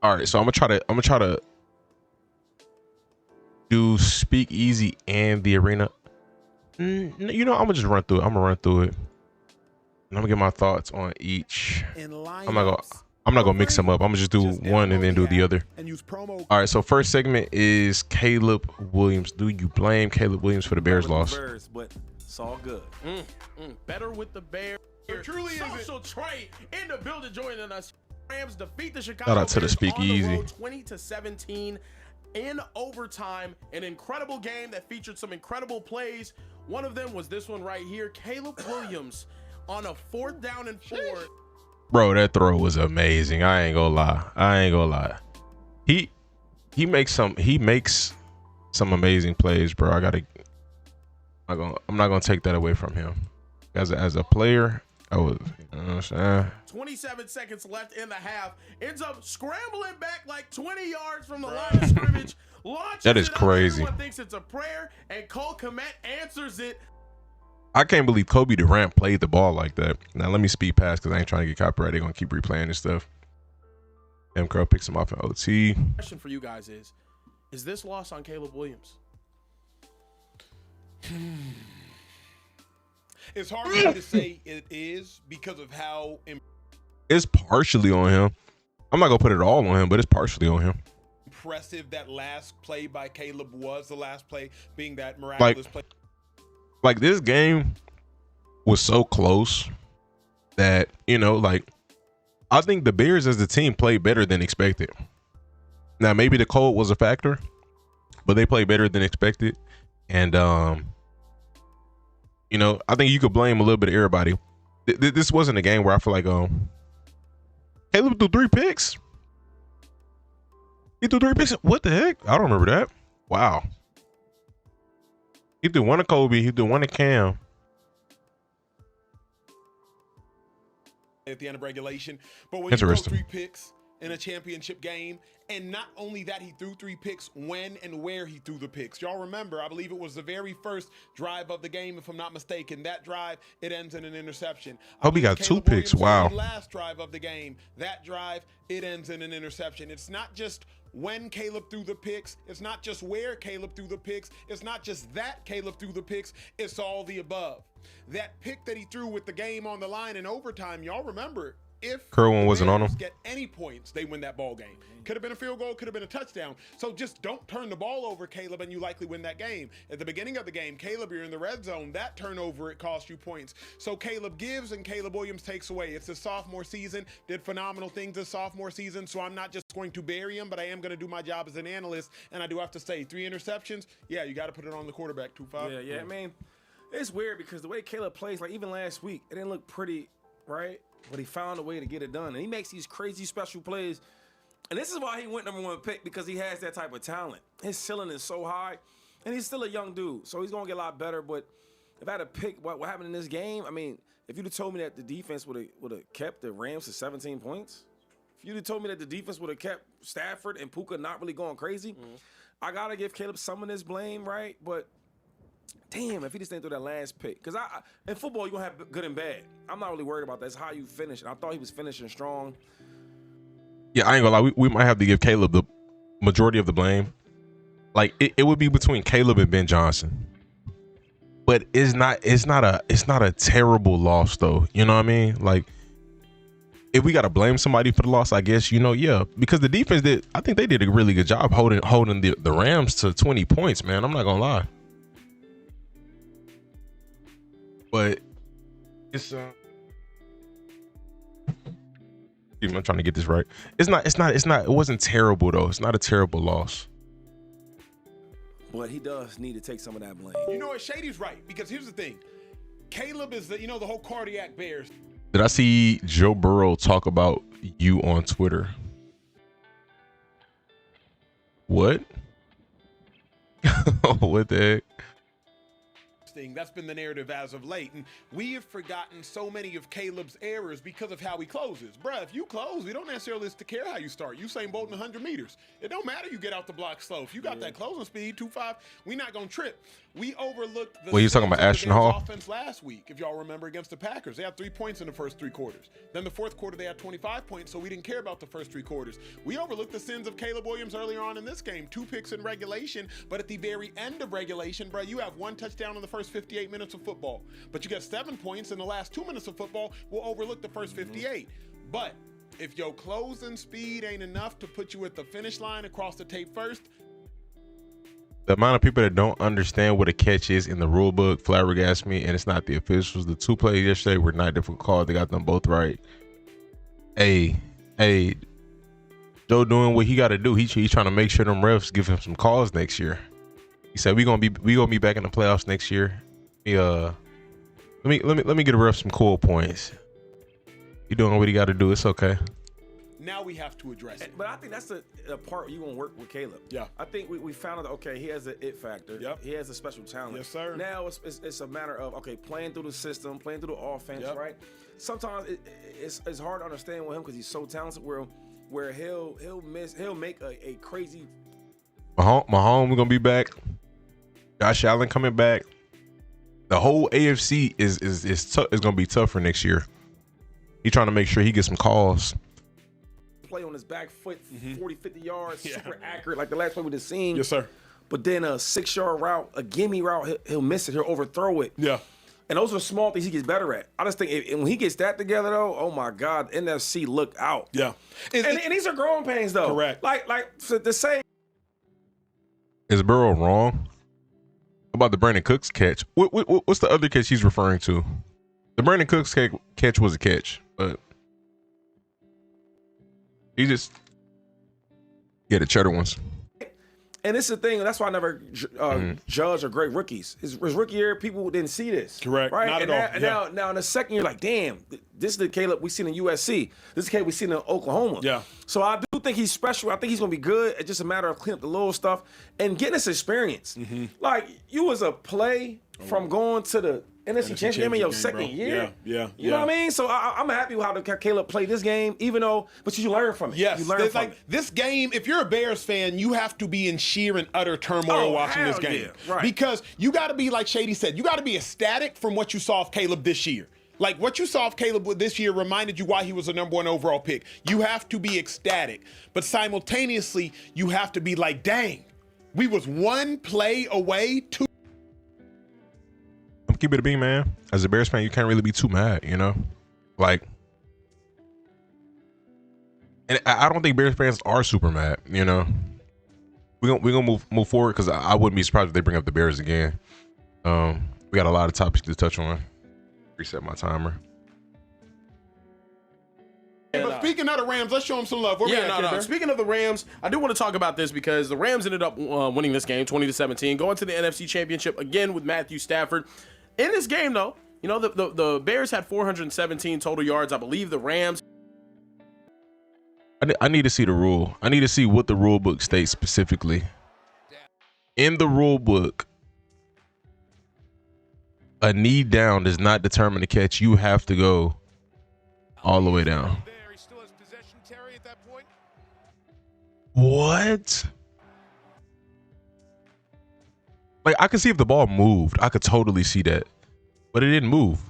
All right, so I'm gonna try to do Speak Easy and the arena. You know, I'm gonna just run through it. I'm gonna run through it, and I'm gonna get my thoughts on each. I'm not gonna mix them up. I'm gonna just do one and then do the other. All right, so first segment is Caleb Williams. Do you blame Caleb Williams for the Bears loss? But it's all good. Better with the Bears. Truly Social trade in the building joining us. Rams defeat the Chicago Shout out to the Bears Speak on the Easy. road 20-17 in overtime. An incredible game that featured some incredible plays. One of them was this one right here. Caleb Williams on a 4th down and 4. Bro, that throw was amazing. I ain't gonna lie. He makes some amazing plays, bro. I'm not gonna take that away from him. As a player, I was, you know what I'm saying? 27 seconds left in the half. Ends up scrambling back like 20 yards from the line of scrimmage. That is crazy. Everyone thinks it's a prayer, and Cole Kmet answers it. I can't believe Kobe Durant played the ball like that. Now let me speed past because I ain't trying to get copyrighted. They're gonna keep replaying this stuff. M. Curl picks him off in OT. Question for you guys is this loss on Caleb Williams? It's hard for me to say it is because of how It's partially on him. I'm not gonna put it all on him, but it's partially on him. impressive that last play by Caleb was. The last play being that miraculous play. Like this game was so close that, you know, like I think the Bears as a team played better than expected. Now maybe the cold was a factor, but they played better than expected. And you know, I think you could blame a little bit of everybody. This wasn't a game where I feel like Caleb threw 3 picks. He threw 3 picks. What the heck? I don't remember that. Wow. He threw 1 to Kobe. He threw 1 to Cam. At the end of regulation, but when you throw 3 picks in a championship game, and not only that, he threw 3 picks when and where he threw the picks. Y'all remember, I believe it was the very first drive of the game, if I'm not mistaken. That drive, it ends in an interception. Kobe got 2 picks. Wow. Last drive of the game, that drive, it ends in an interception. It's not just when Caleb threw the picks. It's not just where Caleb threw the picks. It's not just that Caleb threw the picks. It's all the above. That pick that he threw with the game on the line in overtime, y'all remember, if Kerwin wasn't on him, get any points, they win that ball game. Could have been a field goal, could have been a touchdown. So just don't turn the ball over, Caleb, and you likely win that game. At the beginning of the game, Caleb, you're in the red zone. That turnover, it cost you points. So Caleb gives and Caleb Williams takes away. It's his sophomore season, did phenomenal things his sophomore season, so I'm not just going to bury him, but I am going to do my job as an analyst, and I do have to say, 3 interceptions, yeah, you got to put it on the quarterback, 2-5. Yeah, I mean, it's weird because the way Caleb plays, like even last week, it didn't look pretty, right? But he found a way to get it done. And he makes these crazy special plays. And this is why he went #1 pick, because he has that type of talent. His ceiling is so high. And he's still a young dude, so he's going to get a lot better. But if I had to pick what happened in this game, I mean, if you'd have told me that the defense would have kept the Rams to 17 points, if you'd have told me that the defense would have kept Stafford and Puka not really going crazy, I got to give Caleb some of this blame, right? But damn, if he just didn't throw that last pick. Because in football, you're going to have good and bad. I'm not really worried about that. It's how you finish. And I thought he was finishing strong. Yeah, I ain't gonna lie. We might have to give Caleb the majority of the blame. Like it would be between Caleb and Ben Johnson. But it's not a terrible loss though. You know what I mean? Like if we gotta blame somebody for the loss, I guess, you know, yeah. Because the defense I think they did a really good job holding the Rams to 20 points, man. I'm not gonna lie. But it's I'm trying to get this right. It wasn't terrible though. It's not a terrible loss. But he does need to take some of that blame. You know what? Shady's right, because here's the thing. Caleb is the whole cardiac Bears. Did I see Joe Burrow talk about you on Twitter? What? What the heck? adjusting. That's been the narrative as of late. And we have forgotten so many of Caleb's errors because of how he closes. Bruh, if you close, we don't necessarily care how you start. Usain Bolt in 100 meters. It don't matter you get out the block slow. If you got that closing speed, 2.5, we not going to trip. We overlooked the you talking about Ashton Hall offense last week, if y'all remember, against the Packers. They had 3 points in the first 3 quarters. Then the fourth quarter, they had 25 points, so we didn't care about the first 3 quarters. We overlooked the sins of Caleb Williams earlier on in this game. 2 picks in regulation, but at the very end of regulation, bro, you have 1 touchdown in the first 58 minutes of football. But you got 7 points in the last 2 minutes of football. We'll overlook the first 58. But if your closing speed ain't enough to put you at the finish line across the tape first, the amount of people that don't understand what a catch is in the rule book flabbergasts me, and it's not the officials. The 2 plays yesterday were not difficult calls. They got them both right. Hey, Joe doing what he got to do. He trying to make sure them refs give him some calls next year. He said we gonna be back in the playoffs next year. Let me get a ref some cool points. He doing what he got to do. It's okay. now we have to address it. But I think that's the part you're going to work with Caleb. Yeah. I think we found out, okay, he has an it factor. Yep. He has a special talent. Yes, sir. Now it's a matter of, okay, playing through the system, playing through the offense, Yep. right? Sometimes it's hard to understand with him because he's so talented where he'll make a crazy. Mahomes gonna be back. Josh Allen coming back. The whole AFC is gonna be tough for next year. He trying to make sure he gets some calls. Play on his back foot, 40, 50 yards, Yeah. super accurate, like the last play we just seen. Yes, sir. But then a 6-yard route, a gimme route, he'll miss it. He'll overthrow it. Yeah. And those are small things he gets better at. I just think when he gets that together, though, oh my God, NFC look out. Yeah. And these are growing pains, though. Correct. Like to say. Is Burrow wrong about the Brandon Cooks catch? What's the other catch he's referring to? The Brandon Cooks catch was a catch, but he just the cheddar ones. And it's the thing. That's why I never judge or grade rookies. His rookie year, people didn't see this. Correct. Right. Not and at all. Now in the second year, like, damn, this is the Caleb we seen in USC. This is the Caleb we seen in Oklahoma. Yeah. So I do think he's special. I think he's gonna be good. It's just a matter of cleaning up the little stuff and getting this experience. Like, you was a play from going to the NFC Championship game in your second year. Yeah. You know what I mean? So I'm happy with how Caleb played this game, even though, but you learn from it. Yes, you learn from it. this game, if you're a Bears fan, you have to be in sheer and utter turmoil watching this hell game. yeah, right. Because you got to be, like Shady said, you got to be ecstatic from what you saw of Caleb this year. Like, what you saw of Caleb this year reminded you why he was the #1 overall pick. You have to be ecstatic. But simultaneously, you have to be like, dang, we was one play away, two. Keep it a bean, man. As a Bears fan, you can't really be too mad, you know? Like, and I don't think Bears fans are super mad, you know? We're gonna move forward because I wouldn't be surprised if they bring up the Bears again. We got a lot of topics to touch on. Reset my timer. But speaking of the Rams, let's show them some love. Where we at, Kidder? Speaking of the Rams, I do want to talk about this because the Rams ended up winning this game 20-17, going to the NFC Championship again with Matthew Stafford. In this game, though, you know, the Bears had 417 total yards. I believe the Rams. I need to see the rule. I need to see what the rule book states specifically. In the rule book, a knee down does not determine the catch. You have to go all the way down. He still has possession, Terry, at that point. What? Like, I could see if the ball moved. I could totally see that. But it didn't move.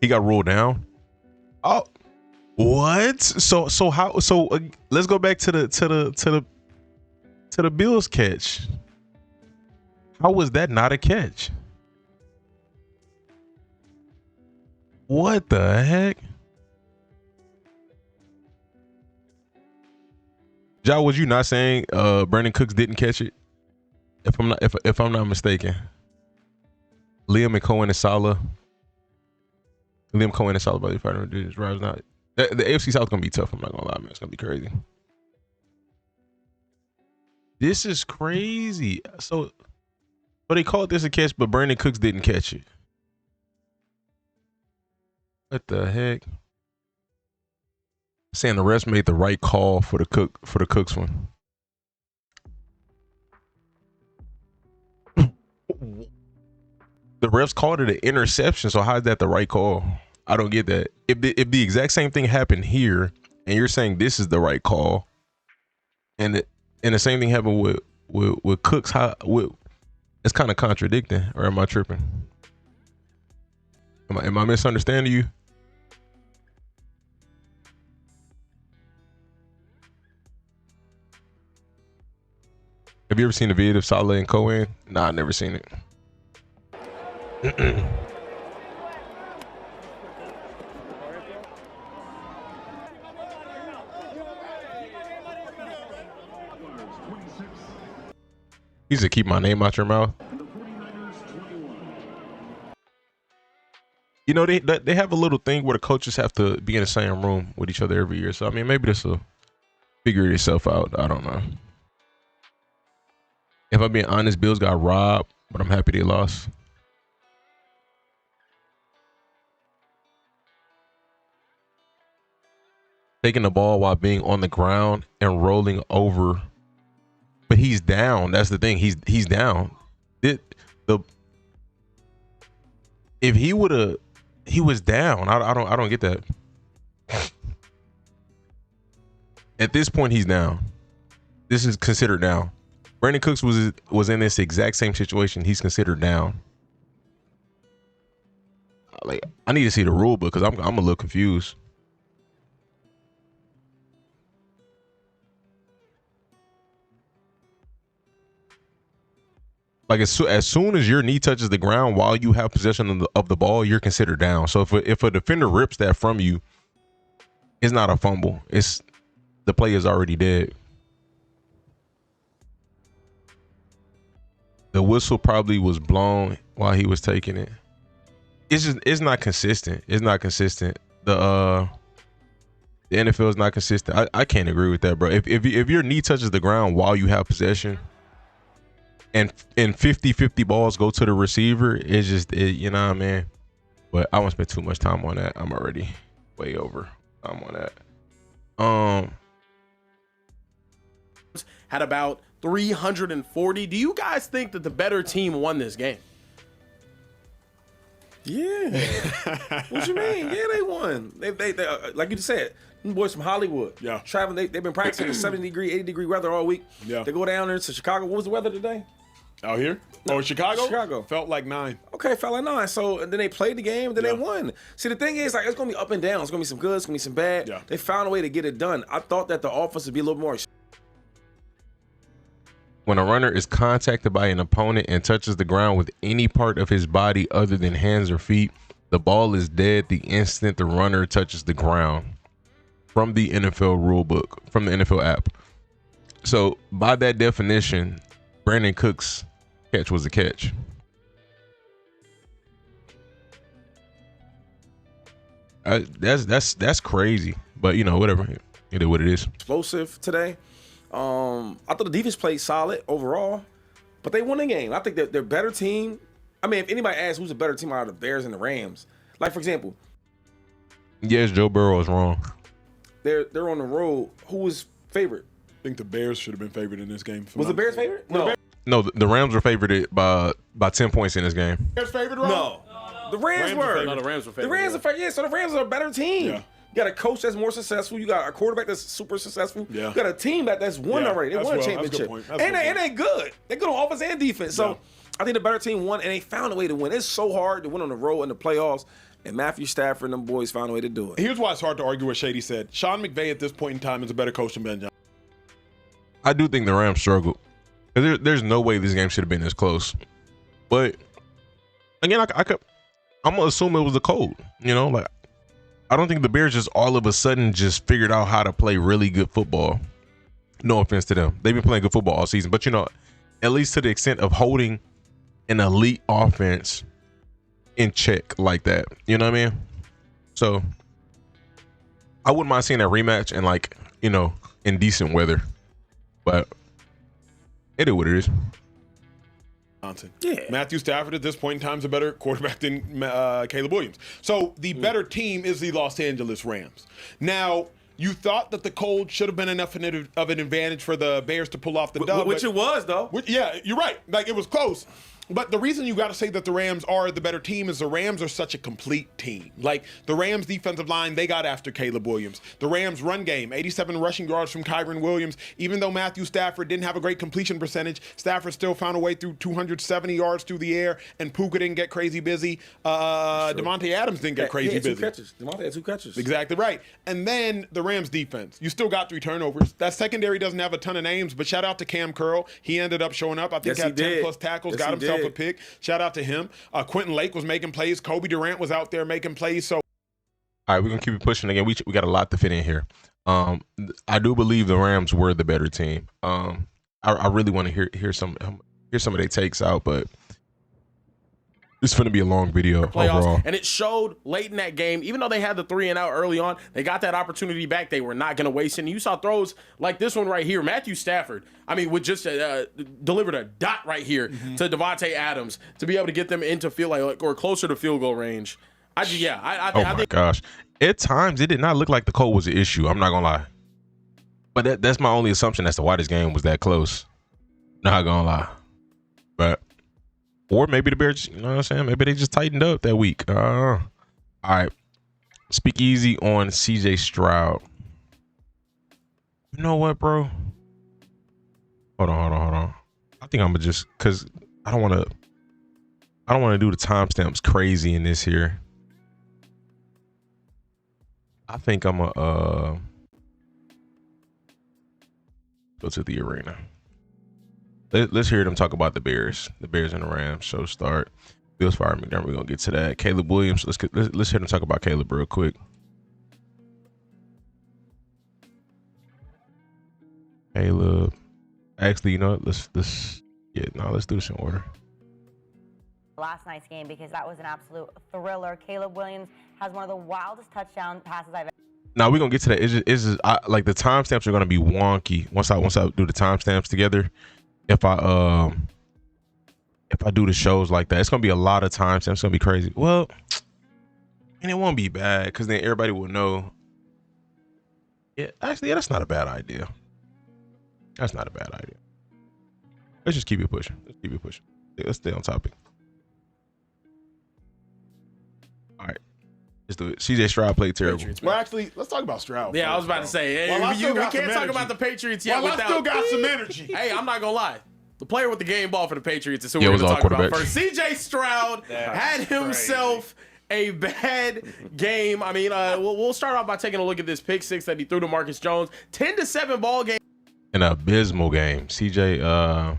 He got rolled down. Oh, what? So how? So let's go back to the Bills catch. How was that not a catch? What the heck? Ja, was you not saying Brandon Cooks didn't catch it? If I'm not mistaken. Liam Cohen and Salah by the fighter dudes. Drives not. The AFC South is gonna be tough. I'm not gonna lie, man. It's gonna be crazy. This is crazy. So they called this a catch, but Brandon Cooks didn't catch it. What the heck? Saying the refs made the right call for the Cooks one. the refs called it an interception. So how is that the right call? I don't get that. If the exact same thing happened here, and you're saying this is the right call, and the same thing happened with Cooks, it's kind of contradicting. Or am I tripping? Am I misunderstanding you? Have you ever seen the video of Saleh and Cohen? Nah, I've never seen it. You should keep my name out your mouth. You know, they have a little thing where the coaches have to be in the same room with each other every year. So I mean, maybe this will figure itself out. I don't know. If I'm being honest, Bills got robbed, but I'm happy they lost. Taking the ball while being on the ground and rolling over, but he's down. That's the thing. He's down. If he was down. I don't get that. At this point, he's down. This is considered down. Brandon Cooks was in this exact same situation. He's considered down. Like, I need to see the rule book because I'm a little confused. Like as soon as your knee touches the ground while you have possession of the ball, you're considered down. So if a defender rips that from you, it's not a fumble. It's the play is already dead. The whistle probably was blown while he was taking it. It's not consistent. It's not consistent. The NFL is not consistent. I can't agree with that, bro. If your knee touches the ground while you have possession, and 50-50 balls go to the receiver, it's just you know what I mean. But I won't spend too much time on that. I'm already way over time on that. Had about 340. Do you guys think that the better team won this game? Yeah. What you mean? Yeah, they won. They like you just said, them boys from Hollywood. Yeah. Traveling, they've been practicing in 70-degree, 80-degree weather all week. Yeah. They go down there to Chicago. What was the weather today? Out here? Oh, Chicago? Chicago. Felt like 9. Okay, felt like 9. So, and then they played the game, and then they won. See, the thing is, like, it's going to be up and down. It's going to be some good, it's going to be some bad. Yeah. They found a way to get it done. I thought that the offense would be a little more. When a runner is contacted by an opponent and touches the ground with any part of his body other than hands or feet, the ball is dead the instant the runner touches the ground. From the NFL rulebook, from the NFL app. So, by that definition, Brandon Cooks' catch was a catch. That's crazy, but you know, whatever. It is what it is. Explosive today. I thought the defense played solid overall, but they won the game. I think that they're better team. I mean, if anybody asks who's a better team out of the Bears and the Rams, like for example, yes, Joe Burrow is wrong. They're on the road. Who was favorite? I think the Bears should have been favored in this game. Was the Bears favorite? No, the Rams were favored by 10 points in this game. Bears favored, Rob? No. The Rams were. No, the Rams were favored. The Rams are favored. Yeah, so the Rams are a better team. Yeah. You got a coach that's more successful. You got a quarterback that's super successful. Yeah. You got a team that's won already. They won a championship. And they good. They're good on offense and defense. So I think the better team won, and they found a way to win. It's so hard to win on the road in the playoffs, and Matthew Stafford and them boys found a way to do it. Here's why it's hard to argue what Shady said. Sean McVay at this point in time is a better coach than Ben Johnson. I do think the Rams struggled. There's no way this game should have been this close. But again, I'm gonna assume it was the cold. You know, like I don't think the Bears just all of a sudden just figured out how to play really good football. No offense to them, they've been playing good football all season. But you know, at least to the extent of holding an elite offense in check like that. You know what I mean? So I wouldn't mind seeing that rematch and like, you know, in decent weather. But it is what it is. Yeah. Matthew Stafford at this point in time is a better quarterback than Caleb Williams. So the better team is the Los Angeles Rams. Now, you thought that the cold should have been enough of an advantage for the Bears to pull off the dub. Which it was, though. Yeah, you're right. Like, it was close. But the reason you got to say that the Rams are the better team is the Rams are such a complete team. Like, the Rams defensive line, they got after Caleb Williams. The Rams run game, 87 rushing yards from Kyron Williams. Even though Matthew Stafford didn't have a great completion percentage, Stafford still found a way through 270 yards through the air, and Puka didn't get crazy busy. Devontae Adams didn't get crazy busy. 2 catches. Devontae had 2 catches. Exactly right. And then the Rams defense. You still got 3 turnovers. That secondary doesn't have a ton of names, but shout out to Cam Curl. He ended up showing up. I think he had 10 plus tackles, got himself a pick. Shout out to him. Quentin Lake was making plays. Kobe Durant was out there making plays. So, all right, we're gonna keep it pushing again. We got a lot to fit in here. I do believe the Rams were the better team. I really want to hear some of their takes out, but it's going to be a long video overall. And it showed late in that game, even though they had the 3 and out early on, they got that opportunity back. They were not going to waste it. And you saw throws like this one right here. Matthew Stafford, I mean, would just delivered a dot right here to Devontae Adams to be able to get them into or closer to field goal range. I think Gosh. At times, it did not look like the cold was an issue. I'm not going to lie. But that's my only assumption as to why this game was that close. Not going to lie. But... or maybe the Bears, you know what I'm saying? Maybe they just tightened up that week. All right. Speak easy on CJ Stroud. You know what, bro? Hold on. I think I'm gonna just, cause I don't want to do the timestamps crazy in this here. I think I'm gonna go to the arena. Let's hear them talk about the Bears and the Rams. Show start. Bills fire McDermott. We're gonna get to that. Caleb Williams. Let's hear them talk about Caleb real quick. Caleb. Actually, you know, let's do this in order. Last night's game, because that was an absolute thriller. Caleb Williams has one of the wildest touchdown passes I've ever. Now we're gonna get to that. It's just like the timestamps are gonna be wonky once I do the timestamps together. If I do the shows like that, it's gonna be a lot of timestamps. It's gonna be crazy. Well, and it won't be bad because then everybody will know. Yeah, actually, that's not a bad idea. That's not a bad idea. Let's just keep it pushing. Let's stay on topic. All right. Let's do it. CJ Stroud played terrible. Patriots, well, actually, let's talk about Stroud. Yeah, I was about to say, we can't talk about the Patriots yet. I still got some energy. Hey, I'm not gonna lie. The player with the game ball for the Patriots is who Yeah, we're it was going to all talk about quarterbacks. first. CJ Stroud had himself a bad game. I mean, we'll start off by taking a look at this pick six that he threw to Marcus Jones. 10-7 ball game. An abysmal game. CJ,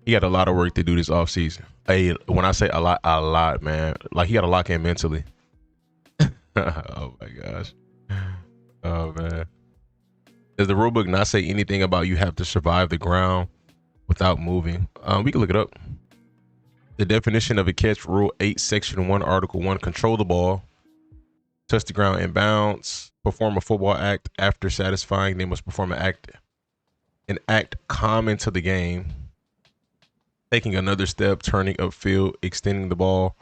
he had a lot of work to do this offseason. Hey, when I say a lot, man, like he got to lock in mentally. Oh my gosh. Oh man. Does the rule book not say anything about you have to survive the ground without moving? We can look it up. The definition of a catch, Rule 8, Section 1, Article 1, control the ball, touch the ground in bounds, perform a football act after satisfying. They must perform an act common to the game, taking another step, turning upfield, extending the ball,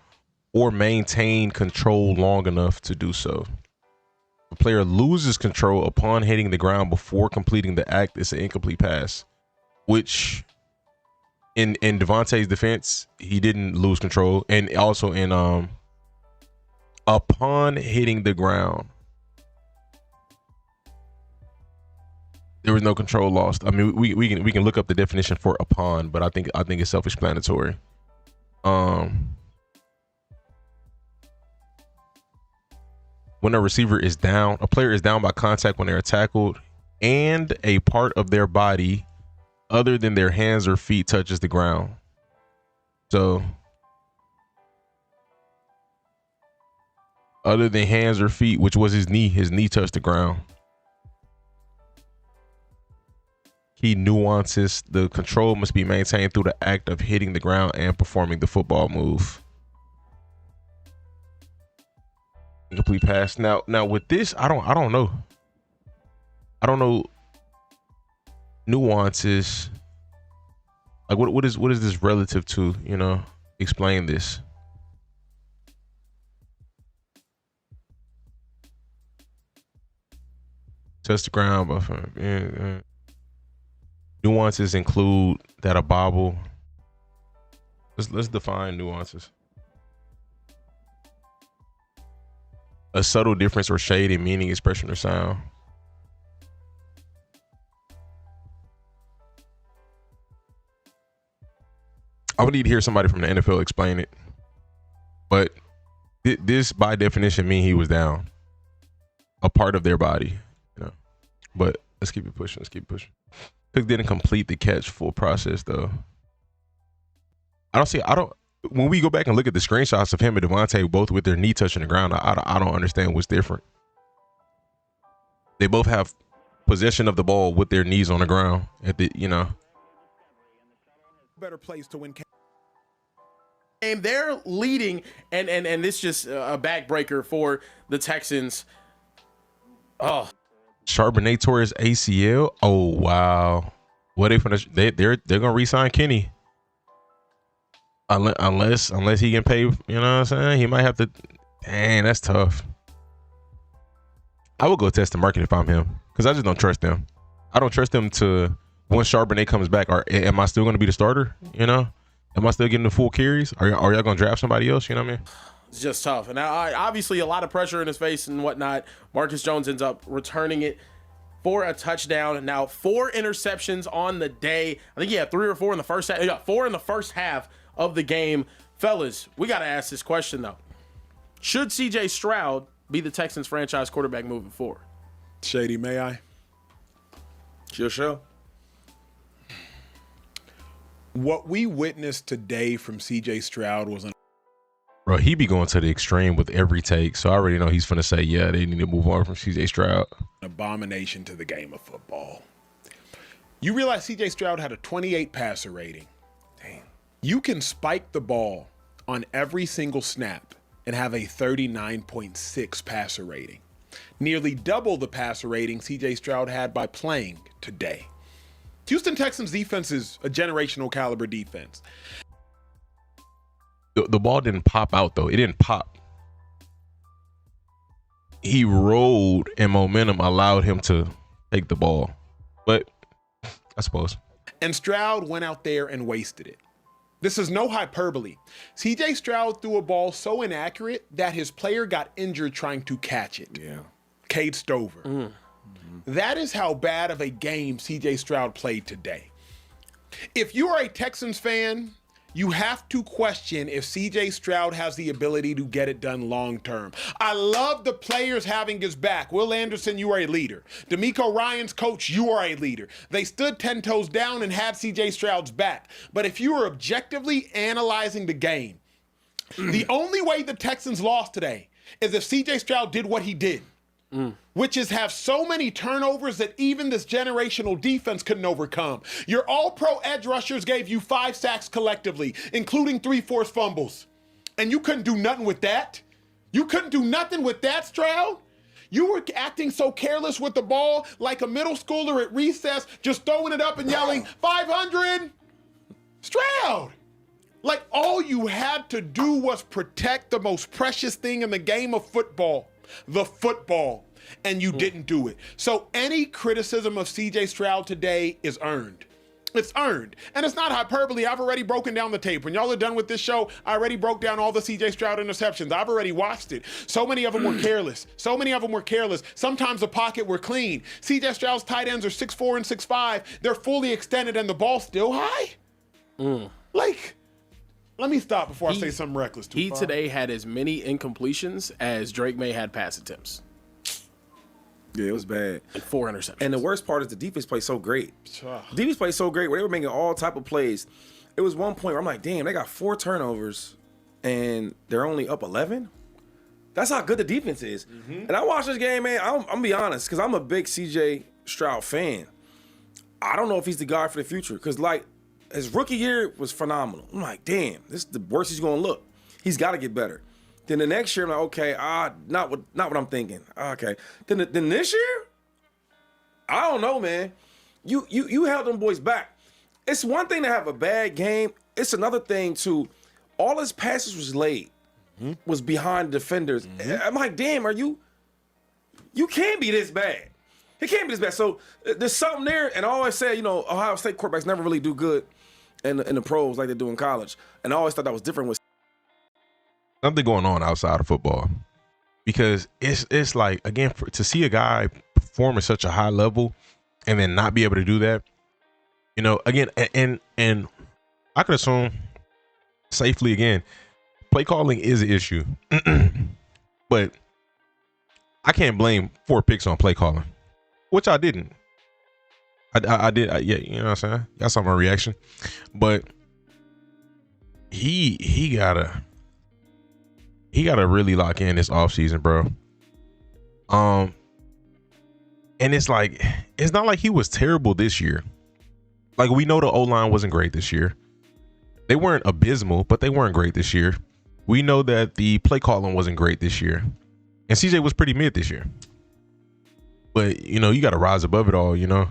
or maintain control long enough to do so. If a player loses control upon hitting the ground before completing the act, it's an incomplete pass, which in Devontae's defense, he didn't lose control. And also in upon hitting the ground, there was no control lost. I mean, we can look up the definition for upon, but I think it's self-explanatory. When a receiver is down, a player is down by contact when they are tackled, and a part of their body other than their hands or feet touches the ground. So, other than hands or feet, which was his knee touched the ground. Key nuances: the control must be maintained through the act of hitting the ground and performing the football move. Incomplete pass. Now with this, I don't know. I don't know nuances. Like what is this relative to? You know, explain this. Touch the ground, but nuances include that a bobble Let's define nuances. A subtle difference or shade in meaning, expression, or sound. I would need to hear somebody from the NFL explain it. But this, by definition, mean he was down. A part of their body, you know. But let's keep it pushing. Cook didn't complete the catch full process, though. When we go back and look at the screenshots of him and Devontae both with their knee touching the ground, I don't understand what's different. They both have possession of the ball with their knees on the ground at the, you know. Better place to win. And they're leading, and this just a backbreaker for the Texans. Oh, Charbonnet tore his ACL. Oh wow, what they're gonna re-sign Kenny unless he can pay. You know what I'm saying? He might have to. Dang, that's tough. I would go test the market if I'm him because I just don't trust them. I don't trust them to once Charbonnet comes back. Am I still going to be the starter? You know, am I still getting the full carries? Are y'all going to draft somebody else? You know what I mean? It's just tough. And obviously a lot of pressure in his face and whatnot. Marcus Jones ends up returning it for a touchdown. And now 4 interceptions on the day. I think he had 3 or 4 in the first half. He got 4 in the first half of the game. Fellas, we got to ask this question, though. Should C.J. Stroud be the Texans franchise quarterback moving forward? Shady, may I? It's your show. What we witnessed today from C.J. Stroud was an Bro, he be going to the extreme with every take, so I already know he's finna say, yeah, they need to move on from C.J. Stroud. abomination to the game of football. You realize C.J. Stroud had a 28 passer rating. Damn. You can spike the ball on every single snap and have a 39.6 passer rating. Nearly double the passer rating C.J. Stroud had by playing today. Houston Texans defense is a generational caliber defense. The ball didn't pop out, though. It didn't pop. He rolled, and momentum allowed him to take the ball. But I suppose. And Stroud went out there and wasted it. This is no hyperbole. C.J. Stroud threw a ball so inaccurate that his player got injured trying to catch it. Yeah. Cade Stover. Mm-hmm. That is how bad of a game C.J. Stroud played today. If you are a Texans fan, you have to question if C.J. Stroud has the ability to get it done long term. I love the players having his back. Will Anderson, you are a leader. D'Amico Ryan's coach, you are a leader. They stood 10 toes down and had C.J. Stroud's back. But if you are objectively analyzing the game, the only way the Texans lost today is if C.J. Stroud did what he did. Which is have so many turnovers that even this generational defense couldn't overcome. Your all-pro edge rushers gave you 5 sacks collectively, including 3 forced fumbles. And you couldn't do nothing with that? You couldn't do nothing with that, Stroud? You were acting so careless with the ball like a middle schooler at recess, just throwing it up and yelling, 500! Stroud! Like all you had to do was protect the most precious thing in the game of football. The football, and you didn't do it. So any criticism of C.J. Stroud today is earned. It's earned. And it's not hyperbole. I've already broken down the tape. When y'all are done with this show, I already broke down all the C.J. Stroud interceptions. I've already watched it. So many of them were careless. Sometimes the pocket were clean. C.J. Stroud's tight ends are 6'4" and 6'5". They're fully extended and the ball's still high. Let me stop before I say something reckless. He today had as many incompletions as Drake May had pass attempts. Yeah, it was bad. And 4 interceptions. And the worst part is the defense played so great. The defense played so great where they were making all type of plays. It was one point where I'm like, damn, they got 4 turnovers and they're only up 11? That's how good the defense is. Mm-hmm. and I watched this game, man, I'm going to be honest, because I'm a big C.J. Stroud fan. I don't know if he's the guy for the future because, like, his rookie year was phenomenal. I'm like, damn, this is the worst he's going to look. He's got to get better. Then the next year, I'm like, okay, not what I'm thinking. Okay. Then this year, I don't know, man. You held them boys back. It's one thing to have a bad game. It's another thing to all his passes was laid, was behind defenders. I'm like, damn, you can't be this bad. He can't be this bad. So there's something there, and I always say, Ohio State quarterbacks never really do good in the pros like they do in college. And I always thought that was different with Something going on outside of football, because it's like, again, to see a guy perform at such a high level and then not be able to do that, you know, again, and I could assume safely, again, play calling is an issue, but I can't blame 4 picks on play calling, which I didn't. I did, yeah, you know what I'm saying? Y'all saw my reaction, but he gotta really lock in this offseason, bro. And it's like, it's not like he was terrible this year. Like, we know the O-line wasn't great this year. They weren't abysmal, but they weren't great this year. We know that the play calling wasn't great this year. And CJ was pretty mid this year. But, you know, you got to rise above it all, you know.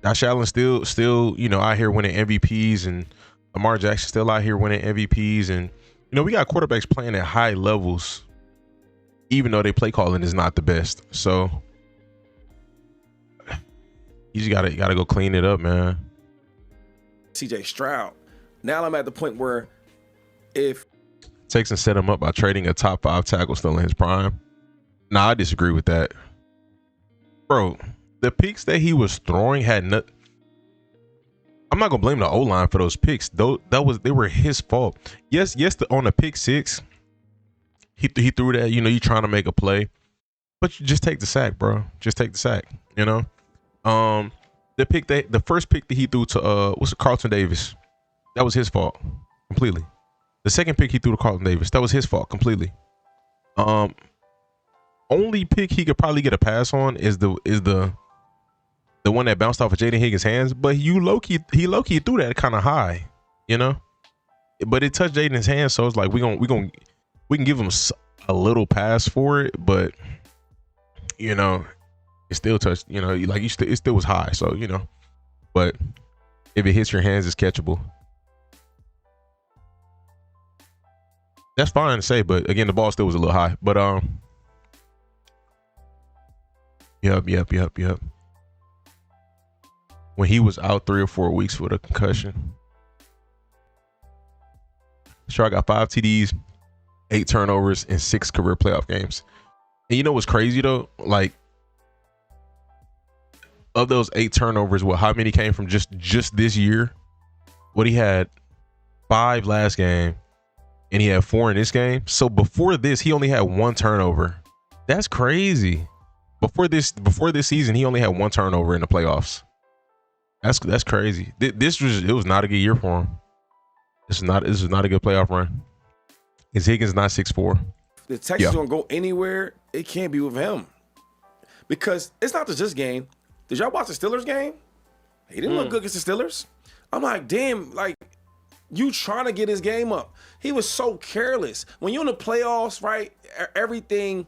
Josh Allen still, you know, out here winning MVPs, and Lamar Jackson still out here winning MVPs. And, you know, we got quarterbacks playing at high levels, even though their play calling is not the best. So you just gotta go clean it up, man. CJ Stroud. Now I'm at the point where if Texans set him up by trading a top 5 tackle still in his prime. Nah, I disagree with that. Bro, the picks that he was throwing had not. I'm not gonna blame the O-line for those picks. Though they were his fault. Yes, on the pick 6, he threw that. You know, you trying to make a play, but you just take the sack, bro. Just take the sack. You know, the first pick that he threw to what's it, Carlton Davis, that was his fault completely. The second pick he threw to Carlton Davis, that was his fault completely. Only pick he could probably get a pass on is the one that bounced off of Jaden Higgins' hands, but he low-key threw that kind of high, you know. But it touched Jaden's hands, so it's like we can give him a little pass for it, but you know, it still touched. You know, like it still was high, so you know. But if it hits your hands, it's catchable. That's fine to say, but again, the ball still was a little high. But Yep. When he was out 3 or 4 weeks with a concussion. Sure, I got 5 TDs, 8 turnovers, and 6 career playoff games. And you know what's crazy though? Like, of those 8 turnovers, how many came from just this year? What, he had 5 last game, and he had 4 in this game. So before this, he only had 1 turnover. That's crazy. Before this season, he only had 1 turnover in the playoffs. That's crazy. It was not a good year for him. This is not a good playoff run. His Higgins not 6'4". the Texans gonna go anywhere, it can't be with him. Because it's not just this game. Did y'all watch the Steelers game? He didn't look good against the Steelers. I'm like, damn, like, you trying to get his game up. He was so careless. When you're in the playoffs, right, everything,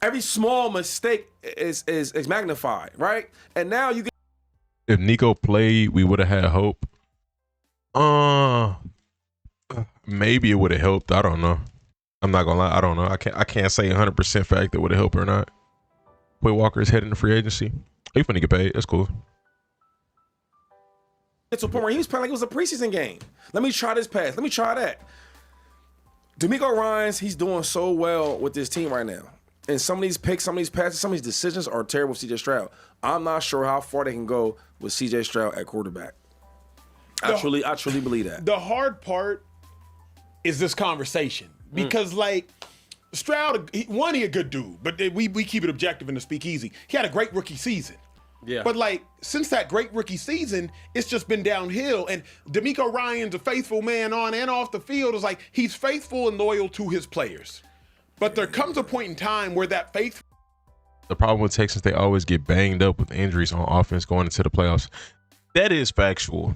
every small mistake is magnified, right? And now you get. If Nico played, we would have had hope. Maybe it would have helped. I don't know. I'm not gonna lie. I don't know. I can't say 100% fact that would have helped or not. Quay Walker is heading to free agency. He's finna get paid. That's cool. It's to a point where he was playing like it was a preseason game. Let me try this pass. Let me try that. D'Amico Ryans, he's doing so well with this team right now. And some of these picks, some of these passes, some of these decisions are terrible with CJ Stroud. I'm not sure how far they can go with CJ Stroud at quarterback. I truly believe that. The hard part is this conversation. Because, like, Stroud, he a good dude, but we keep it objective in the speakeasy. He had a great rookie season. Yeah. But, like, since that great rookie season, it's just been downhill. And D'Amico Ryan's a faithful man on and off the field. It's like he's faithful and loyal to his players. But there comes a point in time where that faith. The problem with Texans, they always get banged up with injuries on offense going into the playoffs. That is factual.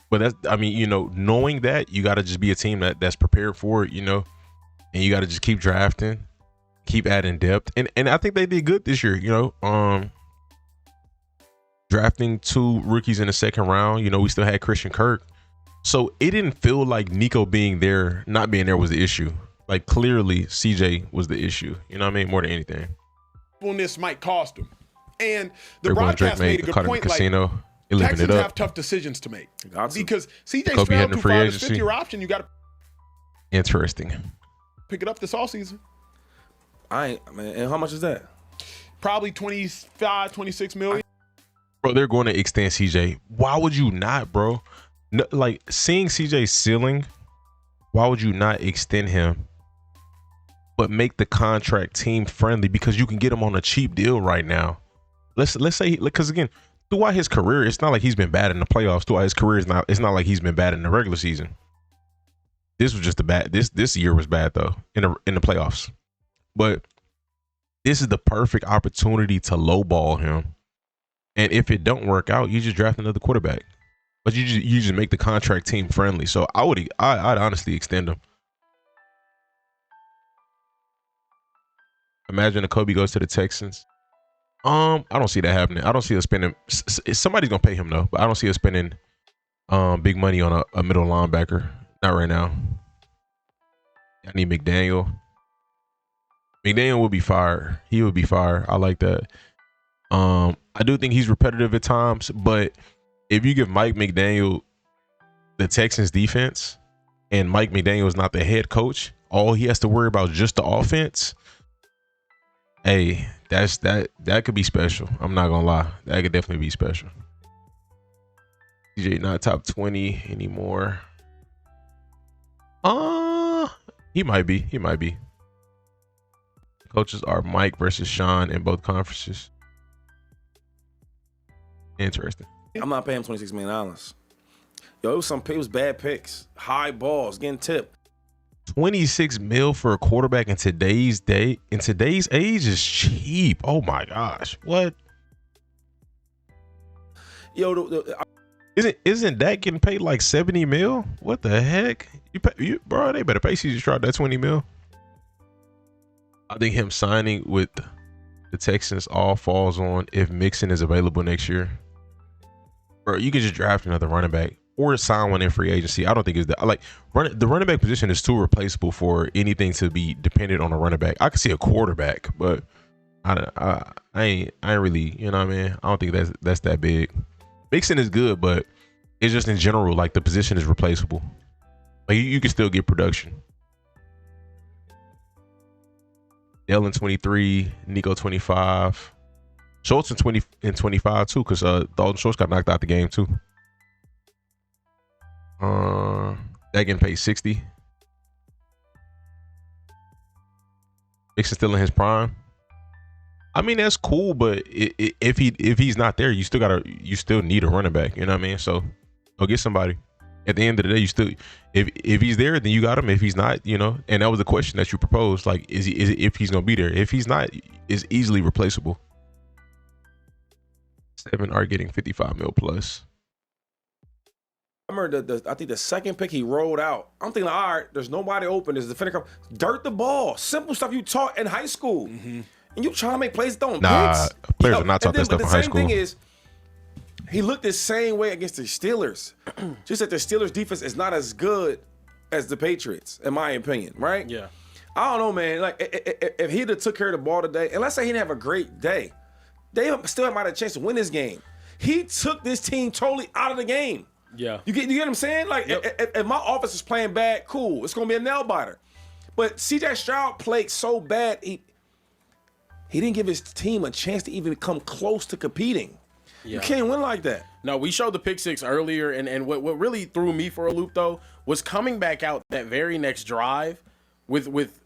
But that's, I mean, you know, knowing that, you got to just be a team that's prepared for it, you know, and you got to just keep drafting, keep adding depth. And I think they did good this year, you know, drafting 2 rookies in the second round. You know, we still had Christian Kirk. So it didn't feel like Nico not being there was the issue. Like, clearly CJ was the issue, you know what I mean? More than anything. This might cost him. And the broadcast made a good point. Casino. They living Texans it up. have tough decisions to make Got to. because CJ Kobe Stroud hitting the free 2.5 is agency. fifth-year option. You got to Interesting. pick it up this offseason. I ain't, man. And how much is that? Probably 25, 26 million. Bro, they're going to extend CJ. Why would you not, bro? No, like, seeing CJ's ceiling, why would you not extend him, but make the contract team friendly? Because you can get him on a cheap deal right now. Let's say, because again, throughout his career, it's not like he's been bad in the playoffs. Throughout his career, it's not like he's been bad in the regular season. This was just a bad. This year was bad though in the playoffs. But this is the perfect opportunity to lowball him. And if it don't work out, you just draft another quarterback. But you just make the contract team friendly. So I'd honestly extend him. Imagine if Kobe goes to the Texans. I don't see that happening. I don't see us spending. Somebody's gonna pay him though, but I don't see us spending big money on a middle linebacker. Not right now. I need McDaniel. McDaniel will be fired. He would be fired. I like that. I do think he's repetitive at times, but if you give Mike McDaniel the Texans defense and Mike McDaniel is not the head coach, all he has to worry about is just the offense. Hey, that could be special. I'm not gonna lie. That could definitely be special. DJ not top 20 anymore. He might be. He might be. Coaches are Mike versus Sean in both conferences. Interesting. I'm not paying him $26 million. Yo, it was bad picks, high balls, getting tipped. 26 mil for a quarterback in today's age is cheap. Oh my gosh. What? Yo, Isn't that getting paid like 70 mil? What the heck? Bro, they better pay CJ Stroud that 20 mil. I think him signing with the Texans all falls on if Mixon is available next year. Bro, you could just draft another running back or sign one in free agency. I don't think it's that. Like, the running back position is too replaceable for anything to be dependent on a running back. I could see a quarterback, but I ain't really, you know what I mean? I don't think that's that big. Mixon is good, but it's just in general, like, the position is replaceable. Like, you can still get production. Dell in 23, Nico 25, Schultz in 20 and 25 too, because Dalton Schultz got knocked out the game too. That getting paid 60. Mixon still in his prime. I mean, that's cool, but if he's not there, you still need a running back. You know what I mean? So go get somebody. At the end of the day, you still, if he's there, then you got him. If he's not, you know, and that was the question that you proposed. Like, is if he's gonna be there? If he's not, is easily replaceable. 7 are getting 55 mil plus. I remember I think the second pick he rolled out. I'm thinking, all right, there's nobody open. There's the defender. Dirt the ball. Simple stuff you taught in high school. Mm-hmm. And you trying to make plays throwing players are not taught that stuff in high school. But the same thing is, he looked the same way against the Steelers. Just that the Steelers defense is not as good as the Patriots, in my opinion, right? Yeah. I don't know, man. Like, if he'd have took care of the ball today, and let's say he didn't have a great day, they still might have a chance to win this game. He took this team totally out of the game. Yeah. You get what I'm saying? Like, if my offense is playing bad, cool. It's going to be a nail biter. But CJ Stroud played so bad, he didn't give his team a chance to even come close to competing. Yeah. You can't win like that. No, we showed the pick six earlier, and what really threw me for a loop, though, was coming back out that very next drive with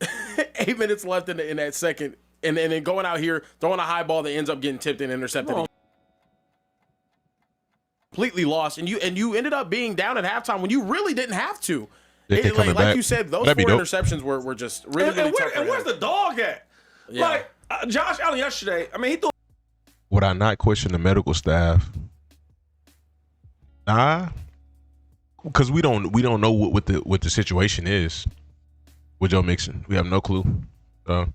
8 minutes left in that second, and then going out here, throwing a high ball that ends up getting tipped and intercepted. No. Completely lost, and you ended up being down at halftime when you really didn't have to. Like you said, those 4 interceptions were just really tough. And where's the dog at? Yeah. Like, Josh Allen yesterday, I mean, he threw. Would I not question the medical staff? Nah, because we don't know what the situation is with Joe Mixon. We have no clue. I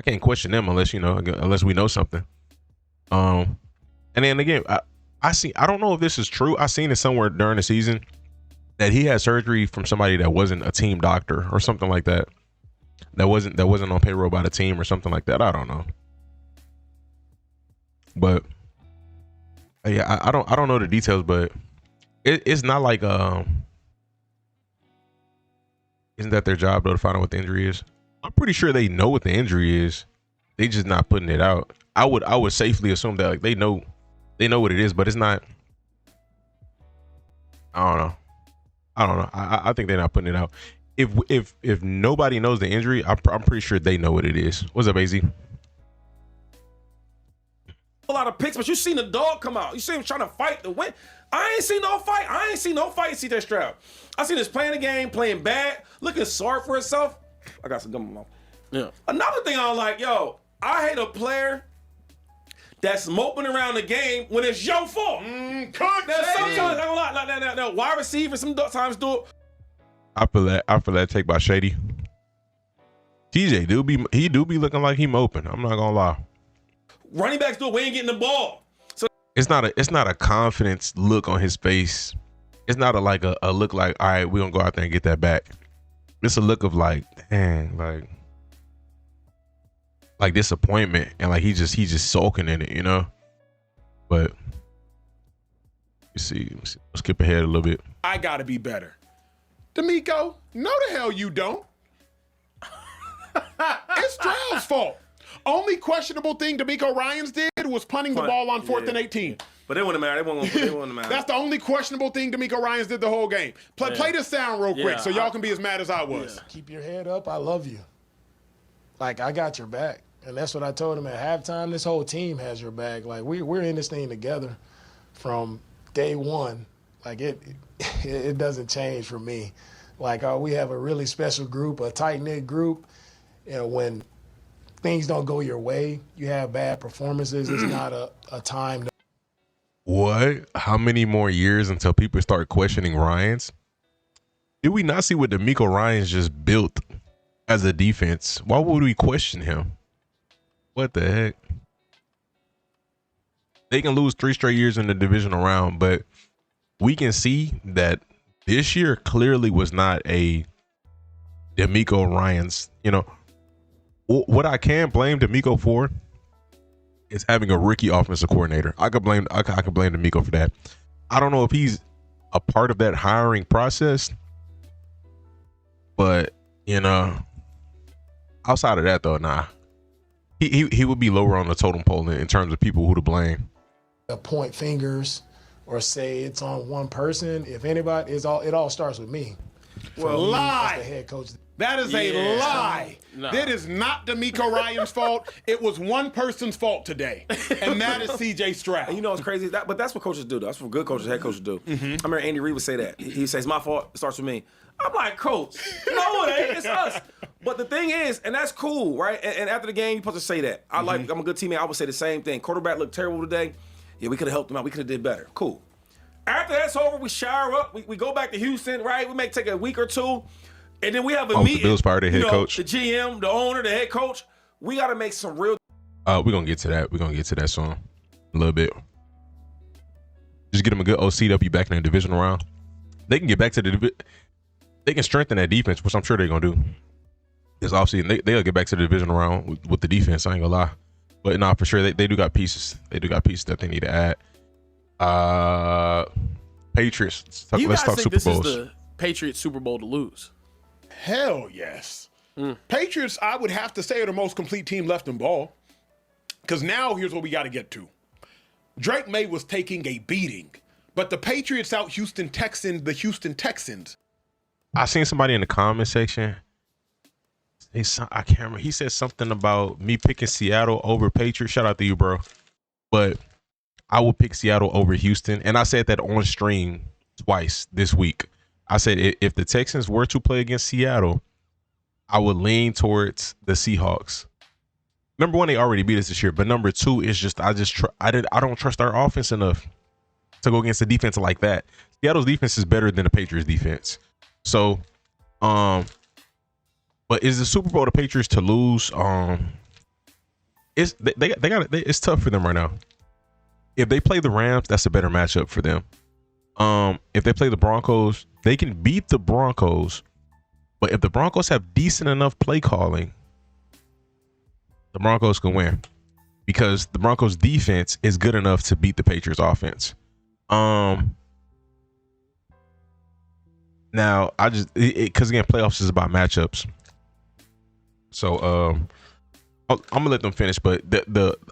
can't question them unless we know something. And then again, I don't know if this is true. I seen it somewhere during the season that he had surgery from somebody that wasn't a team doctor or something like that. That wasn't on payroll by the team or something like that. I don't know. But Yeah, I don't know the details, but it's not like isn't that their job though to find out what the injury is? I'm pretty sure they know what the injury is. They just not putting it out. I would safely assume that like they know what it is, but it's not. I don't know. I think they're not putting it out. If nobody knows the injury, I'm pretty sure they know what it is. What's up, AZ? A lot of picks, but you seen the dog come out. You see him trying to fight to win. I ain't seen no fight. CJ Stroud. I seen this playing the game, playing bad, looking sorry for himself. I got some gum in my mouth. Yeah. Another thing I don't like, I hate a player that's moping around the game when it's your fault. Sometimes I don't like no wide receivers sometimes do it. I feel that take by Shady. TJ do be looking like he moping. I'm not gonna lie. Running backs do it. We ain't getting the ball. So it's not a confidence look on his face. It's not a look like, all right, we're gonna go out there and get that back. It's a look of like, dang, like disappointment, and like he's just sulking in it, you know. But let's see. Let's skip ahead a little bit. I gotta be better. D'Amico, no the hell you don't. It's Stroud's fault. Only questionable thing D'Amico Ryans did was punting the ball on 4th and 18. But it wouldn't matter. They wouldn't matter. That's the only questionable thing D'Amico Ryans did the whole game. Play this sound real quick so y'all can be as mad as I was. Yeah. Keep your head up. I love you. Like, I got your back. And that's what I told him at halftime. This whole team has your back. Like, we're in this thing together from day one. Like, it doesn't change for me. Like, we have a really special group, a tight-knit group. You know, when things don't go your way, you have bad performances. It's not a time to. What? How many more years until people start questioning Ryans? Did we not see what D'Amico Ryans just built as a defense? Why would we question him? What the heck? They can lose 3 straight years in the divisional round, but we can see that this year clearly was not a D'Amico Ryans. You know, what I can blame D'Amico for is having a rookie offensive coordinator. I could blame D'Amico for that. I don't know if he's a part of that hiring process, but you know, outside of that though, nah. He would be lower on the totem pole in terms of people who to blame. Point fingers or say it's on one person. If anybody, it all starts with me. Well, lie. As the head coach. That is a lie. No. That is not D'Amico Ryans' fault. It was one person's fault today, and that is CJ Stroud. And you know what's crazy? But that's what coaches do. That's what good coaches, head coaches do. I remember Andy Reid would say that. He says, "It's my fault. It starts with me." I'm like, Coach, no, it ain't. It's us. But the thing is, and that's cool, right? And after the game, you're supposed to say that. I'm a good teammate. I would say the same thing. Quarterback looked terrible today. Yeah, we could have helped him out. We could have did better. Cool. After that's over, we shower up. We go back to Houston, right? We may take a week or two. And then we have a meeting. The Bills fired their head coach. The GM, the owner, the head coach. We got to make some real. We're going to get to that. We're going to get to that soon. A little bit. Just get them a good OCW back in the divisional round. They can get back to they can strengthen that defense, which I'm sure they're going to do. This offseason, they'll get back to the divisional round with the defense. I ain't going to lie. But no, for sure, they do got pieces. They do got pieces that they need to add. Patriots. Let's talk Super Bowls. This is the Patriots Super Bowl to lose? Hell yes. Patriots, I would have to say, are the most complete team left in ball. Because now here's what we got to get to. Drake May was taking a beating, but the Patriots out Houston Texans. I seen somebody in the comment section. I can't remember. He said something about me picking Seattle over Patriots. Shout out to you, bro. But I would pick Seattle over Houston. And I said that on stream twice this week. I said if the Texans were to play against Seattle, I would lean towards the Seahawks. Number one, they already beat us this year, but number two is just I don't trust our offense enough to go against a defense like that. Seattle's defense is better than the Patriots defense. So, but is the Super Bowl the Patriots to lose? It's tough for them right now. If they play the Rams, that's a better matchup for them. If they play the Broncos, they can beat the Broncos. But if the Broncos have decent enough play calling, the Broncos can win. because the Broncos defense is good enough to beat the Patriots offense. Now I just because again, playoffs is about matchups. So I'm gonna let them finish, but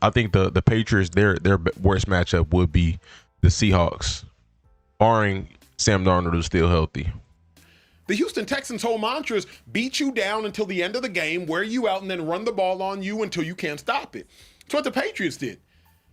I think the Patriots their worst matchup would be the Seahawks, barring Sam Darnold is still healthy. The Houston Texans' whole mantra is beat you down until the end of the game, wear you out, and then run the ball on you until you can't stop it. That's what the Patriots did.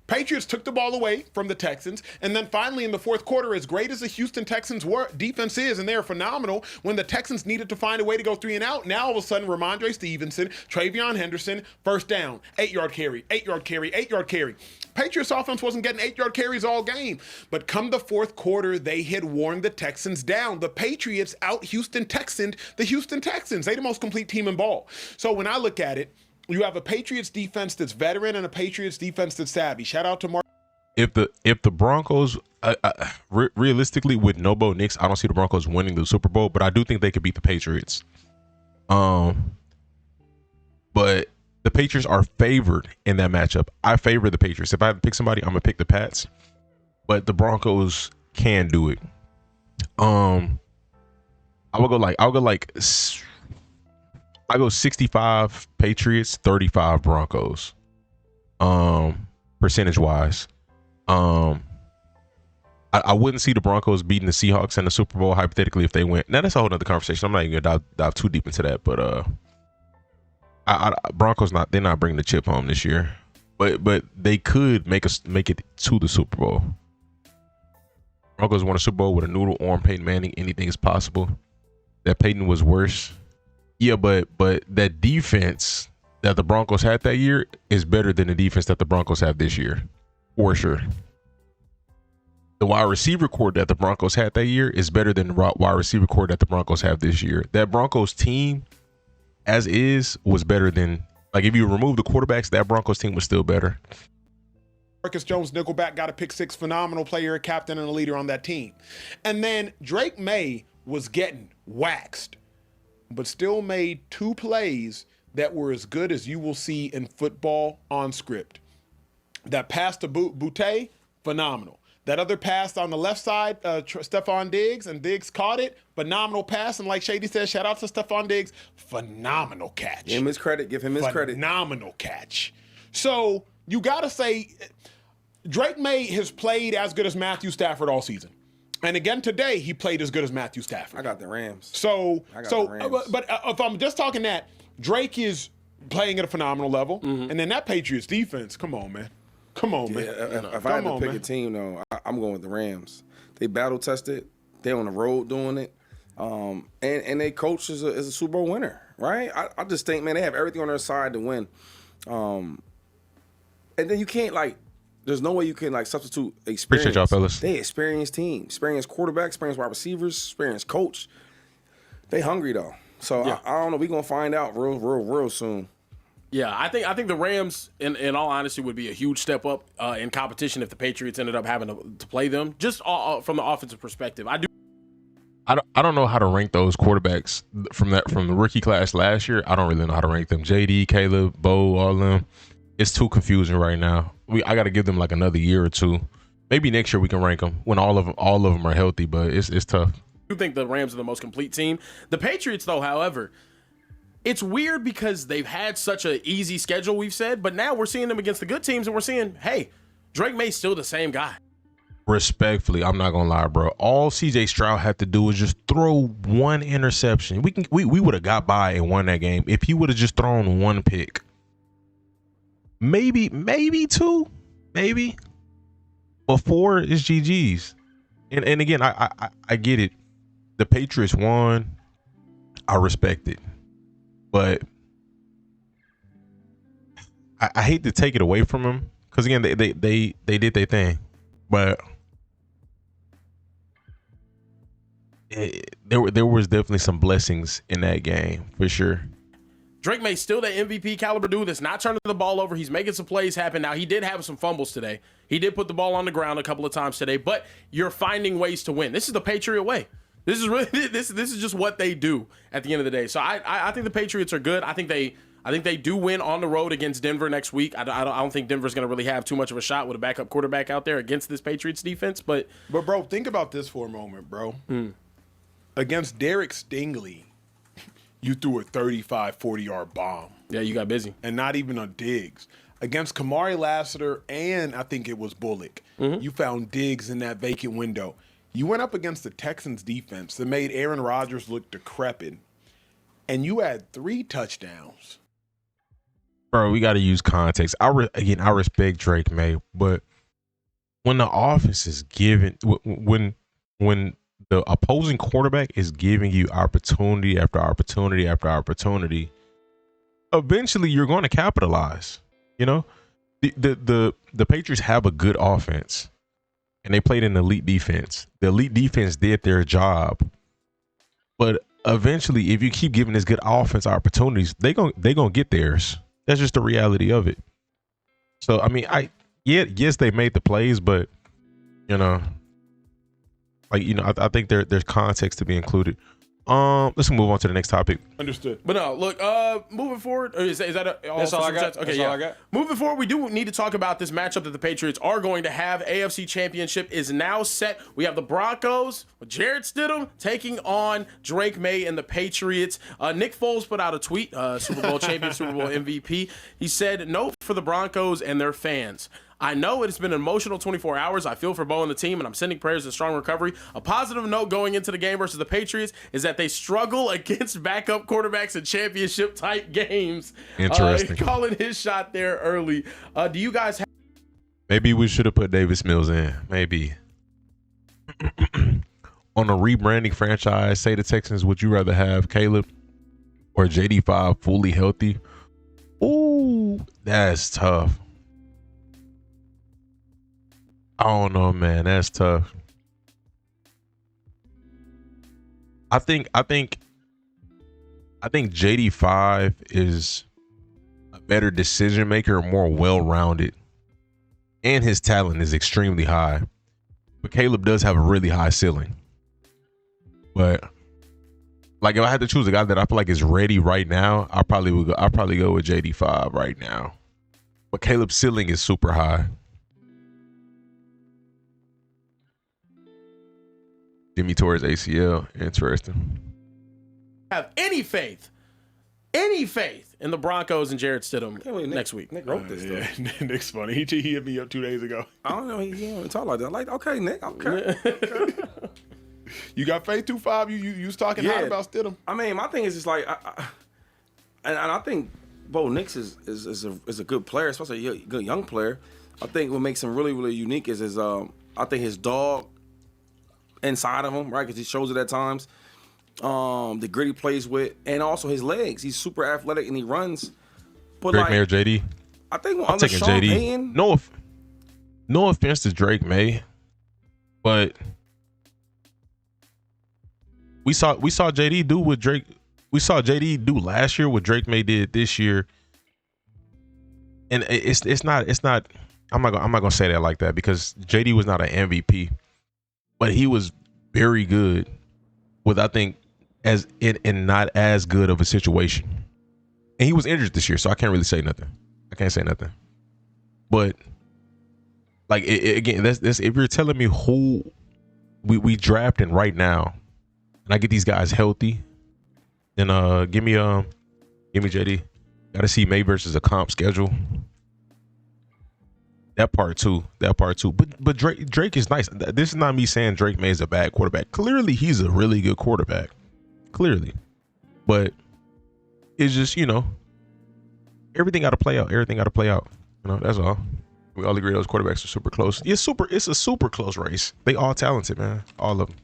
Patriots took the ball away from the Texans, and then finally in the fourth quarter, as great as the Houston Texans defense is, and they're phenomenal, when the Texans needed to find a way to go 3 and out, now all of a sudden Ramondre Stevenson, Travion Henderson, first down, 8-yard carry, 8-yard carry, 8-yard carry. Patriots offense wasn't getting 8-yard carries all game, but come the fourth quarter, they had worn the Texans down. The Patriots out Houston Texaned the Houston Texans. They're the most complete team in ball. So when I look at it, you have a Patriots defense that's veteran and a Patriots defense that's savvy. Shout out to Mark. If the Broncos, realistically, with no Bo Nix, I don't see the Broncos winning the Super Bowl, but I do think they could beat the Patriots. But the Patriots are favored in that matchup. I favor the Patriots. If I had to pick somebody, I'm gonna pick the Pats. But the Broncos can do it. I go 65 Patriots, 35 Broncos. Percentage wise. I wouldn't see the Broncos beating the Seahawks in the Super Bowl hypothetically if they went. Now that's a whole nother conversation. I'm not even gonna dive too deep into that, but Broncos they're not bringing the chip home this year. But they could make it to the Super Bowl. Broncos won a Super Bowl with a noodle arm Peyton Manning. Anything is possible. That Peyton was worse. Yeah, but that defense that the Broncos had that year is better than the defense that the Broncos have this year, for sure. The wide receiver core that the Broncos had that year is better than the wide receiver core that the Broncos have this year. That Broncos team, as is, was better than, like, if you remove the quarterbacks, that Broncos team was still better. Marcus Jones, nickelback, got a pick six, phenomenal player, a captain, and a leader on that team. And then Drake May was getting waxed, but still made 2 plays that were as good as you will see in football on script. That pass to Boutte, phenomenal. That other pass on the left side, Stephon Diggs, and Diggs caught it, phenomenal pass. And like Shady said, shout out to Stephon Diggs, phenomenal catch. Give him his credit. Give him his credit. Phenomenal catch. So you got to say, Drake May has played as good as Matthew Stafford all season. And again today, he played as good as Matthew Stafford. I got the Rams. So, the Rams. But if I'm just talking that, Drake is playing at a phenomenal level. Mm-hmm. And then that Patriots defense, come on, man. Come on, man. If I had to pick a team, though, I'm going with the Rams. They battle tested. They on the road doing it. And their coach is a Super Bowl winner, right? I just think, man, they have everything on their side to win. And then you can't, like, there's no way you can, like, substitute experience. Appreciate y'all, fellas. They experienced team, experienced quarterback, experienced wide receivers, experienced coach. They hungry, though. So yeah. I don't know. We're going to find out real soon. Yeah, I think the Rams, in all honesty, would be a huge step up in competition if the Patriots ended up having to play them. Just from the offensive perspective, I don't know how to rank those quarterbacks from the rookie class last year. I don't really know how to rank them. JD, Caleb, Bo, all of them. It's too confusing right now. I got to give them like another year or two. Maybe next year we can rank them when all of them are healthy. But it's tough. do think the Rams are the most complete team. The Patriots, though, however. It's weird because they've had such an easy schedule, we've said, but now we're seeing them against the good teams, and we're seeing, hey, Drake May's still the same guy. Respectfully, I'm not gonna lie, bro. All CJ Stroud had to do was just throw one interception. We would have got by and won that game if he would have just thrown one pick. Maybe 2, maybe. But 4 is GG's. And again, I get it. The Patriots won. I respect it. But I hate to take it away from them because again they did their thing, but there was definitely some blessings in that game for sure. Drake May's still that MVP caliber dude that's not turning the ball over. He's making some plays happen. Now he did have some fumbles today. He did put the ball on the ground a couple of times today, but you're finding ways to win. This is the Patriot way. This is really this is just what they do at the end of the day. So I think the Patriots are good. I think they I think they do win on the road against Denver next week. I don't think Denver's going to really have too much of a shot with a backup quarterback out there against this Patriots defense. But bro, think about this for a moment, bro. Against Derek Stingley, you threw a 35, 40-yard bomb. Yeah, you got busy. And not even on Diggs. Against Kamari Lassiter and I think it was Bullock, you found Diggs in that vacant window. You went up against the Texans defense that made Aaron Rodgers look decrepit, and you had 3 touchdowns. Bro, we got to use context. I respect Drake May, but when the offense is given, when the opposing quarterback is giving you opportunity after opportunity after opportunity, eventually you're going to capitalize. You know, the Patriots have a good offense, and they played an elite defense. The elite defense did their job, but eventually, if you keep giving this good offense opportunities, they gonna get theirs. That's just the reality of it. So I mean, yes, they made the plays, but you know, I think there's context to be included. Let's move on to the next topic. Understood. But no, look, moving forward, is that all? That's all I got. Okay, That's all I got. Moving forward, we do need to talk about this matchup that the Patriots are going to have. AFC Championship is now set. We have the Broncos with Jarrett Stidham taking on Drake May and the Patriots. Nick Foles put out a tweet, Super Bowl champion, Super Bowl MVP. He said, "Note for the Broncos and their fans. I know it's been an emotional 24 hours. I feel for Bo and the team, and I'm sending prayers and strong recovery. A positive note going into the game versus the Patriots is that they struggle against backup quarterbacks in championship-type games." Interesting. Calling his shot there early. Do you guys have... Maybe we should have put Davis Mills in. Maybe. On a rebranding franchise, say the Texans, would you rather have Caleb or JD5 fully healthy? Ooh, that's tough. I don't know, man. That's tough. I think JD5 is a better decision maker, more well-rounded, and his talent is extremely high. But Caleb does have a really high ceiling. But like, if I had to choose a guy that I feel like is ready right now, I'll probably go with JD5 right now. But Caleb's ceiling is super high. Jimmy tore his ACL. Interesting. have any faith in the Broncos and Jarrett Stidham next week? Nick wrote this, though. Yeah, Nick's funny. He hit me up 2 days ago. I don't know. He don't talk like that. Like, okay, Nick. Okay. You got faith 2-5. You was talking hot about Stidham. I mean, my thing is just like, I think Bo Nix is a good player, especially a good young player. I think what makes him really, really unique is his I think his dog inside of him, right? Because he shows it at times. The grit he plays with, and also his legs. He's super athletic and he runs. But Drake May or JD? I think I'm taking JD. Payton, No offense to Drake May, but we saw JD do what Drake. We saw JD do last year what Drake May did this year, and it's not. I'm not gonna say that like that because JD was not an MVP, but he was very good with, I think, as in not as good of a situation. And he was injured this year, so I can't really say nothing. I can't say nothing. But like again, that's if you're telling me who we drafting right now, and I get these guys healthy, then give me JD. Got to see May versus a comp schedule. That part too. But Drake is nice. This is not me saying Drake May is a bad quarterback. Clearly, he's a really good quarterback. Clearly. But it's just, everything got to play out. That's all. We all agree those quarterbacks are super close. It's a super close race. They all talented, man. All of them.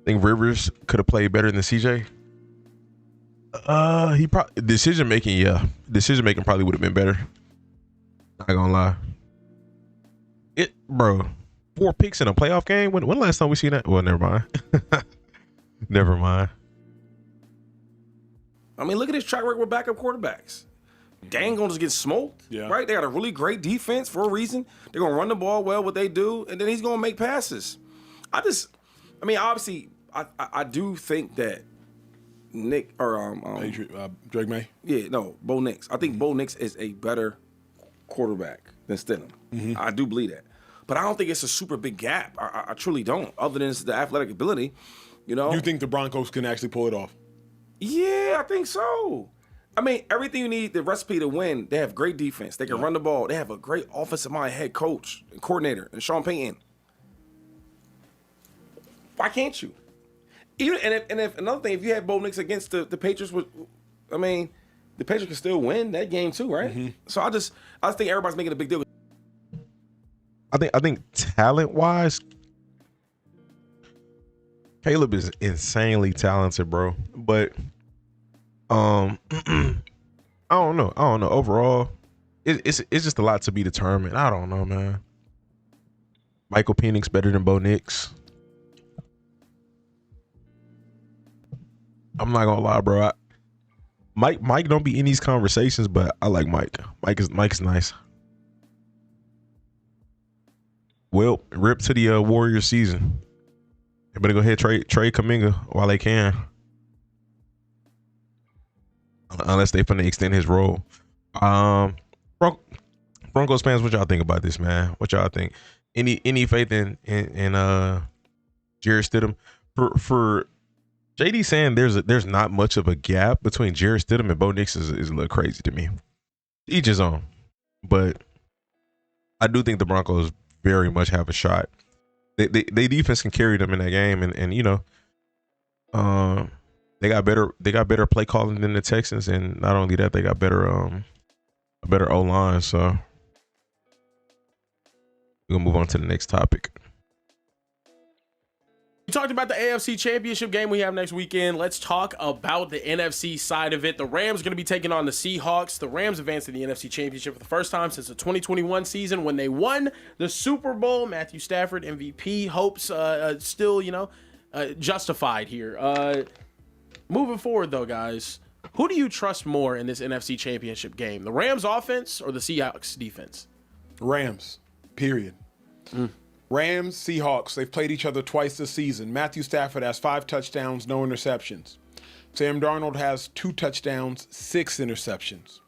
Think Rivers could have played better than CJ? He probably decision making probably would have been better. Not gonna lie. Bro, 4 picks in a playoff game. When last time we seen that? Well, never mind. Never mind. I mean, look at his track record with backup quarterbacks. Dang, gonna just get smoked, right? They got a really great defense for a reason. They're gonna run the ball well, what they do, and then he's gonna make passes. Obviously, I do think that Nick or Drake May. Yeah, no, Bo Nix. I think Bo Nix is a better quarterback than Stidham. I do believe that, but I don't think it's a super big gap. I truly don't. Other than the athletic ability, you know. You think the Broncos can actually pull it off? Yeah, I think so. I mean, everything you need, the recipe to win. They have great defense. They can run the ball. They have a great offensive mind head coach and coordinator, and Sean Payton. Why can't you? Even and if another thing, if you had Bo Nix against the Patriots, I mean, the Patriots can still win that game too, right? So I just think everybody's making a big deal. I think talent wise, Caleb is insanely talented, bro. But I don't know. Overall, it's just a lot to be determined. I don't know, man. Michael Penix better than Bo Nix. I'm not gonna lie, bro. Mike don't be in these conversations, but I like Mike. Mike is nice. Well, rip to the Warriors season. They better go ahead trade Kuminga while they can. Unless they finna extend his role. Broncos fans, what y'all think about this, man? What y'all think? Any faith in Jarrett Stidham? For JD saying there's not much of a gap between Jarrett Stidham and Bo Nix is a little crazy to me. Each his own. But I do think the Broncos very much have a shot. They defense can carry them in that game, and you know, they got better play calling than the Texans, and not only that, they got better O-line. So we're gonna move on to the next topic. We talked about the AFC Championship game we have next weekend. Let's talk about the NFC side of it. The Rams are going to be taking on the Seahawks. The Rams advanced to the NFC Championship for the first time since the 2021 season when they won the Super Bowl. Matthew Stafford, MVP, hopes still, justified here. Moving forward, though, guys, who do you trust more in this NFC Championship game? The Rams offense or the Seahawks defense? Rams, period. Rams, Seahawks, they've played each other twice this season. Matthew Stafford has 5 touchdowns, no interceptions. Sam Darnold has 2 touchdowns, 6 interceptions.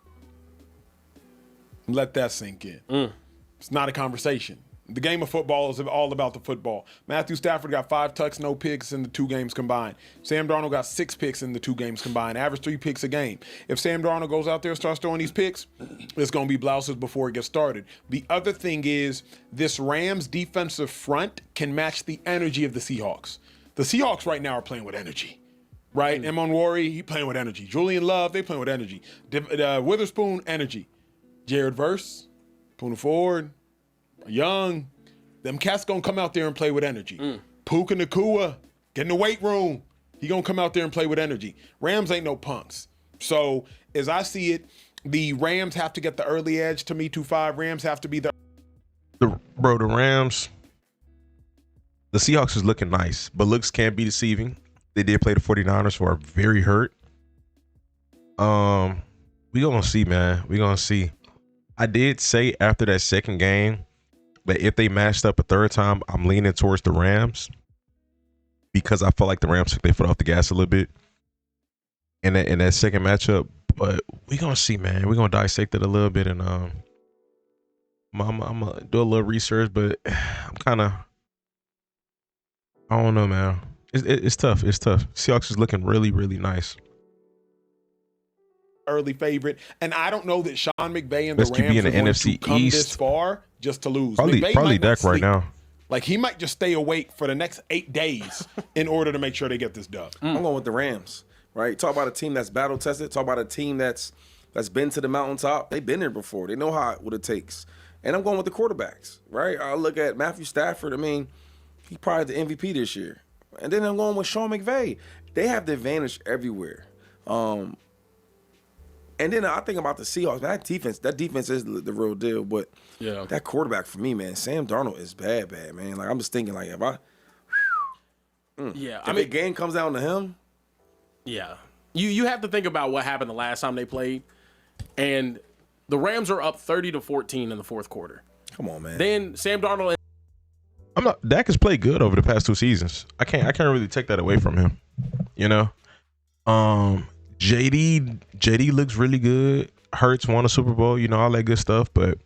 Let that sink in. It's not a conversation. The game of football is all about the football. Matthew Stafford got 5 tucks, no picks in the 2 games combined. Sam Darnold got 6 picks in the 2 games combined, average 3 picks a game. If Sam Darnold goes out there and starts throwing these picks, it's going to be blouses before it gets started. The other thing is this Rams defensive front can match the energy of the Seahawks. The Seahawks right now are playing with energy, right? Emon Wari, he playing with energy. Julian Love, they playing with energy. Witherspoon, energy. Jared Verse, Poona Ford, Young, them cats gonna come out there and play with energy. Puka Nacua, get in the weight room. He gonna come out there and play with energy. Rams ain't no punks. So as I see it, the Rams have to get the early edge to me 2-5. Rams have to be the Rams. The Seahawks is looking nice, but looks can be deceiving. They did play the 49ers, who are very hurt. We gonna see, man. We gonna see. I did say after that second game, but if they matched up a third time, I'm leaning towards the Rams because I feel like the Rams took their foot off the gas a little bit in that second matchup. But we're going to see, man. We're going to dissect it a little bit, and I'm going to do a little research, but I'm kind of, I don't know, man. It's tough. It's tough. Seahawks is looking really, really nice. Early favorite, and I don't know that Sean McVay and the Best Rams QB in the are going NFC to come East. this far just to lose. Probably McVay Dak right now. Like, he might just stay awake for the next 8 days in order to make sure they get this dub. I'm going with the Rams, right? Talk about a team that's battle tested. Talk about a team that's been to the mountaintop. They've been there before. They know what it takes. And I'm going with the quarterbacks, right? I look at Matthew Stafford. I mean, he's probably the MVP this year. And then I'm going with Sean McVay. They have the advantage everywhere. And then I think about the Seahawks. That defense is the real deal. But that quarterback for me, man, Sam Darnold is bad, man. Like, I'm just thinking, like, if the game comes down to him. Yeah. You have to think about what happened the last time they played. And the Rams are up 30-14 in the fourth quarter. Come on, man. Then Sam Darnold. Dak has played good over the past 2 seasons. I can't really take that away from him. You know? JD looks really good. Hurts won a Super Bowl, you know, all that good stuff. But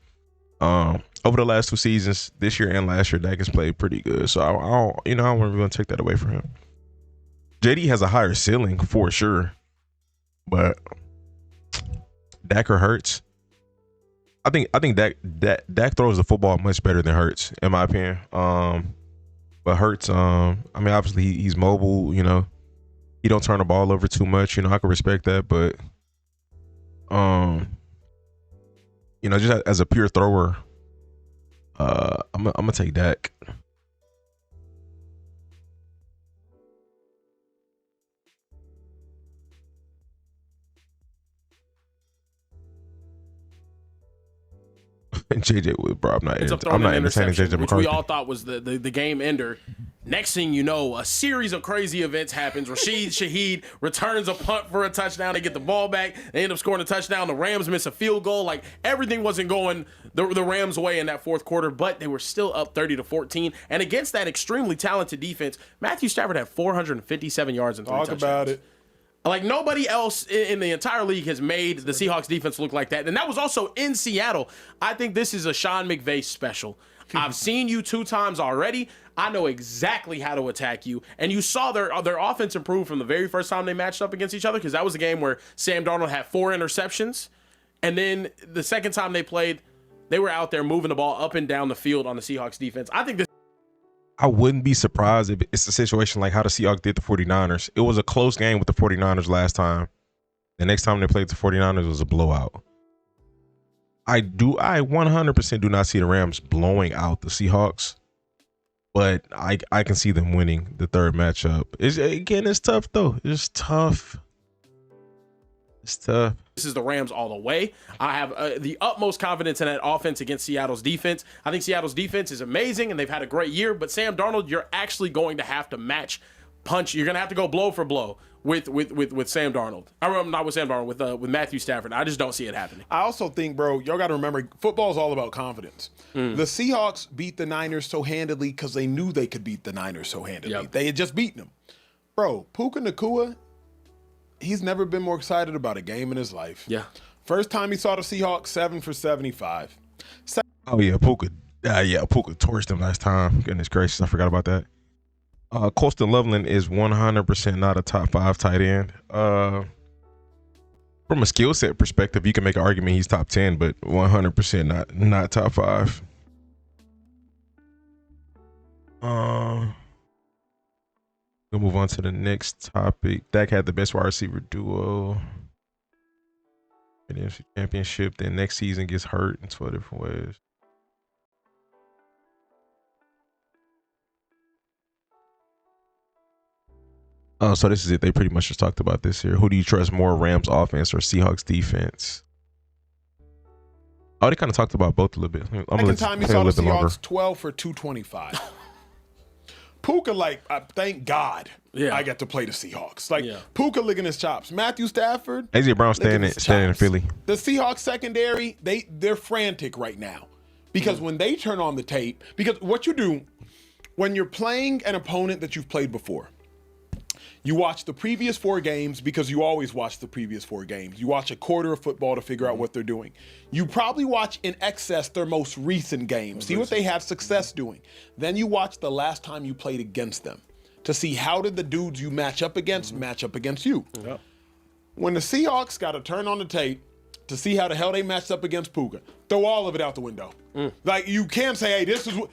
over the last 2 seasons, this year and last year, Dak has played pretty good. So I don't want to take that away from him. JD has a higher ceiling for sure, but Dak or Hurts, I think Dak throws the football much better than Hurts, in my opinion. But Hurts, I mean, obviously he's mobile, you know. He don't turn the ball over too much, you know. I can respect that, but you know, just as a pure thrower, I'm gonna take Dak. JJ Wood, bro. I'm not entertaining JJ which McCarthy. we all thought was the game ender. Next thing you know, a series of crazy events happens. Rashid Shaheed returns a punt for a touchdown. They get the ball back. They end up scoring a touchdown. The Rams miss a field goal. Like, everything wasn't going the Rams' way in that fourth quarter, but they were still up 30-14. And against that extremely talented defense, Matthew Stafford had 457 yards and 3 touchdowns. Talk about it. Like, nobody else in the entire league has made the Seahawks defense look like that. And that was also in Seattle. I think this is a Sean McVay special. I've seen you 2 times already. I know exactly how to attack you. And you saw their offense improve from the very first time they matched up against each other, because that was a game where Sam Darnold had 4 interceptions. And then the second time they played, they were out there moving the ball up and down the field on the Seahawks defense. I think this. I wouldn't be surprised if it's a situation like how the Seahawks did the 49ers. It was a close game with the 49ers last time. The next time they played the 49ers was a blowout. I 100% do not see the Rams blowing out the Seahawks, but I can see them winning the third matchup. It's tough though. It's tough. It's tough. This is the Rams all the way. I have the utmost confidence in that offense against Seattle's defense. I think Seattle's defense is amazing, and they've had a great year. But Sam Darnold, you're actually going to have to punch. You're going to have to go blow for blow with Sam Darnold. Not with Sam Darnold, with Matthew Stafford. I just don't see it happening. I also think, bro, y'all got to remember, football is all about confidence. The Seahawks beat the Niners so handedly because they knew they could beat the Niners so handedly. Yep. They had just beaten them. Bro, Puka Nacua, he's never been more excited about a game in his life. Yeah. First time he saw the Seahawks, 7 for 75. Oh yeah, Puka torched him last time. Goodness gracious, I forgot about that. Colston Loveland is 100% not a top 5 tight end. From a skill set perspective, you can make an argument he's top 10, but 100% not top 5. We'll move on to the next topic. Dak had the best wide receiver duo in the NFC Championship. Then next season gets hurt in 12 different ways. Oh, so this is it. They pretty much just talked about this here. Who do you trust more, Rams offense or Seahawks defense? Oh, they kind of talked about both a little bit. Second time he saw the Seahawks, 12 for 225. Puka, thank God I got to play the Seahawks. Puka licking his chops. Matthew Stafford. A.J. Brown standing in Philly. The Seahawks secondary, they're frantic right now. Because when they turn on the tape, because what you do when you're playing an opponent that you've played before, you watch the previous 4 games, because you always watch the previous 4 games. You watch a quarter of football to figure out what they're doing. You probably watch in excess their most recent games, see what they have success doing. Then you watch the last time you played against them to see how did the dudes you match up against you. Yep. When the Seahawks got to turn on the tape to see how the hell they matched up against Puka, throw all of it out the window. You can't say, hey, this is what.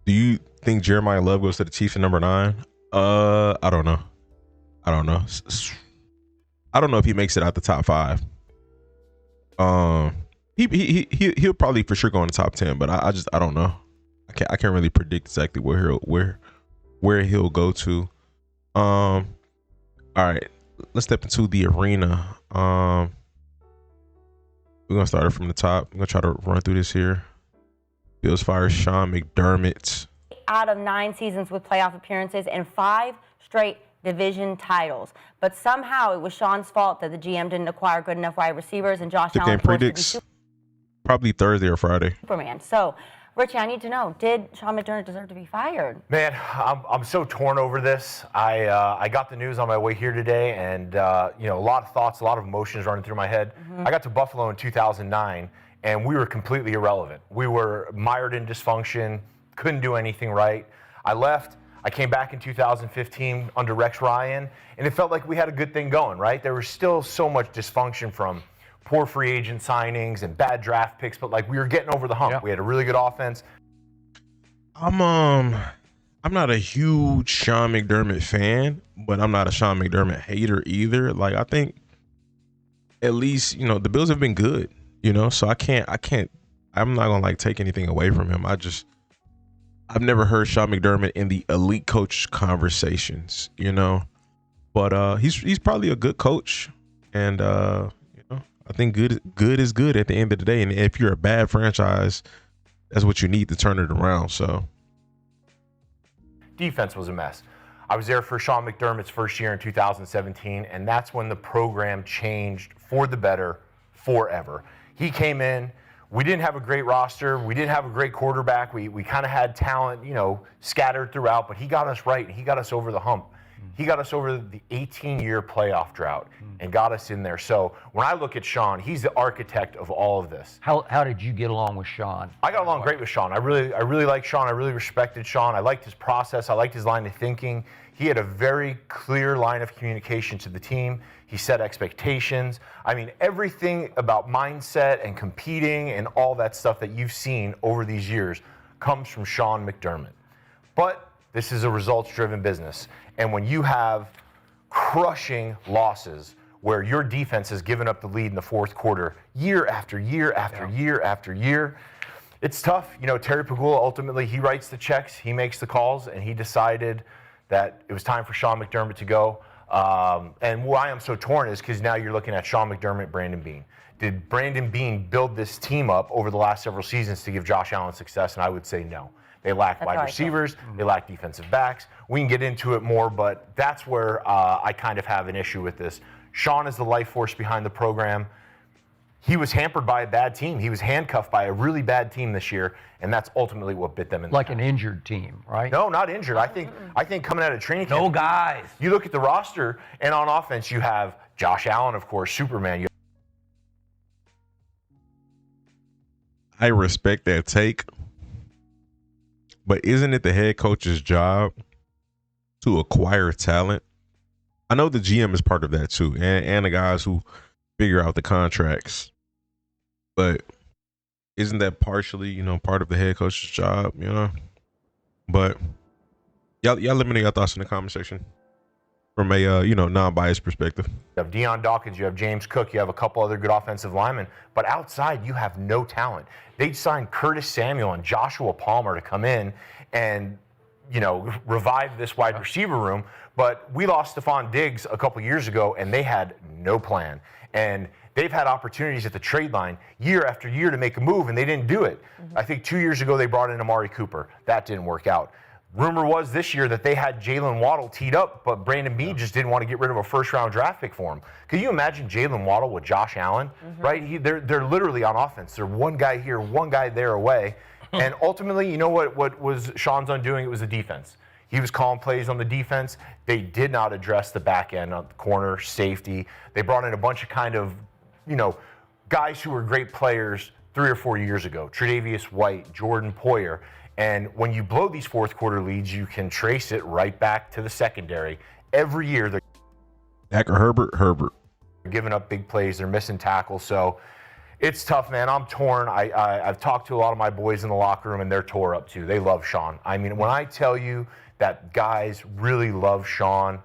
Do you think Jeremiah Love goes to the Chiefs at number 9? I don't know. I don't know if he makes it out the top 5. He'll probably for sure go in the top 10, but I don't know. I can't really predict exactly where he'll go to. All right, let's step into the arena. We're gonna start it from the top. I'm gonna try to run through this here. Bills fire Sean McDermott. Out of 9 seasons with playoff appearances and 5 straight division titles. But somehow it was Sean's fault that the GM didn't acquire good enough wide receivers, and Josh The Allen game predicts probably Thursday or Friday. Superman. So Richie, I need to know, did Sean McDermott deserve to be fired? Man, I'm so torn over this. I got the news on my way here today, and you know, a lot of thoughts, a lot of emotions running through my head. I got to Buffalo in 2009, and we were completely irrelevant. We were mired in dysfunction, couldn't do anything right. I left. I came back in 2015 under Rex Ryan, and it felt like we had a good thing going, right? There was still so much dysfunction from poor free agent signings and bad draft picks, but like we were getting over the hump. We had a really good offense. I'm not a huge Sean McDermott fan, but I'm not a Sean McDermott hater either. Like, I think at least, you know, the Bills have been good, you know, so I'm not gonna like take anything away from him. I've never heard Sean McDermott in the elite coach conversations, you know, but he's probably a good coach, and you know, I think good is good at the end of the day. And if you're a bad franchise, that's what you need to turn it around. So Defense was a mess. I was there for Sean McDermott's first year in 2017, and that's when the program changed for the better forever. He came in. We didn't have a great roster. We didn't have a great quarterback. We kind of had talent, you know, scattered throughout, but he got us right, and he got us over the hump. He got us over the 18-year playoff drought and got us in there. So when I look at Sean, he's the architect of all of this. How did you get along with Sean? I got along great with Sean. I really liked Sean. I really respected Sean. I liked his process. I liked his line of thinking. He had a very clear line of communication to the team. He set expectations. I mean, everything about mindset and competing and all that stuff that you've seen over these years comes from Sean McDermott. But this is a results-driven business. And when you have crushing losses where your defense has given up the lead in the fourth quarter year after year after year after year, it's tough. You know, Terry Pegula, ultimately, he writes the checks, he makes the calls, and he decided that it was time for Sean McDermott to go. And why I'm so torn is because now you're looking at Sean McDermott, Brandon Beane. Did Brandon Beane build this team up over the last several seasons to give Josh Allen success? And I would say no. They lack wide receivers. They lack defensive backs. We can get into it more, but that's where I kind of have an issue with this. Sean is the life force behind the program. He was hampered by a bad team. He was handcuffed by a really bad team this year, and that's ultimately what bit them in the Like an injured team, right? No, not injured. I think coming out of training camp, No guys. you look at the roster, and on offense, you have Josh Allen, of course, Superman. I respect that take, but isn't it the head coach's job to acquire talent? I know the GM is part of that too, and the guys who figure out the contracts. But isn't that partially, you know, part of the head coach's job, you know? But y'all let me know your thoughts in the comment section from a, you know, non-biased perspective. You have Deion Dawkins, you have James Cook, you have a couple other good offensive linemen, but outside you have no talent. They signed Curtis Samuel and Joshua Palmer to come in and, you know, revive this wide receiver room, but we lost Stephon Diggs a couple years ago and they had no plan. And they've had opportunities at the trade line year after year to make a move, and they didn't do it. I think 2 years ago they brought in Amari Cooper. That didn't work out. Rumor was this year that they had Jalen Waddle teed up, but Brandon Beane just didn't want to get rid of a first-round draft pick for him. Can you imagine Jalen Waddle with Josh Allen? Right? They're literally on offense. They're one guy here, one guy there away. And ultimately, you know what was Sean's undoing? It was the defense. He was calling plays on the defense. They did not address the back end on the corner, safety. They brought in a bunch of kind of, you know, guys who were great players 3 or 4 years ago. Tre'Davious White, Jordan Poyer. And when you blow these fourth quarter leads, you can trace it right back to the secondary. Every year they're Herbert. giving up big plays. They're missing tackles. So it's tough, man. I'm torn. I've talked to a lot of my boys in the locker room, and they're tore up too. They love Sean. I mean, when I tell you that guys really love Sean,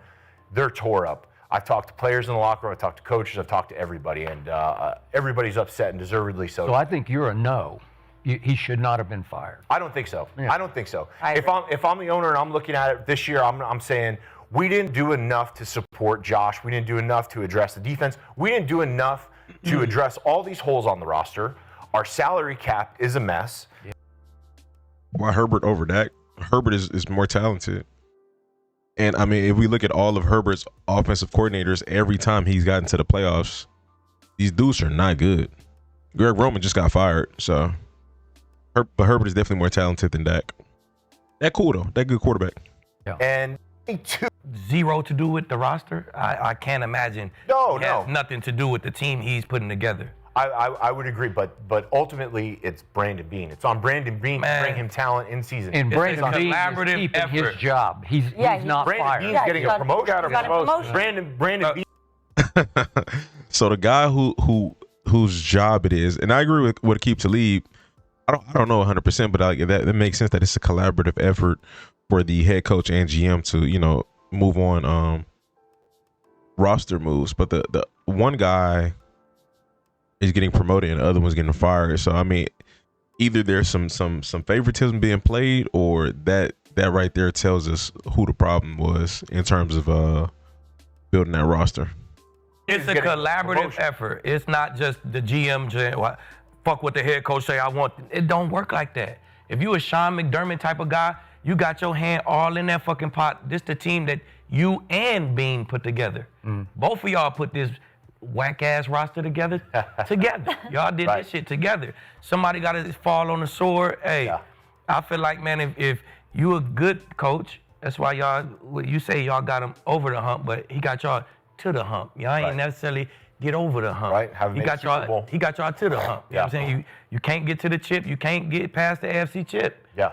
they're tore up. I've talked to players in the locker room. I've talked to coaches. I've talked to everybody, and everybody's upset and deservedly so. So I think you're a no. He should not have been fired. I don't think so. Yeah. I don't think so. If I'm the owner and I'm looking at it this year, I'm saying we didn't do enough to support Josh. We didn't do enough to address the defense. We didn't do enough to address all these holes on the roster. Our salary cap is a mess. Why Herbert over Dak? Herbert is more talented. And I mean, if we look at all of Herbert's offensive coordinators, every time he's gotten to the playoffs, these dudes are not good. Greg Roman just got fired, so But Herbert is definitely more talented than Dak. That cool though. That good quarterback. Yeah. And Zero to do with the roster. I can't imagine. No, it has nothing to do with the team he's putting together. I would agree, but ultimately it's Brandon Beane. It's on Brandon Beane to bring him talent in season. And Brandon Beane is collaborative keeping effort. his job. He's not Brandon fired. Beane's getting a promotion. Got a promotion. Brandon Beane. So the guy whose job it is, and I agree with what Keep Talib. I don't know 100%, but that makes sense that it's a collaborative effort for the head coach and GM to move on roster moves. But the one guy is getting promoted and the other one's getting fired. So I mean, either there's some favoritism being played, or that right there tells us who the problem was in terms of building that roster. It's a collaborative effort. It's not just the GM fuck what the head coach say. I want. It don't work like that. If you a Sean McDermott type of guy, you got your hand all in that fucking pot. This the team that you and Bean put together. Both of y'all put this whack ass roster together. Y'all did this shit together. Somebody got to fall on the sword. Hey, I feel like, man, if you a good coach, that's why you say y'all got him over the hump, but he got y'all to the hump. Y'all ain't necessarily get over the hump. Right. He got y'all to the hump. You know what I'm saying? You can't get to the chip. You can't get past the AFC chip. Yeah.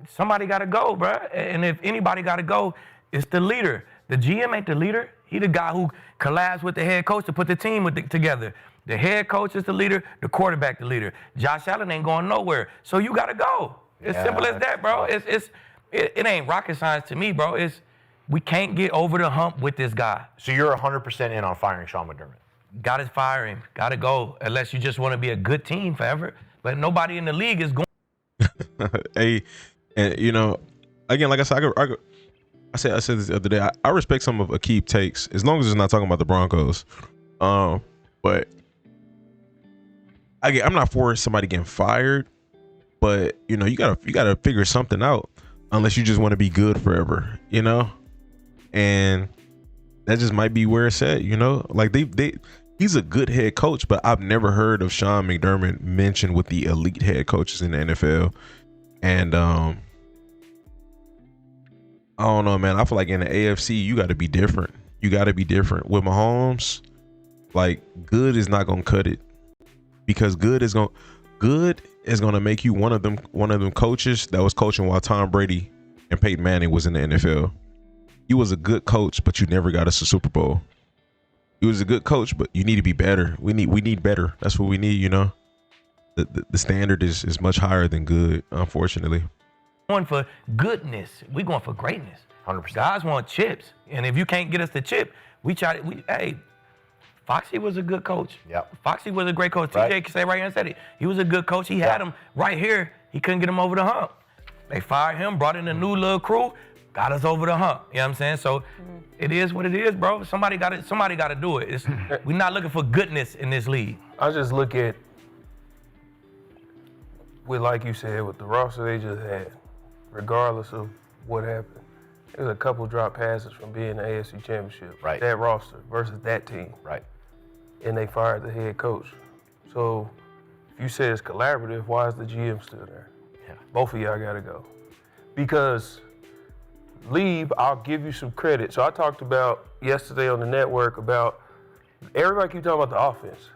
Somebody got to go, bro. And if anybody got to go, it's the leader. The GM ain't the leader. He the guy who collabs with the head coach to put the team together. The head coach is the leader, the quarterback the leader. Josh Allen ain't going nowhere. So you got to go. It's simple as that, bro. It ain't rocket science to me, bro. We can't get over the hump with this guy. So you're 100% in on firing Sean McDermott? Got to fire him. Got to go. Unless you just want to be a good team forever. But nobody in the league is going. Hey, and again, like I said, I said this the other day. I respect some of Aqib takes as long as it's not talking about the Broncos. But I'm not for somebody getting fired. But you gotta figure something out unless you just want to be good forever. And that just might be where it's at. Like he's a good head coach, but I've never heard of Sean McDermott mentioned with the elite head coaches in the NFL. And I don't know, man. I feel like in the AFC, you got to be different. You got to be different. With Mahomes, like, good is not gonna cut it, because good is gonna make you one of them coaches that was coaching while Tom Brady and Peyton Manning was in the NFL. You was a good coach, but you never got us a Super Bowl. You was a good coach, but you need to be better. We need better. That's what we need. The standard is much higher than good, unfortunately. Going for goodness. We going for greatness. 100%. Guys want chips. And if you can't get us the chip, hey, Foxy was a good coach. Yep. Foxy was a great coach. Right. TJ can say right here and said it. He was a good coach. He had him right here. He couldn't get him over the hump. They fired him, brought in a new little crew, got us over the hump. You know what I'm saying? So it is what it is, bro. Somebody got to do it. We're not looking for goodness in this league. I just look at, like you said, with the roster they just had, regardless of what happened, there's a couple drop passes from being the AFC Championship. Right. That roster versus that team. Right. And they fired the head coach. So if you say it's collaborative, why is the GM still there? Yeah. Both of y'all got to go. Because leave, I'll give you some credit. So I talked about yesterday on the network about everybody keep talking about the offense,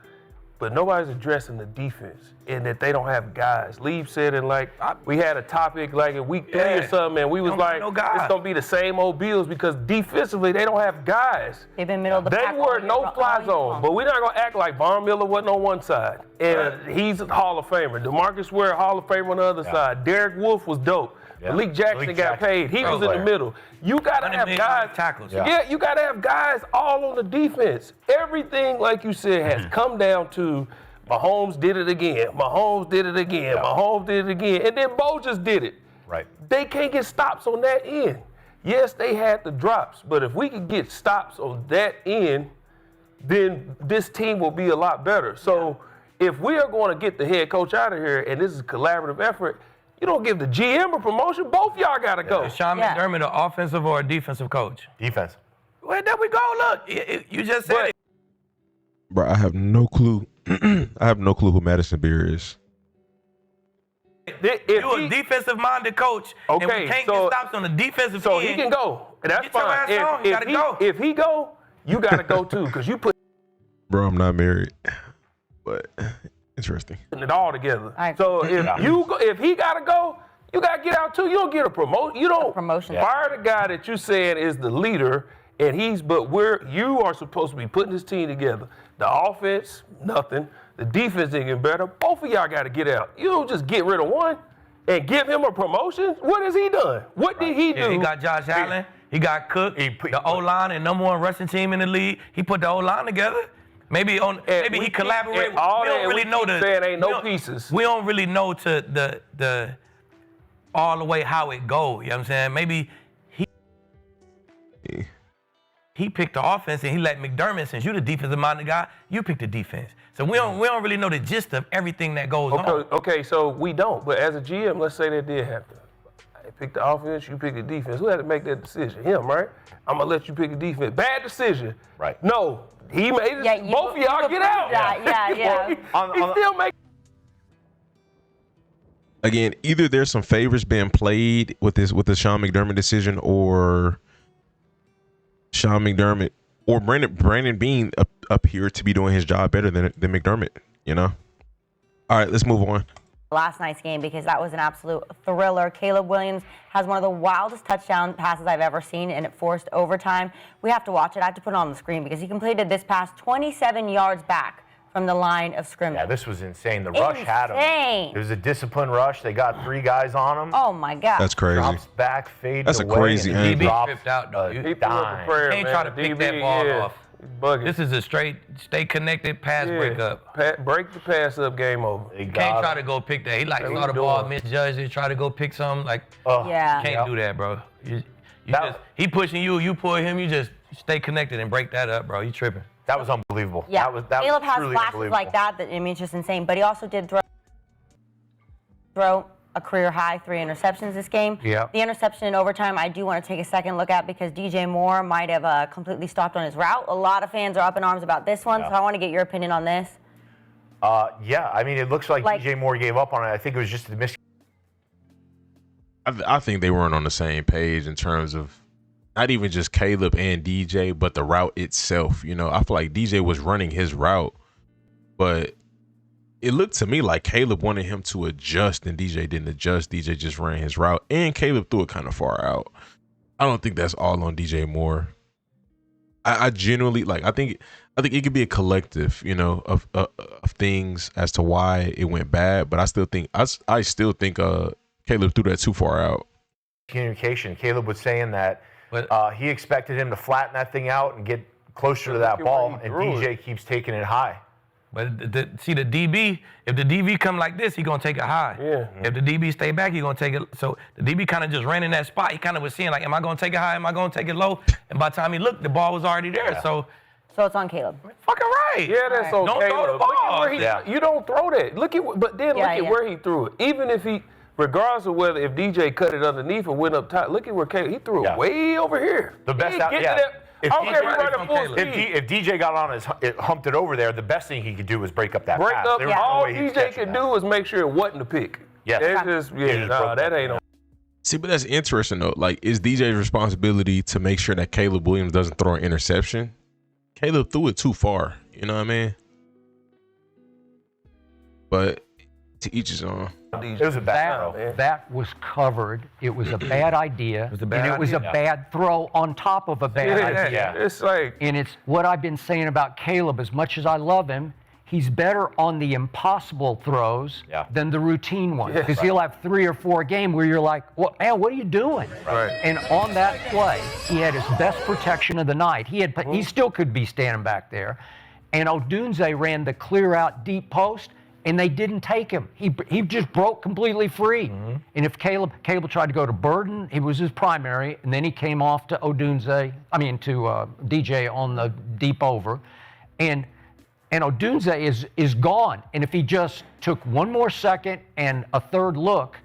but nobody's addressing the defense and that they don't have guys. Leave said it like we had a topic like in week 3 or something, and we was like, it's gonna be the same old Bills because defensively they don't have guys. They've been middle of the They pack. were no-fly zone, but we're not gonna act like Von Miller wasn't on one side, and he's a Hall of Famer. DeMarcus Ware, Hall of Famer on the other side. Derek Wolfe was dope. Malik Jackson got paid. He was in the middle. You gotta have guys. Tackles. Yeah, you gotta have guys all on the defense. Everything, like you said, has come down to Mahomes did it again. Mahomes did it again. Mahomes did it again. And then Bo just did it. Right. They can't get stops on that end. Yes, they had the drops, but if we could get stops on that end, then this team will be a lot better. So if we are going to get the head coach out of here, and this is a collaborative effort, you don't give the GM a promotion. Both y'all got to go. Is Sean McDermott an offensive or a defensive coach? Defense. Well, there we go. Look, you just said it. Bro, I have no clue. I have no clue who Madison Beer is. You're a defensive-minded coach, and we can't get stops on the defensive end. So he can go. That's Get your fine. ass on. You gotta go. If he go, you got to go too, because you put Bro, I'm not married, but interesting. it all together. Right. So if he got to go, you got to get out too. You don't get a promotion. You don't fire the guy that you said is the leader, and you are supposed to be putting this team together. The offense, nothing. The defense ain't getting better. Both of y'all got to get out. You don't just get rid of one and give him a promotion. What has he done? What did he do? Yeah, he got Josh Allen. He got Cook, the O-line and number one rushing team in the league. He put the O-line together. Maybe he collaborated. We don't really know ain't no pieces. We don't really know to the all the way how it goes. You know what I'm saying? Maybe he picked the offense and he let McDermott, since you're the defensive-minded guy, you pick the defense. So we don't really know the gist of everything that goes on. Okay, so we don't. But as a GM, let's say that did happen. I pick the offense, you pick the defense. Who had to make that decision? Him, right? I'm going to let you pick the defense. Bad decision. Right. No, he made it. Yeah, both of y'all get out. Yeah. He still make. Again, either there's some favors being played with the Sean McDermott decision, or Sean McDermott or Brandon Beane appear to be doing his job better than McDermott, you know? All right, let's move on. Last night's game, because that was an absolute thriller. Caleb Williams has one of the wildest touchdown passes I've ever seen, and it forced overtime. We have to watch it. I have to put it on the screen because he completed this pass 27 yards back from the line of scrimmage. Yeah, this was insane. The rush had him. It was a disciplined rush. They got 3 guys on him. Oh, my God. That's crazy. Drops back, fades That's away. a crazy angle. DB tripped out, though. You can't try to pick that ball off. This is a straight, stay connected pass breakup. Break the pass up, game over. You can't try to go pick that. He saw the ball, misjudged it, try to go pick something. Can't do that, bro. He pushing you, you pull him, you just stay connected and break that up, bro. You tripping. That was unbelievable. Yeah, that Caleb was has truly flashes like that. I mean, it's just insane. But he also did throw a career high 3 interceptions this game. Yeah. The interception in overtime, I do want to take a second look at, because DJ Moore might have completely stopped on his route. A lot of fans are up in arms about this one, so I want to get your opinion on this. Yeah, I mean, it looks like DJ Moore gave up on it. I think it was just a miss. I think they weren't on the same page in terms of not even just Caleb and DJ, but the route itself. You know, I feel like DJ was running his route, but it looked to me like Caleb wanted him to adjust, and DJ didn't adjust. DJ just ran his route, and Caleb threw it kind of far out. I don't think that's all on DJ Moore. I genuinely I think it could be a collective, you know, of things as to why it went bad. But I still think Caleb threw that too far out. Communication. Caleb was saying that he expected him to flatten that thing out and get closer to that ball, and DJ keeps taking it high. But see, the DB, if the DB come like this, he going to take it high. Yeah. If the DB stay back, he going to take it. So the DB kind of just ran in that spot. He kind of was seeing, am I going to take it high? Am I going to take it low? And by the time he looked, the ball was already there. Yeah. So it's on Caleb. Fucking right. Yeah, that's on Don't Caleb. throw the ball. You don't throw that. Look at where he threw it. Even if he, regardless of whether if DJ cut it underneath or went up top, look at where Caleb, he threw it way over here. The best out, If DJ got on humped it over there, the best thing he could do was break up that pass. All DJ could do was make sure it wasn't a pick. Yes. That ain't on. See, but that's interesting though. It's DJ's responsibility to make sure that Caleb Williams doesn't throw an interception. Caleb threw it too far. You know what I mean? But to each his own. It was a bad throw. That was covered. It was a bad idea. It was a bad throw on top of a bad idea. It's and it's what I've been saying about Caleb. As much as I love him, he's better on the impossible throws than the routine ones. Because he'll have 3 or 4 a game where you're like, well, Al, what are you doing? Right. And on that play, he had his best protection of the night. He still could be standing back there. And Odunze ran the clear out deep post, and they didn't take him. He just broke completely free. Mm-hmm. And if Caleb tried to go to Burden, he was his primary, and then he came off to DJ on the deep over. And Odunze is gone. And if he just took one more second and a third look,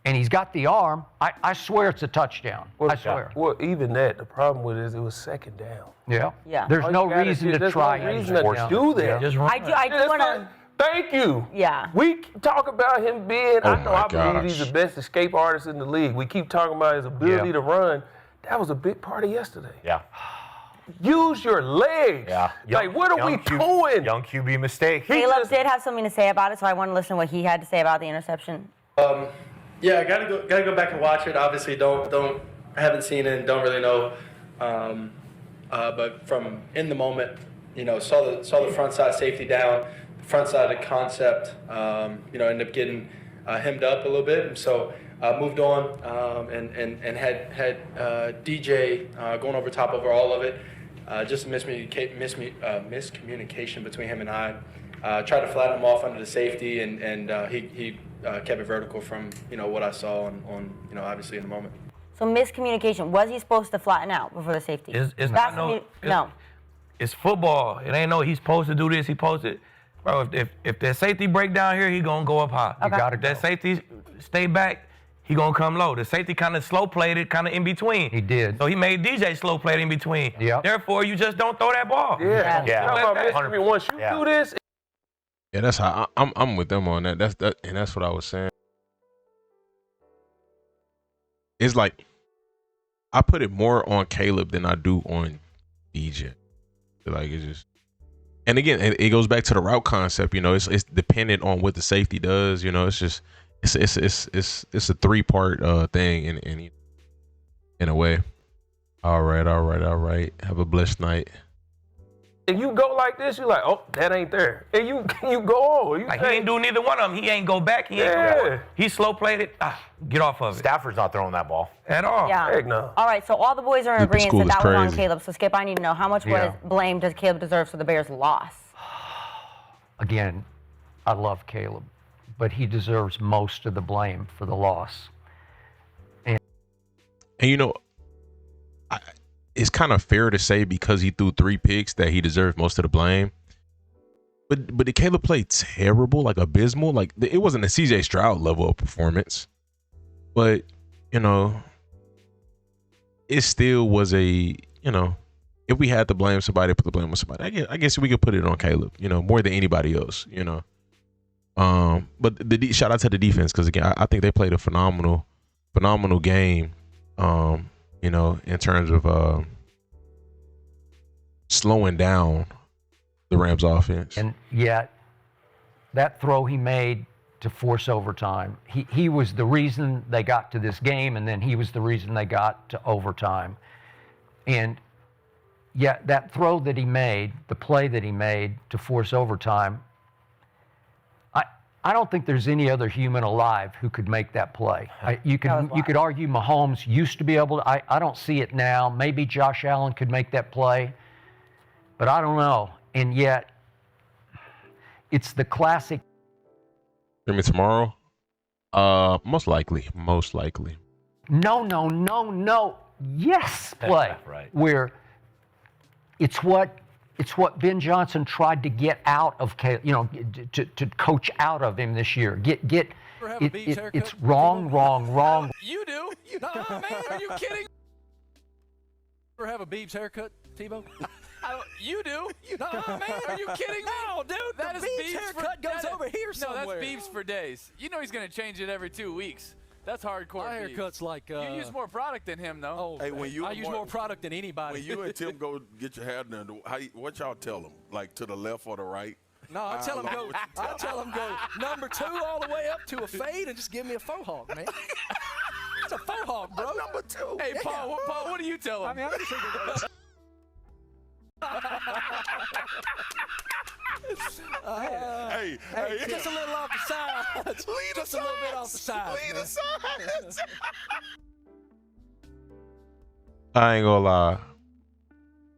and he's got the arm, I swear it's a touchdown. I swear. Well, even that, the problem with it is it was second down. Yeah. There's no reason to try to do that. Just run. I do want to. Thank you. Yeah. We talk about him being, Oh I my believe he's gosh. the best escape artist in the league. We keep talking about his ability to run. That was a big part of yesterday. Yeah. Use your legs. Yeah. Like, what are we doing? Young QB mistake. Caleb did have something to say about it, so I want to listen to what he had to say about the interception. Yeah, I gotta go back and watch it. Obviously, I haven't seen it and don't really know. But from in the moment, saw the front side safety down, the front side of the concept. Ended up getting hemmed up a little bit, and so moved on and had DJ going over top over all of it. Just miscommunication between him and I. Tried to flatten him off under the safety, and he kept it vertical from what I saw on obviously in the moment. So miscommunication. Was he supposed to flatten out before the safety? It's not no. It's football. It ain't no he's supposed to do this. He supposed to. Bro, if that safety break down here, he gonna go up high. Okay. You gotta if that safety stay back, he gonna come low. The safety kind of slow played it, kind of in between. He did. So he made DJ slow play it in between. Yep. Therefore, you just don't throw that ball. Once you do this. Yeah, that's how I'm with them on that. That's what I was saying. It's like I put it more on Caleb than I do on DJ. Like it's just, and again, it goes back to the route concept. It's dependent on what the safety does. It's just it's a 3-part thing in a way. All right. Have a blessed night. And you go like this, you're like, oh, that ain't there. And you go on. He ain't do neither one of them. He ain't go back. He ain't go forward. He slow played it. Get off of it. Stafford's not throwing that ball at all. Yeah. Heck no. All right, so all the boys are in agreement that was on crazy. Caleb. So, Skip, I need to know how much blame does Caleb deserve for the Bears' loss? Again, I love Caleb, but he deserves most of the blame for the loss. And it's kind of fair to say because he threw 3 picks that he deserved most of the blame. But did Caleb play terrible, like abysmal? Like it wasn't a CJ Stroud level of performance. But, it still was a, if we had to blame somebody, put the blame on somebody. I guess we could put it on Caleb, more than anybody else, But shout out to the defense because, again, I think they played a phenomenal game. In terms of slowing down the Rams offense. And yet, that throw he made to force overtime, he was the reason they got to this game, and then he was the reason they got to overtime. And yet, that throw that he made, the play that he made to force overtime, I don't think there's any other human alive who could make that play. You could argue Mahomes used to be able to. I don't see it now. Maybe Josh Allen could make that play, but I don't know. And yet, it's the classic. Hear me tomorrow? Most likely. No. Yes, play. Right. Where it's what Ben Johnson tried to get out of, to coach out of him this year. It's wrong. You do? Nah, man, are you kidding? Ever have a Beebs haircut, Tebow? You do? Nah, man, are you kidding me? No, dude, that is Beebs haircut goes over here somewhere. No, that's Beebs for days. You know he's going to change it every 2 weeks. That's hardcore. My haircut's like you use more product than him, though. Hey, I use more product than anybody. When you and Tim go get your hair done, what y'all tell them? Like to the left or the right? No, I tell him go number 2 all the way up to a fade and just give me a faux hawk, man. It's a faux hawk, bro. Number 2. Hey, Paul, what do you tell him? I mean, I'm just thinking. Hey, just a little off the sides. Just a little bit off the sides. I ain't gonna lie.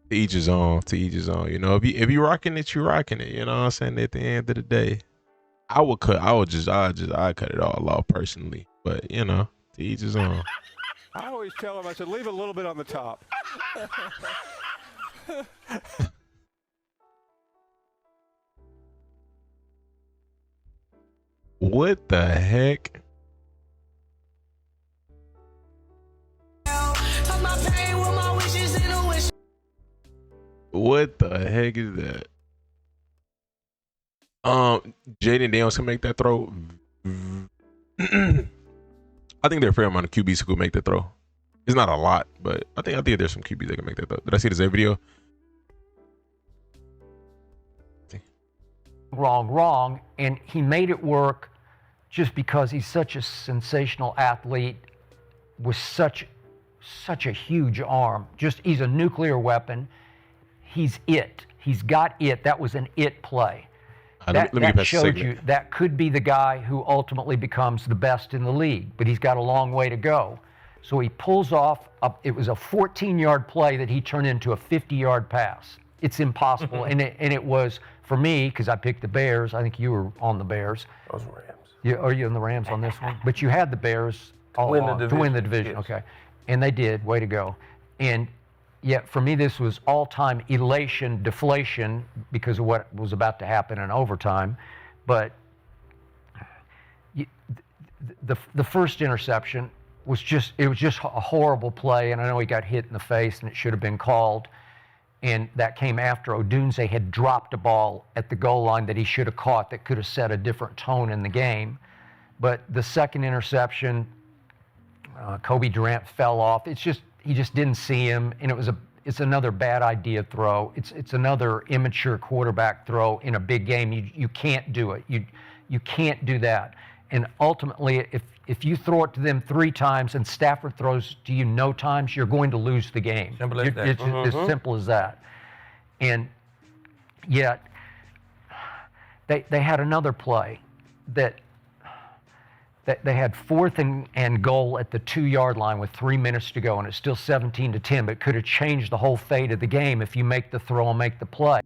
To each his own. If you rocking it, you rocking it. You know what I'm saying? At the end of the day, I'd cut it all off personally. But to each his own. I always tell him, I said, leave a little bit on the top. What the heck? What the heck is that? Jaden Daniels can make that throw. I think there are a fair amount of QBs who could make that throw. It's not a lot, but I think there's some QBs that can make that throw. Did I see the same video? Wrong, and he made it work just because he's such a sensational athlete with such a huge arm. Just he's a nuclear weapon. He's it. He's got it. That was an it play. Let me get That past the showed segment. you that could be the guy who ultimately becomes the best in the league, but he's got a long way to go. So he pulls off, it was a 14-yard play that he turned into a 50-yard pass. It's impossible, and it was, for me, because I picked the Bears, I think you were on the Bears. Those Rams. Are you on the Rams on this one? But you had the Bears all along, to win the division. Yes. Okay. And they did, way to go. And yet, for me, this was all-time elation, deflation, because of what was about to happen in overtime. But the first interception was just a horrible play, and I know he got hit in the face, and it should have been called. And that came after Odunze had dropped a ball at the goal line that he should have caught that could have set a different tone in the game. But the second interception, Kobe Durant fell off. He just didn't see him, and it's another bad idea throw. It's another immature quarterback throw in a big game. You can't do it. You can't do that. And ultimately, if you throw it to them 3 times and Stafford throws to you no times, you're going to lose the game. Simple as that. It's as simple as that. And yet, they had another play that they had 4th and goal at the 2-yard line with 3 minutes to go, and it's still 17-10, but could have changed the whole fate of the game if you make the throw and make the play.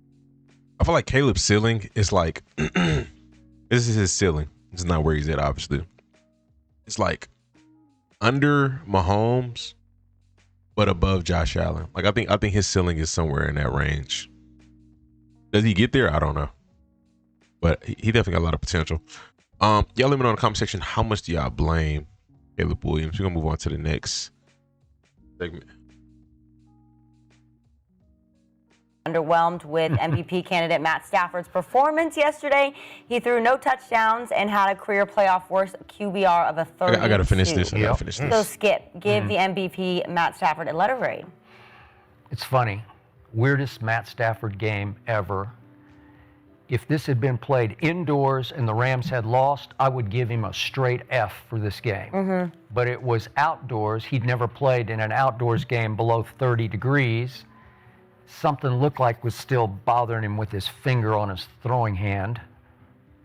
I feel like Caleb's ceiling is like, this is his ceiling. This is not where he's at, obviously. It's like under Mahomes, but above Josh Allen. Like I think his ceiling is somewhere in that range. Does he get there? I don't know, but he definitely got a lot of potential. Y'all let me know in the comment section how much do y'all blame Caleb Williams. We're gonna move on to the next segment. Underwhelmed with MVP candidate Matt Stafford's performance yesterday. He threw no touchdowns and had a career playoff worst QBR of a 32. I gotta finish this. So Skip, give the MVP Matt Stafford a letter grade. It's funny. Weirdest Matt Stafford game ever. If this had been played indoors and the Rams had lost, I would give him a straight F for this game. But it was outdoors. He'd never played in an outdoors game below 30 degrees. Something looked like was still bothering him with his finger on his throwing hand.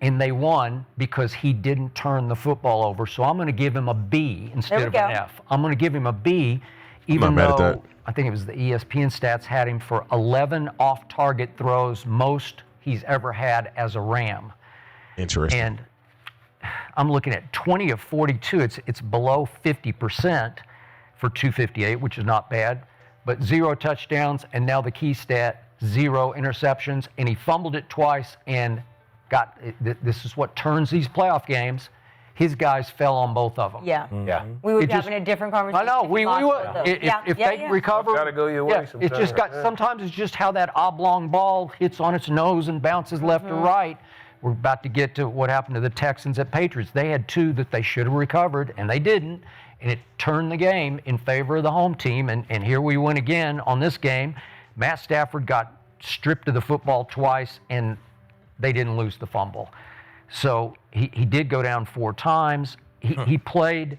And they won because he didn't turn the football over. So I'm going to give him a B instead of an F. I'm going to give him a B, even though I think it was the ESPN stats had him for 11 off-target throws, most he's ever had as a Ram. Interesting. And I'm looking at 20 of 42. It's below 50% for 258, which is not bad. But 0 touchdowns, and now the key stat, 0 interceptions, and he fumbled it twice and got, this is what turns these playoff games. His guys fell on both of them. Yeah. Yeah. We would be having a different conversation. I know, we would. If they recover. Gotta go your way It just got, sometimes it's just how that oblong ball hits on its nose and bounces left or right. We're about to get to what happened to the Texans at Patriots. They had 2 that they should have recovered, and they didn't. And it turned the game in favor of the home team. And here we win again on this game. Matt Stafford got stripped of the football twice, and they didn't lose the fumble. So he did go down 4 times. He played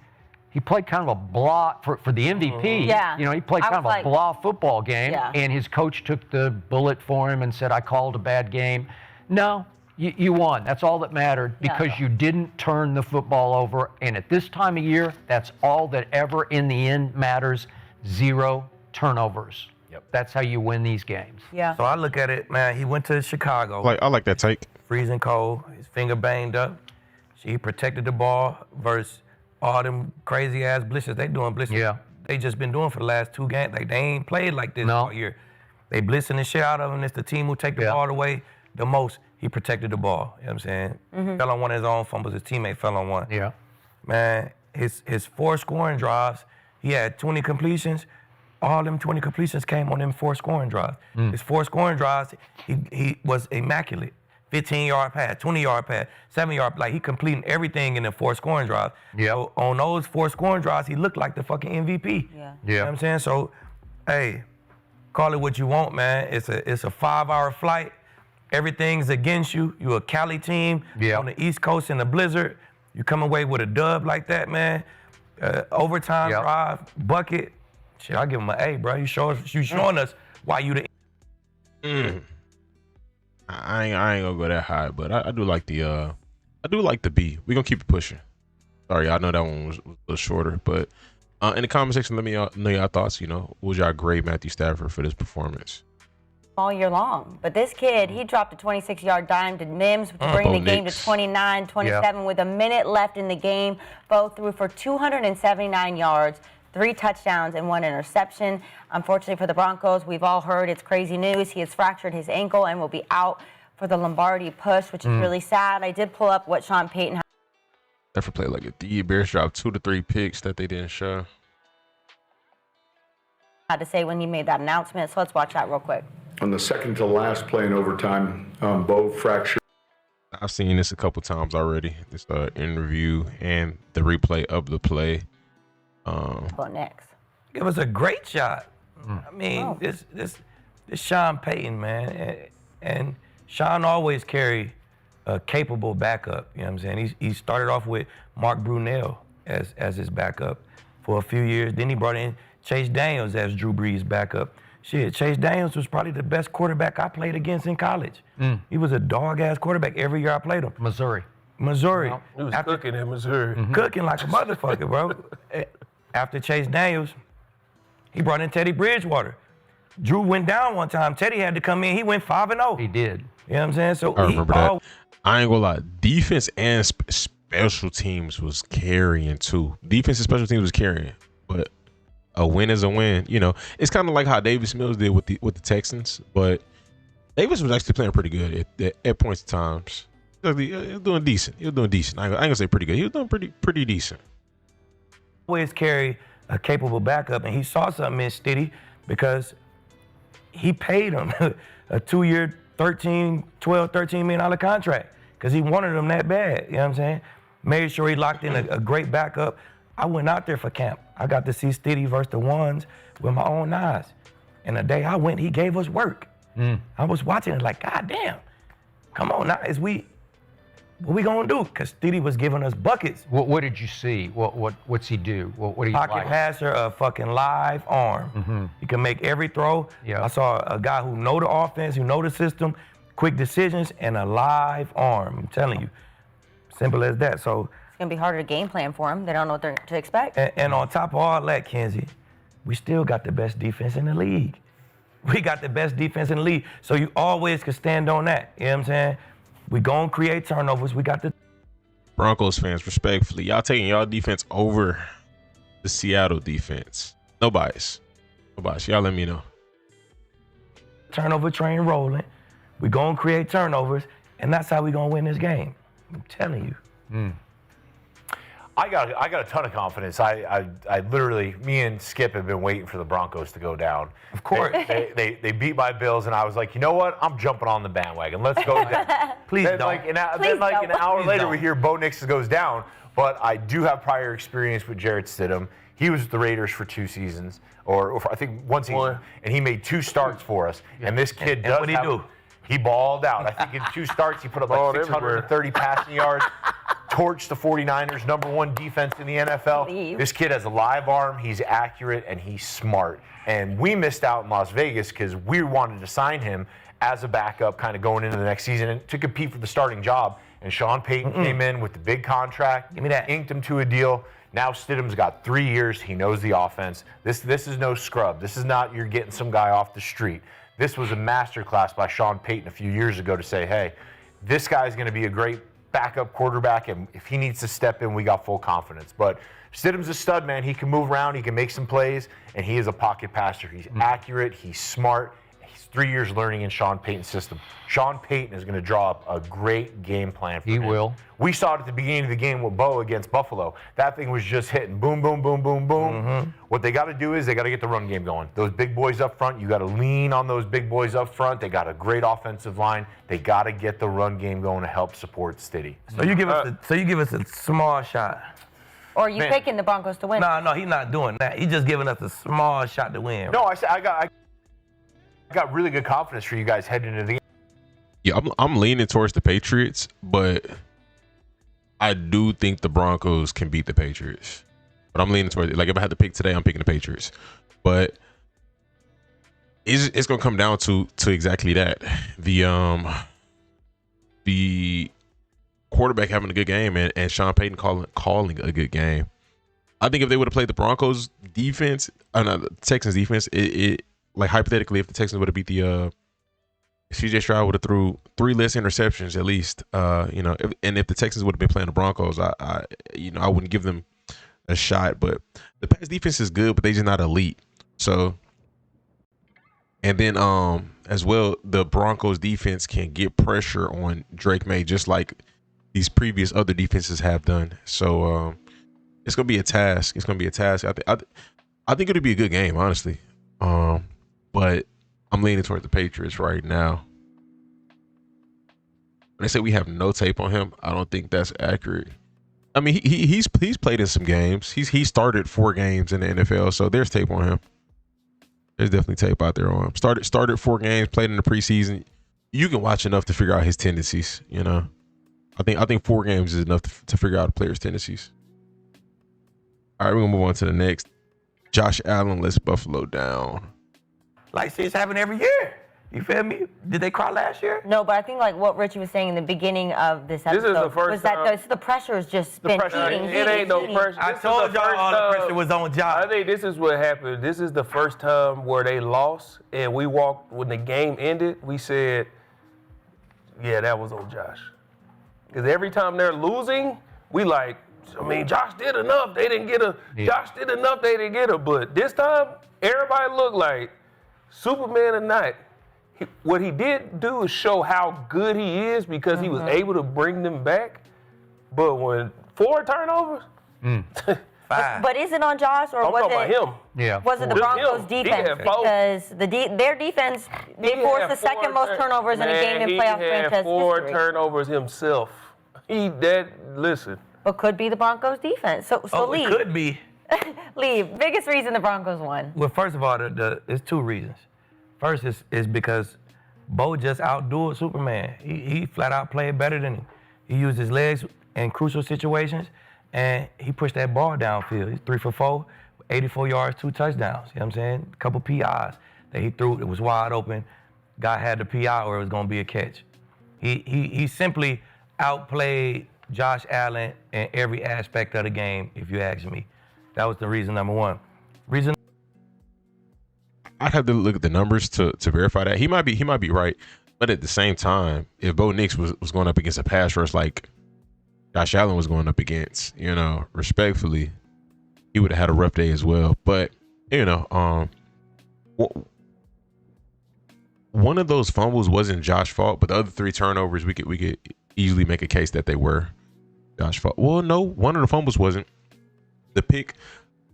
kind of a blah for the MVP. Yeah. You know, he played kind of a blah football game. Yeah. And his coach took the bullet for him and said, I called a bad game. No. You won. That's all that mattered because you didn't turn the football over. And at this time of year, that's all that ever in the end matters. 0 turnovers. Yep. That's how you win these games. Yeah. So I look at it, man, he went to Chicago. I like that take. Freezing cold, his finger banged up. He protected the ball versus all them crazy ass blitzes they doing blitzes. Yeah. They just been doing for the last 2 games. Like they ain't played like this all year. They blitzing the shit out of him. It's the team who take the ball away the most. He protected the ball. You know what I'm saying? Fell on one of his own fumbles. His teammate fell on one. Yeah. Man, his 4 scoring drives, he had 20 completions. All them 20 completions came on them 4 scoring drives. His 4 scoring drives, he was immaculate. 15-yard pass, 20-yard pass, 7-yard. Like, he completing everything in the 4 scoring drives. Yeah. So on those 4 scoring drives, he looked like the fucking MVP. Yeah. You know what I'm saying? So, hey, call it what you want, man. It's a 5-hour flight. Everything's against you. You're a Cali team on the East Coast in a blizzard. You come away with a dub like that, man. Overtime drive, bucket. Shit, I'll give him an A, bro. You showing us why you the. I ain't gonna go that high, but I do like the B. We're gonna keep it pushing. Sorry, I know that one was a little shorter, but in the comment section, let me know y'all thoughts. You know, would y'all grade Matthew Stafford for this performance? All year long. But this kid, he dropped a 26-yard dime to Mims to bring the game to 29-27 with a minute left in the game. Bo threw for 279 yards, 3 touchdowns, and 1 interception. Unfortunately for the Broncos, we've all heard it's crazy news. He has fractured his ankle and will be out for the Lombardi push, which is really sad. I did pull up what Sean Payton had. Never played like a D. Bears dropped 2 to 3 picks that they didn't show. Had to say when he made that announcement. So let's watch that real quick. On the second to last play in overtime, Bo fractured. I've seen this a couple times already. This interview and the replay of the play. About next. It was a great shot. I mean, this Sean Payton, man, and Sean always carry a capable backup. You know what I'm saying? He started off with Mark Brunell as his backup for a few years. Then he brought in Chase Daniels as Drew Brees' backup. Shit, Chase Daniels was probably the best quarterback I played against in college. He was a dog-ass quarterback every year I played him. Missouri. He was cooking in Missouri. Cooking like a motherfucker, bro. After Chase Daniels, he brought in Teddy Bridgewater. Drew went down one time. Teddy had to come in. He went 5-0. He did. You know what I'm saying? So I remember that. I ain't gonna lie. Defense and special teams was carrying too. Defense and special teams was carrying, but a win is a win. You know, it's kind of like how Davis Mills did with the Texans, but Davis was actually playing pretty good at points of times. He was doing decent. I ain't gonna say pretty good. He was doing pretty decent. Always carry a capable backup, and he saw something in Stiddy because he paid him a 2-year, $13 million contract because he wanted him that bad. You know what I'm saying? Made sure he locked in a great backup. I went out there for camp. I got to see Stiddy versus the ones with my own eyes. And the day I went, he gave us work. I was watching it like, God damn, come on now, what we gonna do? Because Stiddy was giving us buckets. What did you see? What's he do? What do you Pocket like? passer, a fucking live arm. He can make every throw. I saw a guy who know the offense, who know the system, quick decisions, and a live arm. I'm telling you, simple as that. So It's going to be harder to game plan for them. They don't know what to expect. and on top of all that, Kenzie, we still got the best defense in the league. We got the best defense in the league. So you always can stand on that. You know what I'm saying? We gonna create turnovers. We got the Broncos fans, respectfully, y'all taking y'all defense over the Seattle defense. No bias. Y'all let me know. turnover train rolling. We gonna create turnovers, and that's how we gonna win this game. I'm telling you. I got a ton of confidence. I literally, me and Skip have been waiting for the Broncos to go down. Of course. They beat my Bills, and I was like, you know what? I'm jumping on the bandwagon. Let's go down. Please then, don't. an hour later, we hear Bo Nix goes down. But I do have prior experience with Jarrett Stidham. He was with the Raiders for 2 seasons, or I think 1 season, and he made 2 starts for us. And this kid does. What'd he do? He balled out. I think in 2 starts, he put up like 630 passing yards. Torched the 49ers, #1 defense in the NFL. This kid has a live arm, he's accurate, and he's smart. And we missed out in Las Vegas because we wanted to sign him as a backup kind of going into the next season and to compete for the starting job. And Sean Payton came in with the big contract. Give me that. Inked him to a deal. Now Stidham's got 3 years. He knows the offense. This is no scrub. This is not you're getting some guy off the street. This was a masterclass by Sean Payton a few years ago to say, hey, this guy's going to be a great backup quarterback, and if he needs to step in, we got full confidence. But Stidham's a stud, man. He can move around, he can make some plays, and he is a pocket passer. He's accurate, he's smart, He's 3 years learning in Sean Payton's system. Sean Payton is going to draw up a great game plan for him. He will. We saw it at the beginning of the game with Bo against Buffalo. That thing was just hitting boom, boom, boom, boom, boom. What they got to do is they got to get the run game going. Those big boys up front, you got to lean on those big boys up front. They got a great offensive line. They got to get the run game going to help support Stiddy. So you give us a small shot. Or are you picking the Broncos to win? No, he's not doing that. He's just giving us a small shot to win. No, I got really good confidence for you guys heading into the game. Yeah, I'm leaning towards the Patriots, but I do think the Broncos can beat the Patriots. But I'm leaning towards it. Like if I had to pick today, I'm picking the Patriots. But it's gonna come down to exactly that. The quarterback having a good game and Sean Payton calling a good game. I think if they would have played the Broncos defense, the Texans defense, it like hypothetically, if the Texans would have beat the CJ Stroud would have threw 3 less interceptions at least. If the Texans would have been playing the Broncos, I wouldn't give them a shot. But the pass defense is good, but they're just not elite. So, and then as well, the Broncos defense can get pressure on Drake May just like these previous other defenses have done. So it's gonna be a task. I think it'll be a good game, honestly. But I'm leaning towards the Patriots right now. When they say we have no tape on him, I don't think that's accurate. I mean, he's played in some games. He started 4 games in the NFL, so there's tape on him. There's definitely tape out there on him. Started 4 games, played in the preseason. You can watch enough to figure out his tendencies. I think 4 games is enough to figure out a player's tendencies. All right, we're gonna move on to the next. Josh Allen lets Buffalo down. Like it's happening every year. You feel me? Did they cry last year? No, but I think like what Richie was saying in the beginning of this episode This is the first was that the pressure has just been heating. It ain't no pressure. I told y'all all the pressure was on Josh. I think this is what happened. This is the first time where they lost, and we walked when the game ended. We said, "Yeah, that was on Josh." Because every time they're losing, we like, Josh did enough. They didn't get a. Yeah. Josh did enough. They didn't get a. But this time, everybody looked like Superman or not. What he did do is show how good he is because he was able to bring them back. But when 4 turnovers, 5. But is it on Josh or was it him? Yeah. Was it the Broncos' defense? Because their defense, they forced the second most turnovers in a game in playoff franchise history. He had 4 turnovers himself. Listen. But could be the Broncos' defense. So Lee. It could be. Lee, biggest reason the Broncos won. Well, first of all, it's 2 reasons. First is because Bo just outdoed Superman. He flat out played better than him. He used his legs in crucial situations, and he pushed that ball downfield. He's 3 for 4, 84 yards, 2 touchdowns. You know what I'm saying? A couple PIs that he threw. It was wide open. Guy had the PI or it was going to be a catch. He simply outplayed Josh Allen in every aspect of the game, if you ask me. That was the reason number 1. Reason I'd have to look at the numbers to verify that. He might be right, but at the same time, if Bo Nix was going up against a pass rush like Josh Allen was going up against, respectfully, he would have had a rough day as well. But one of those fumbles wasn't Josh's fault, but the other 3 turnovers we could easily make a case that they were Josh's fault. Well, no, one of the fumbles wasn't. The pick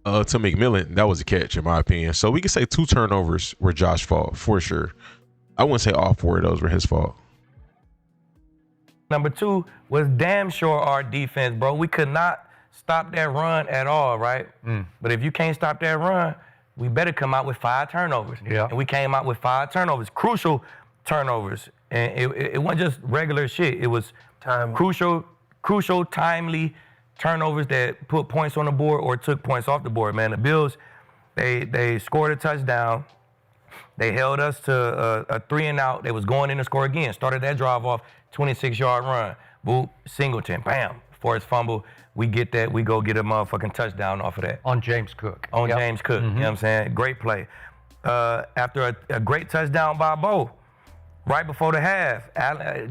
to McMillan, that was a catch in my opinion. So we could say 2 turnovers were Josh's fault for sure. I wouldn't say all 4 of those were his fault. Number 2 was damn sure our defense, bro. We could not stop that run at all, right? But if you can't stop that run, we better come out with 5 turnovers. Yeah. And we came out with 5 turnovers, crucial turnovers. And it wasn't just regular shit. It was crucial, timely turnovers that put points on the board or took points off the board, man. The Bills, they scored a touchdown. They held us to a 3-and-out. They was going in to score again. Started that drive off, 26-yard run. Boop, Singleton, bam. Forced fumble. We get that. We go get a motherfucking touchdown off of that. On James Cook. James Cook. You know what I'm saying? Great play. After a great touchdown by Bo, right before the half,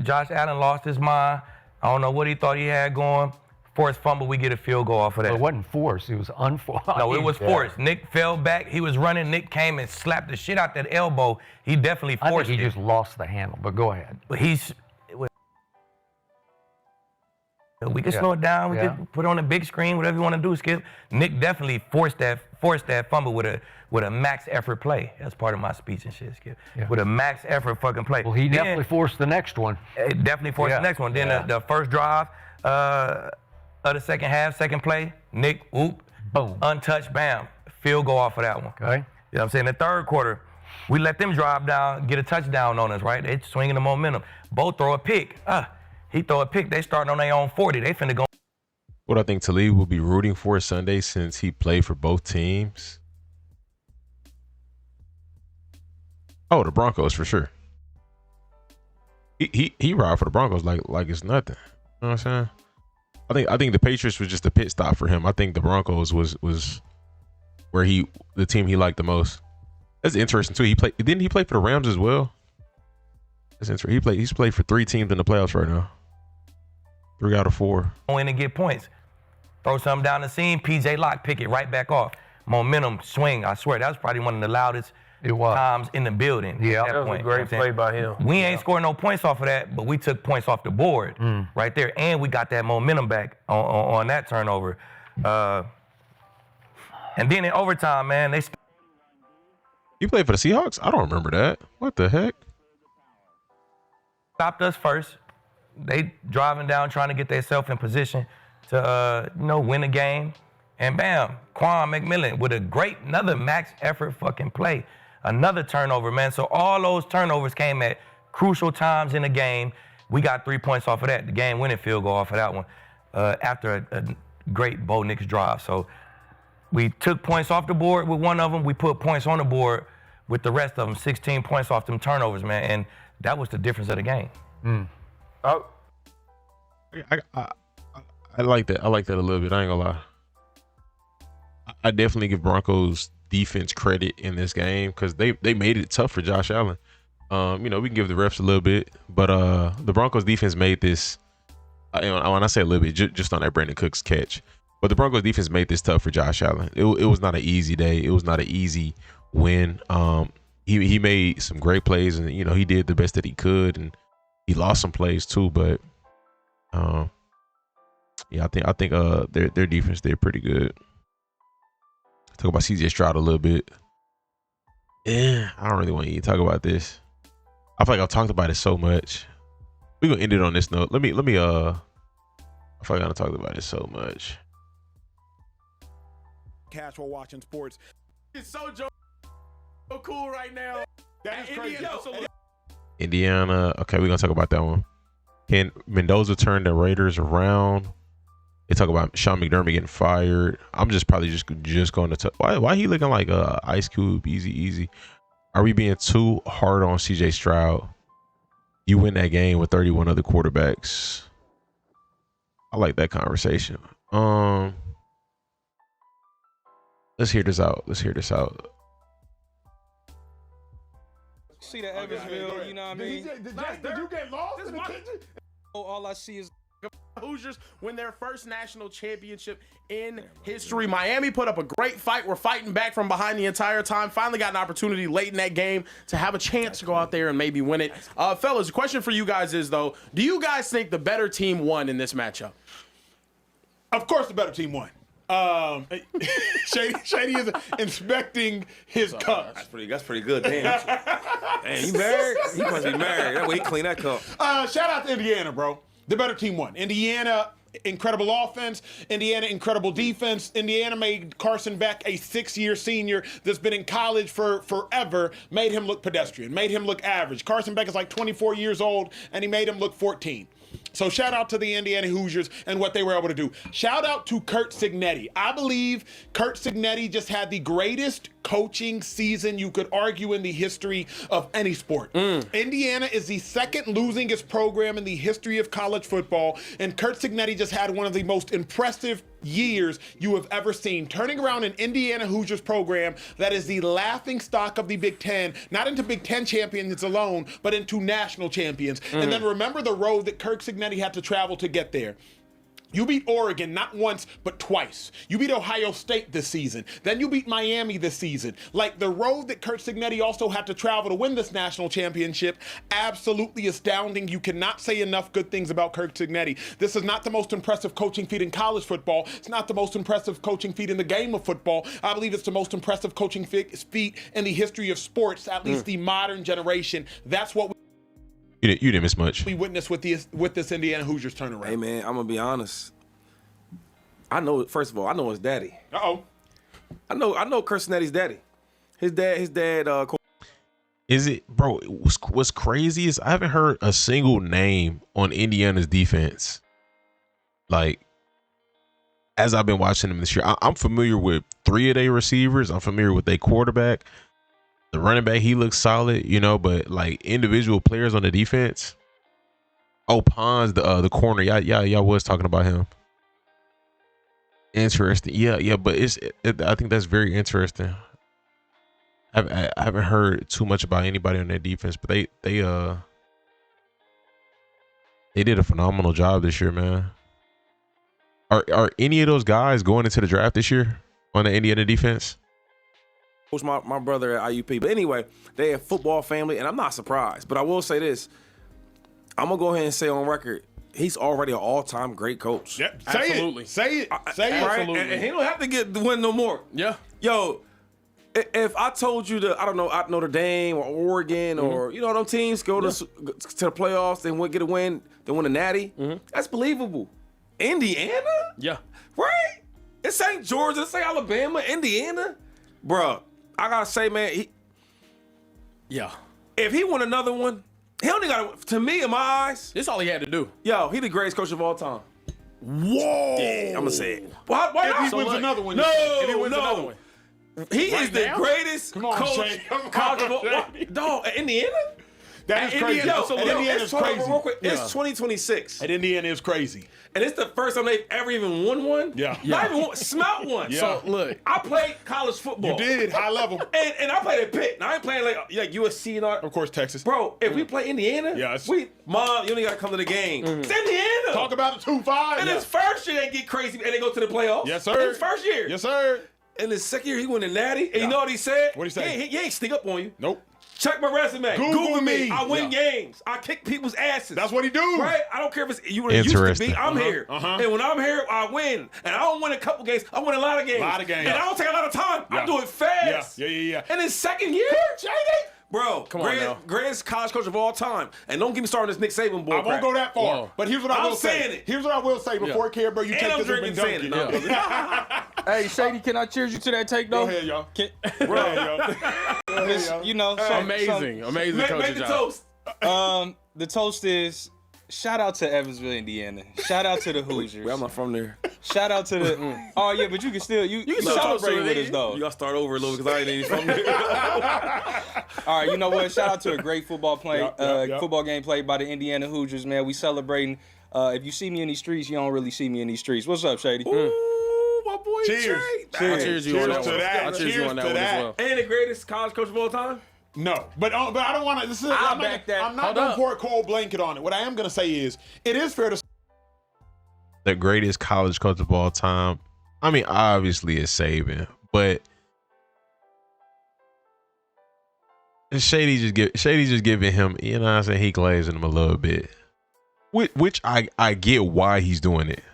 Josh Allen lost his mind. I don't know what he thought he had going. forced fumble, we get a field goal off of that. Well, it wasn't forced. It was unforced. No, it was forced. Nick fell back. He was running. Nick came and slapped the shit out that elbow. He definitely forced it. I think he just lost the handle, but go ahead. But we can slow it down. We can put it on a big screen, whatever you want to do, Skip. Nick definitely forced that fumble with a max effort play. That's part of my speech and shit, Skip. Yeah. With a max effort fucking play. Well, he definitely forced the next one. Definitely forced the next one. Then the first drive of the second half, second play, Nick, boom, untouched, bam, field goal off of that one. Okay. You know what I'm saying? The third quarter, we let them drive down, get a touchdown on us, right? They swinging the momentum. Both throw a pick. He throw a pick. They starting on their own 40. They finna go. What I think Talib will be rooting for Sunday since he played for both teams. Oh, the Broncos for sure. He ride for the Broncos like it's nothing. You know what I'm saying? I think the Patriots was just a pit stop for him. I think the Broncos was where the team he liked the most. That's interesting too. Didn't he play for the Rams as well? That's interesting. He's played for 3 teams in the playoffs right now. 3 out of 4. Go in and get points. Throw something down the seam. PJ Locke pick it right back off. Momentum swing. I swear that was probably one of the loudest times in the building. Yeah, that was a great play by him. We ain't scoring no points off of that, but we took points off the board right there, and we got that momentum back on that turnover. And then in overtime, man, they. You played for the Seahawks? I don't remember that. What the heck? Stopped us first. They driving down trying to get themselves in position to win the game. And bam, Quan McMillan with another max effort fucking play. Another turnover, man. So all those turnovers came at crucial times in the game. We got 3 points off of that. The game winning field goal off of that one after a great Bo Nix drive. So we took points off the board with one of them. We put points on the board with the rest of them. 16 points off them turnovers, man. And that was the difference of the game. Oh, I like that. I like that a little bit. I ain't gonna lie. I definitely give Broncos defense credit in this game because they made it tough for Josh Allen. We can give the refs a little bit, but the Broncos defense made this. When I say a little bit, just on that Brandon Cooks catch, but the Broncos defense made this tough for Josh Allen. It was not an easy day. It was not an easy win. He made some great plays, and he did the best that he could, and he lost some plays too. But I think their defense did pretty good. Talk about CJ Stroud a little bit. I don't really want you to talk about this. I feel like I've talked about it so much. We're gonna end it on this note. Let me I feel like I've talked about it so much. Cash while watching sports. It's so cool right now. That is crazy. Indiana. Okay, we're gonna talk about that one. Can Mendoza turn the Raiders around? They talk about Sean McDermott getting fired. I'm just probably just going to why he looking like Ice Cube, easy. Are we being too hard on CJ Stroud? You win that game with 31 other quarterbacks. I like that conversation. Let's hear this out. See the Evansville, you know what I mean? Did you get lost in the kitchen? All I see is Hoosiers win their first national championship in history. Miami put up a great fight. We're fighting back from behind the entire time. Finally got an opportunity late in that game to have a chance to go out there and maybe win it. Fellas, the question for you guys is, though, do you guys think the better team won in this matchup? Of course the better team won. Shady is inspecting his cup. That's pretty good. Damn. Man, he married? He must be married. That way he clean that cup. Shout out to Indiana, bro. The better team won. Indiana, incredible offense. Indiana, incredible defense. Indiana made Carson Beck, a 6-year senior that's been in college for forever, made him look pedestrian, made him look average. Carson Beck is like 24 years old, and he made him look 14. So shout out to the Indiana Hoosiers and what they were able to do. Shout out to Curt Cignetti. I believe Curt Cignetti just had the greatest coaching season you could argue in the history of any sport. Indiana is the second losingest program in the history of college football, and Curt Cignetti just had one of the most impressive years you have ever seen, turning around an Indiana Hoosiers program that is the laughing stock of the Big Ten, not into Big Ten champions alone, but into national champions. And then remember the road that Curt Cignetti had to travel to get there. You beat Oregon not once, but twice. You beat Ohio State this season. Then you beat Miami this season. Like, the road that Curt Cignetti also had to travel to win this national championship, absolutely astounding. You cannot say enough good things about Curt Cignetti. This is not the most impressive coaching feat in college football. It's not the most impressive coaching feat in the game of football. I believe it's the most impressive coaching feat in the history of sports, at least the modern generation. That's what you didn't miss much. We witnessed with this Indiana Hoosiers turnaround. Hey, man, I'm going to be honest. I know, first of all, I know his daddy. Uh-oh. I know Curt Cignetti's daddy. His dad. Is it, bro? What's crazy is I haven't heard a single name on Indiana's defense. Like, as I've been watching them this year, I'm familiar with 3 of their receivers. I'm familiar with their quarterback. The running back, he looks solid, you know, but like individual players on the defense. Oh, Pons, the corner, y'all was talking about him. Interesting, yeah, but I think that's very interesting. I haven't heard too much about anybody on their defense, but they did a phenomenal job this year, man. Are any of those guys going into the draft this year on the Indiana defense? Coach, my brother at IUP. But anyway, they a football family, and I'm not surprised. But I will say this. I'm going to go ahead and say on record, he's already an all-time great coach. Yep. Absolutely. Say it. Right? And he don't have to get the win no more. Yeah. Yo, if I told you I don't know, Notre Dame or Oregon or, you know, them teams go to the playoffs and get a win, then win a natty, that's believable. Indiana? Yeah. Right? It's St. George, it's St. Alabama, Indiana. Bruh. I gotta say, man, if he won another one, he only got to me in my eyes. This all he had to do. Yo, he the greatest coach of all time. Whoa! Yeah, I'm gonna say it. Why if he wins another one, if he wins another one, he is the greatest coach. Dog, Indiana. That is crazy. Indiana is crazy. Real quick, it's 2026. And Indiana is crazy. And it's the first time they've ever even won one. Yeah. Not even smelt one. Yeah. So look, I played college football. You did, high level. And I played at Pitt. Now I ain't playing like USC and all. Of course, Texas. Bro, if we play Indiana, Mom, you only gotta come to the game. It's Indiana. Talk about the 2-5. And his first year they get crazy and they go to the playoffs. Yes, sir. His first year. Yes, sir. And his second year he won the natty. And you know what he said? What'd he say? He ain't sneak up on you. Nope. Check my resume. Google me. I win games. I kick people's asses. That's what he do. Right? I don't care if it's you were used to be. I'm here. And when I'm here, I win. And I don't win a couple games. I win a lot of games. And I don't take a lot of time. I do it fast. Yeah. And his second year, bro, greatest college coach of all time. And don't get me started on this Nick Saban boy. I won't go that far. But here's what I will say. Here's what I will say before Care, bro. You take this and dunk it. Hey, Shady, can I cheers you to that take, though? Go ahead, y'all. Go ahead, y'all. You know, amazing Make the toast. The toast is shout out to Evansville, Indiana. Shout out to the Hoosiers. I'm not from there. Shout out to the. Oh yeah, but you can still you can celebrate with us though. You gotta start over a little because I ain't even from there. All right, you know what? Shout out to a great football game played by the Indiana Hoosiers. Man, we celebrating. If you see me in these streets, you don't really see me in these streets. What's up, Shady? Ooh, my boy. Cheers. Trey. Cheers you on that one. I'll cheers you on that one as well. And the greatest college coach of all time? No, but I don't want to. I'm not going to pour a cold blanket on it. What I am going to say is, it is fair to say the greatest college coach of all time. I mean, obviously it's Saban, but Shady just giving him, you know what I'm saying, he glazing him a little bit. Which I get why he's doing it.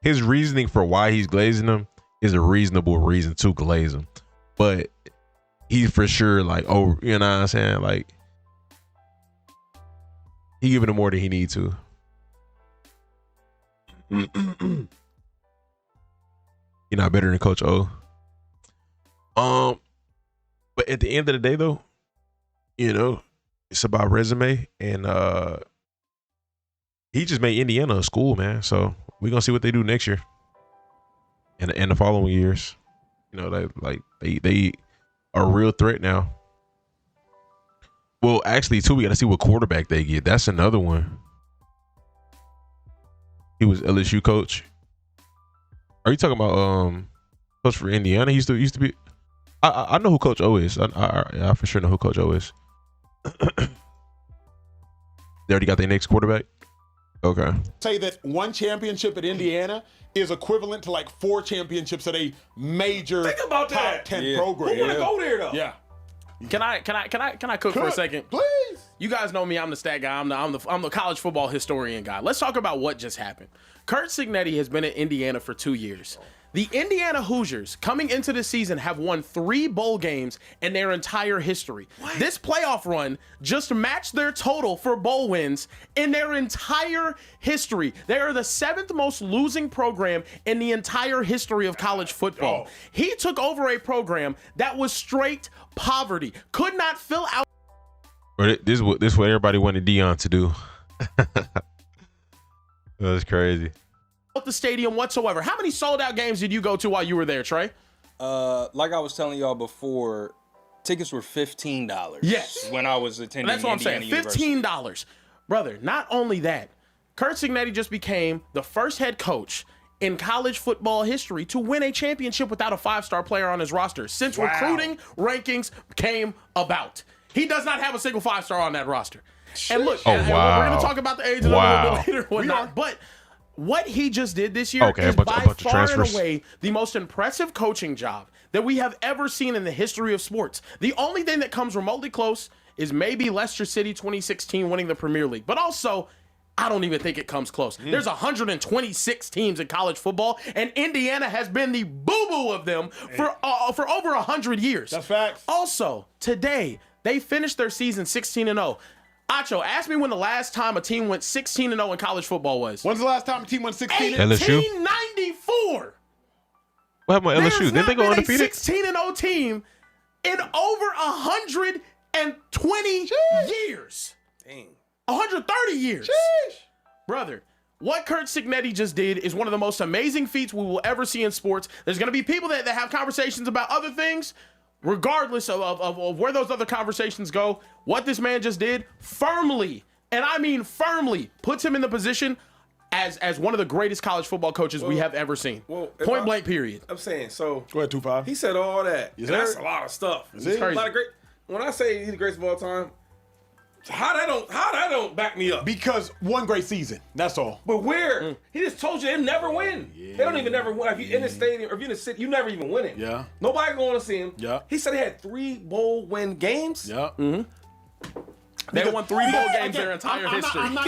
His reasoning for why he's glazing him is a reasonable reason to glaze him. But he's for sure like, oh, you know what I'm saying? Like, he giving him more than he need to. You're not better than Coach O. But at the end of the day, though, you know, it's about resume, and he just made Indiana a school, man. So we're gonna see what they do next year and the following years. You know, they are a real threat now. Well, actually, too, we got to see what quarterback they get. That's another one. He was LSU coach. Are you talking about coach for Indiana? He used to be. I know who Coach O is. I for sure know who Coach O is. They already got their next quarterback. Okay. Say that one championship at Indiana is equivalent to like 4 championships at a major Think about top that. 10 program. Who want to go there though? Yeah. Can I cook for a second? Please. You guys know me. I'm the stat guy. I'm the college football historian guy. Let's talk about what just happened. Curt Cignetti has been at Indiana for 2 years. The Indiana Hoosiers, coming into the season, have won 3 bowl games in their entire history. What? This playoff run just matched their total for bowl wins in their entire history. They are the 7th most losing program in the entire history of college football. He took over a program that was straight poverty, could not fill out. This is what everybody wanted Deion to do. That's crazy. The stadium whatsoever. How many sold out games did you go to while you were there, Trey? Like I was telling y'all before, tickets were $15. Yes. When I was attending. That's what Indiana I'm saying. $15. Brother, not only that, Curt Cignetti just became the first head coach in college football history to win a championship without a 5-star player on his roster since recruiting rankings came about. He does not have a single 5-star on that roster. And look, we're going to talk about the age a little bit later, whatnot, but what he just did this year is by far and away the most impressive coaching job that we have ever seen in the history of sports. The only thing that comes remotely close is maybe Leicester City 2016 winning the Premier League. But also, I don't even think it comes close. There's 126 teams in college football, and Indiana has been the boo-boo of them for over 100 years. That's facts. Also, today, they finished their season 16-0. Acho, ask me when the last time a team went 16-0 in college football was. When's the last time a team went 16-0? LSU? 1894. What happened with LSU? Didn't they go undefeated? 16-0 team in over 120 years. Dang. 130 years. Sheesh. Brother, what Curt Cignetti just did is one of the most amazing feats we will ever see in sports. There's going to be people that have conversations about other things. Regardless of where those other conversations go, what this man just did firmly, and I mean firmly, puts him in the position as one of the greatest college football coaches we have ever seen. Point blank, period. I'm saying, so Go ahead, 2-5. he said all that. Yes, And that's sir. a lot of stuff. Is it? A lot of great. When I say he's the greatest of all time, how that don't back me up? Because one great season. That's all. But where? He just told you they never win. They don't even never win. If you're in the stadium or if you're in the city, you never even win it. Yeah. Nobody going to see him. Yeah. He said he had 3 bowl win games. Yeah. They won 3 bowl games their entire history. I'm not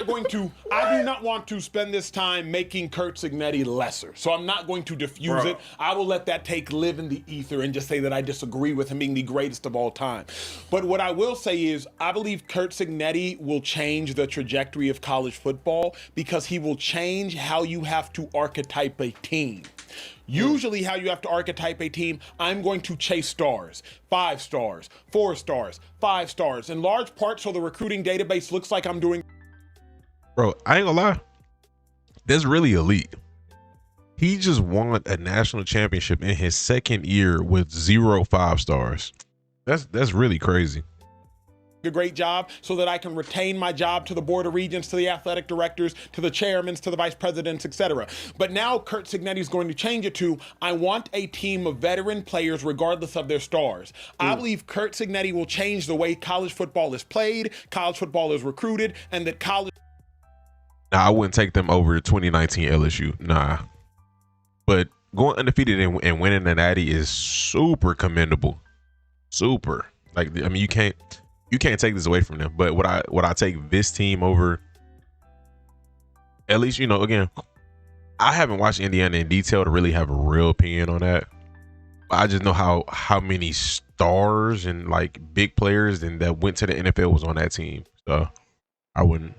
going to. I do not want to spend this time making Curt Cignetti lesser. So I'm not going to diffuse it. I will let that take live in the ether and just say that I disagree with him being the greatest of all time. But what I will say is I believe Curt Cignetti will change the trajectory of college football because he will change how you have to archetype a team. Usually how you have to archetype a team, I'm going to chase stars, 5 stars, 4 stars, 5 stars, in large part so the recruiting database looks like I'm doing. Bro, I ain't gonna lie. That's really elite. He just won a national championship in his 2nd year with 0 5 stars. That's really crazy. A great job so that I can retain my job to the board of regents, to the athletic directors, to the chairmen, to the vice presidents, etc. But now Curt Cignetti is going to change it to, I want a team of veteran players regardless of their stars. I believe Curt Cignetti will change the way college football is played, college football is recruited, and that college... Nah, I wouldn't take them over 2019 LSU. Nah. But going undefeated and winning the Natty is super commendable. Super. Like, I mean, you can't take this away from them. But would I take this team over? At least, you know, again, I haven't watched Indiana in detail to really have a real opinion on that. I just know how many stars and like big players and that went to the NFL was on that team. So I wouldn't.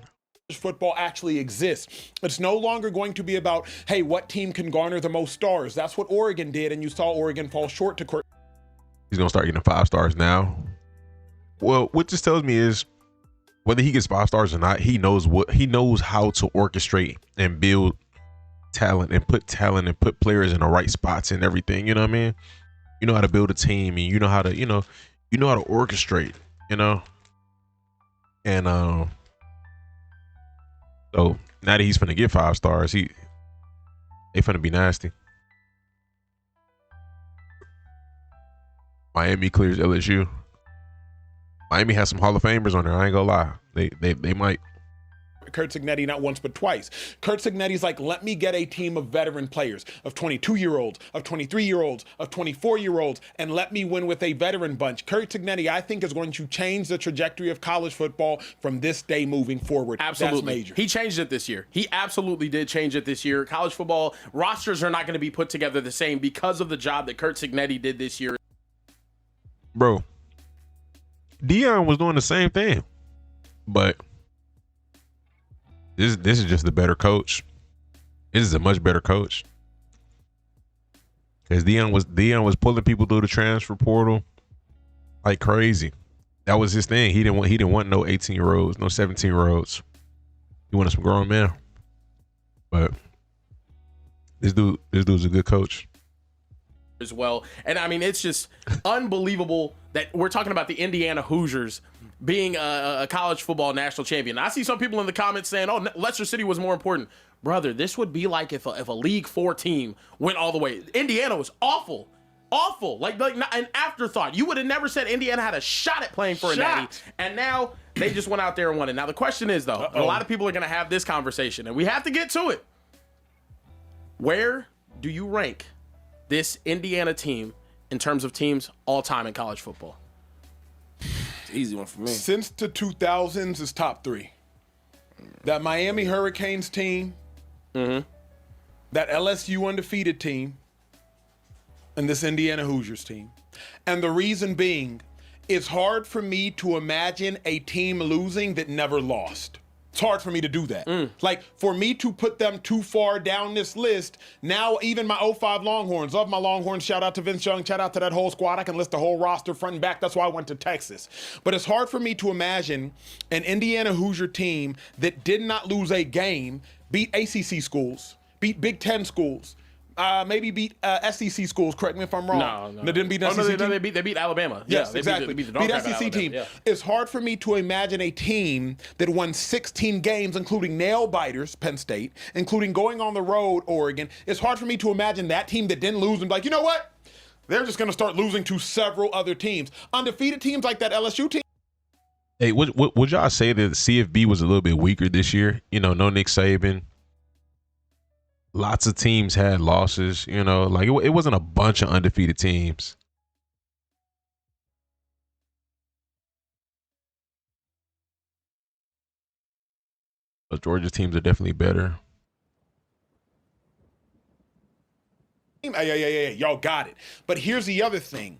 Football actually exists. It's no longer going to be about, hey, what team can garner the most stars? That's what Oregon did, and you saw Oregon fall short to. He's gonna start getting 5 stars now. Well, what this tells me is whether he gets 5 stars or not, he knows how to orchestrate and build talent and put players in the right spots and everything. You know what I mean? You know how to build a team, and you know how to orchestrate. You know, and so now that he's finna get 5 stars, they finna be nasty. Miami clears LSU. Miami has some Hall of Famers on there. I ain't gonna lie. They might. Curt Cignetti not once but twice. Curt Cignetti's like, let me get a team of veteran players, of 22-year-olds, of 23-year-olds, of 24-year-olds, and let me win with a veteran bunch. Curt Cignetti, I think, is going to change the trajectory of college football from this day moving forward. Absolutely. That's major. He changed it this year. He absolutely did change it this year. College football rosters are not going to be put together the same because of the job that Curt Cignetti did this year. Bro, Deion was doing the same thing, but this is just a better coach. This is a much better coach. Because Deion was pulling people through the transfer portal like crazy. That was his thing. He didn't want no 18-year-olds, no 17-year-olds. He wanted some grown men. But this dude's a good coach As well. And I mean, it's just unbelievable that we're talking about the Indiana Hoosiers being a college football national champion. I see some people in the comments saying, oh, Leicester City was more important. Brother, this would be like if a League 4 team went all the way. Indiana was awful. Awful. Like an afterthought. You would have never said Indiana had a shot at playing for a natty. And now they just went out there and won it. Now the question is, though, a lot of people are going to have this conversation, and we have to get to it. Where do you rank this Indiana team in terms of teams all time in college football? It's an easy one for me. Since the 2000s is top 3. That Miami Hurricanes team, that LSU undefeated team, and this Indiana Hoosiers team. And the reason being, it's hard for me to imagine a team losing that never lost. It's hard for me to do that. Like, for me to put them too far down this list, now even my 05 Longhorns, love my Longhorns, shout out to Vince Young, shout out to that whole squad. I can list the whole roster front and back. That's why I went to Texas. But it's hard for me to imagine an Indiana Hoosier team that did not lose a game, beat ACC schools, beat Big Ten schools, maybe beat SEC schools. Correct me if I'm wrong. No. They didn't beat the SEC team? They beat Alabama. Yes, yeah, exactly. Beat the SEC team. Yeah. It's hard for me to imagine a team that won 16 games, including nail-biters, Penn State, including going on the road, Oregon. It's hard for me to imagine that team that didn't lose and be like, you know what? They're just going to start losing to several other teams. Undefeated teams like that LSU team. Hey, would y'all say that CFB was a little bit weaker this year? You know, no Nick Saban. Lots of teams had losses, you know, like it wasn't a bunch of undefeated teams. But Georgia's teams are definitely better. Yeah. Y'all got it. But here's the other thing.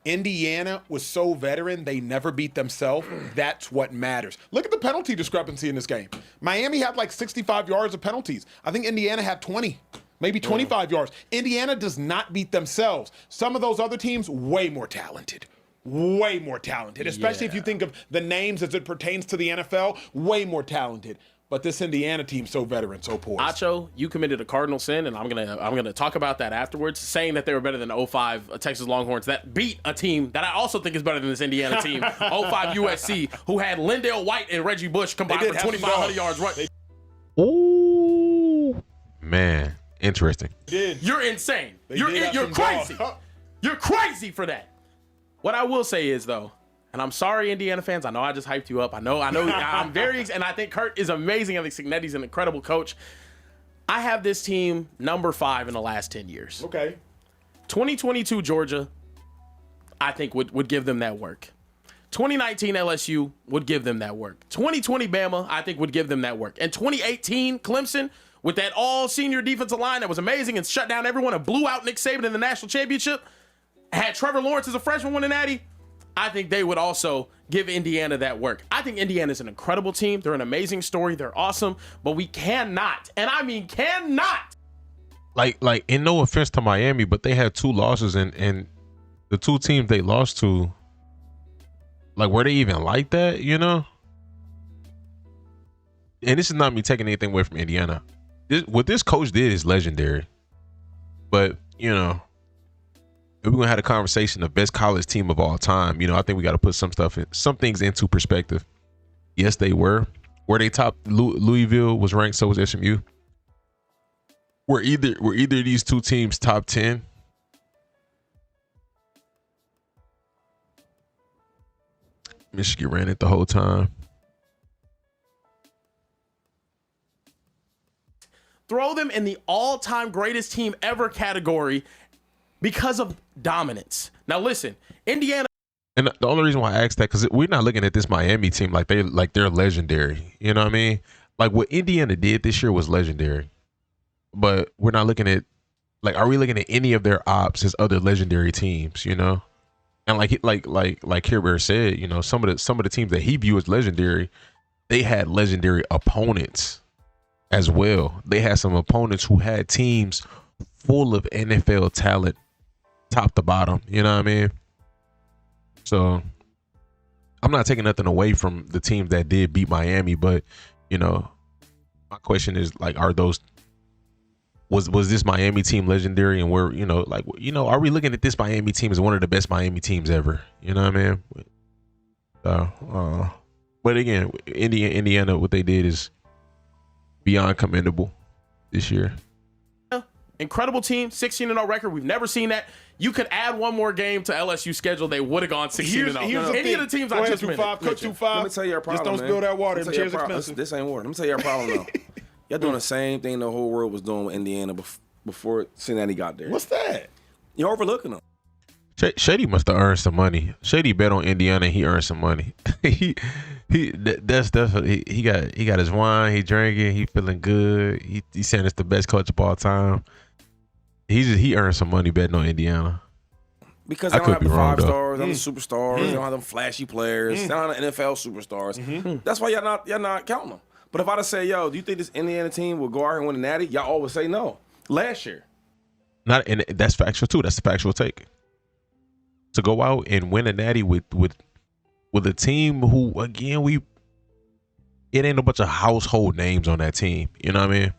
Indiana was so veteran, they never beat themselves. That's what matters. Look at the penalty discrepancy in this game. Miami had like 65 yards of penalties. I think Indiana had 20, maybe 25 yards. Indiana does not beat themselves. Some of those other teams, way more talented. Way more talented, especially if you think of the names as it pertains to the NFL, way more talented. But this Indiana team so veteran, so poor. Acho, you committed a cardinal sin, and I'm gonna talk about that afterwards. Saying that they were better than 05 Texas Longhorns that beat a team that I also think is better than this Indiana team, 05 USC, who had Lindale White and Reggie Bush combined for 2,500 yards. Right? Ooh, man, interesting. You're insane. You're crazy. You're crazy for that. What I will say is though. And I'm sorry, Indiana fans. I know I just hyped you up. I know. I'm very, and I think Curt is amazing. I think Cignetti's an incredible coach. I have this team number 5 in the last 10 years. Okay. 2022 Georgia, I think would give them that work. 2019 LSU would give them that work. 2020 Bama, I think would give them that work. And 2018 Clemson, with that all-senior defensive line that was amazing and shut down everyone and blew out Nick Saban in the national championship, had Trevor Lawrence as a freshman win the Natty, I think they would also give Indiana that work. I think Indiana is an incredible team. They're an amazing story. They're awesome. But we cannot, and I mean cannot. Like, and no offense to Miami, but they had 2 losses, and the 2 teams they lost to, like, were they even like that, you know? And this is not me taking anything away from Indiana. What this coach did is legendary. But, you know, if we're gonna have a conversation of best college team of all time, you know, I think we got to put some things into perspective. Yes, they were. Were they top? Louisville was ranked, so was SMU. Were either of these 2 teams top 10? Michigan ran it the whole time. throw them in the all-time greatest team ever category because of dominance. Now listen, Indiana. And the only reason why I asked that, because we're not looking at this Miami team like they're legendary. You know what I mean? Like what Indiana did this year was legendary. But we're not looking at, like, are we looking at any of their ops as other legendary teams, you know? And like Care Bear said, you know, some of the teams that he viewed as legendary, they had legendary opponents as well. They had some opponents who had teams full of NFL talent, top to bottom. You know what I mean? So I'm not taking nothing away from the teams that did beat Miami, but you know, my question is like, was this Miami team legendary? And we're, you know, like, you know, are we looking at this Miami team as one of the best Miami teams ever? You know what I mean? But again, Indiana, what they did is beyond commendable this year. Incredible team, 16-0 record. We've never seen that. You could add one more game to LSU schedule, they would have gone 16-0. Any of the teams I just mentioned. Cut 2-5. Let me tell you our problem, Just don't spill that water. The chair's expensive. This ain't water. Let me tell you our problem, though. Y'all doing the same thing the whole world was doing with Indiana before Cincinnati got there. What's that? You're overlooking them. Shady must have earned some money. Shady bet on Indiana and he earned some money. he got his wine, he drinking, he feeling good. He saying it's the best coach of all time. He earned some money betting on Indiana. Because they don't have the 5 stars, they don't have the superstars, they don't have them flashy players, they don't have the NFL superstars. That's why y'all not counting them. But if I'd have said, yo, do you think this Indiana team will go out here and win a natty? Y'all always say no. Last year. And that's factual too. That's a factual take. To go out and win a natty with a team who, again, it ain't a bunch of household names on that team. You know what I mean?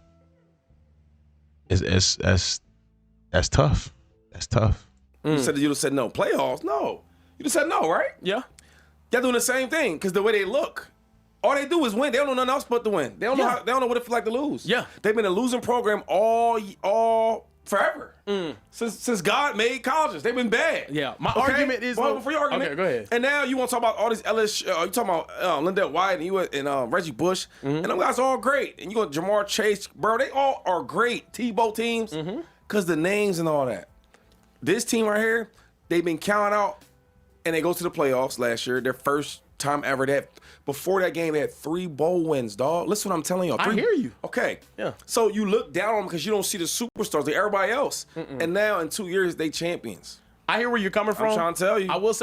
That's tough. That's tough. You said you'd have said no. Playoffs? No. You just said no, right? Yeah. Y'all doing the same thing because the way they look. All they do is win. They don't know nothing else but to win. They don't know they don't know what it feels like to lose. Yeah. They've been a losing program all forever. Since God made colleges. They've been bad. Yeah. My argument is before your argument. Okay, go ahead. And now you want to talk about all these LSU, you talking about Lindell White and Reggie Bush. And them guys are all great. And you got Jamar Chase, bro, they all are great Tebow teams because the names and all that. This team right here, they've been counting out and they go to the playoffs last year. Their first time ever. Before that game, they had 3 bowl wins, dog. Listen what I'm telling y'all. I hear you. Okay. Yeah. So you look down on them because you don't see the superstars like everybody else. And now in 2 years, they champions. I hear where you're coming from. I'm trying to tell you. I will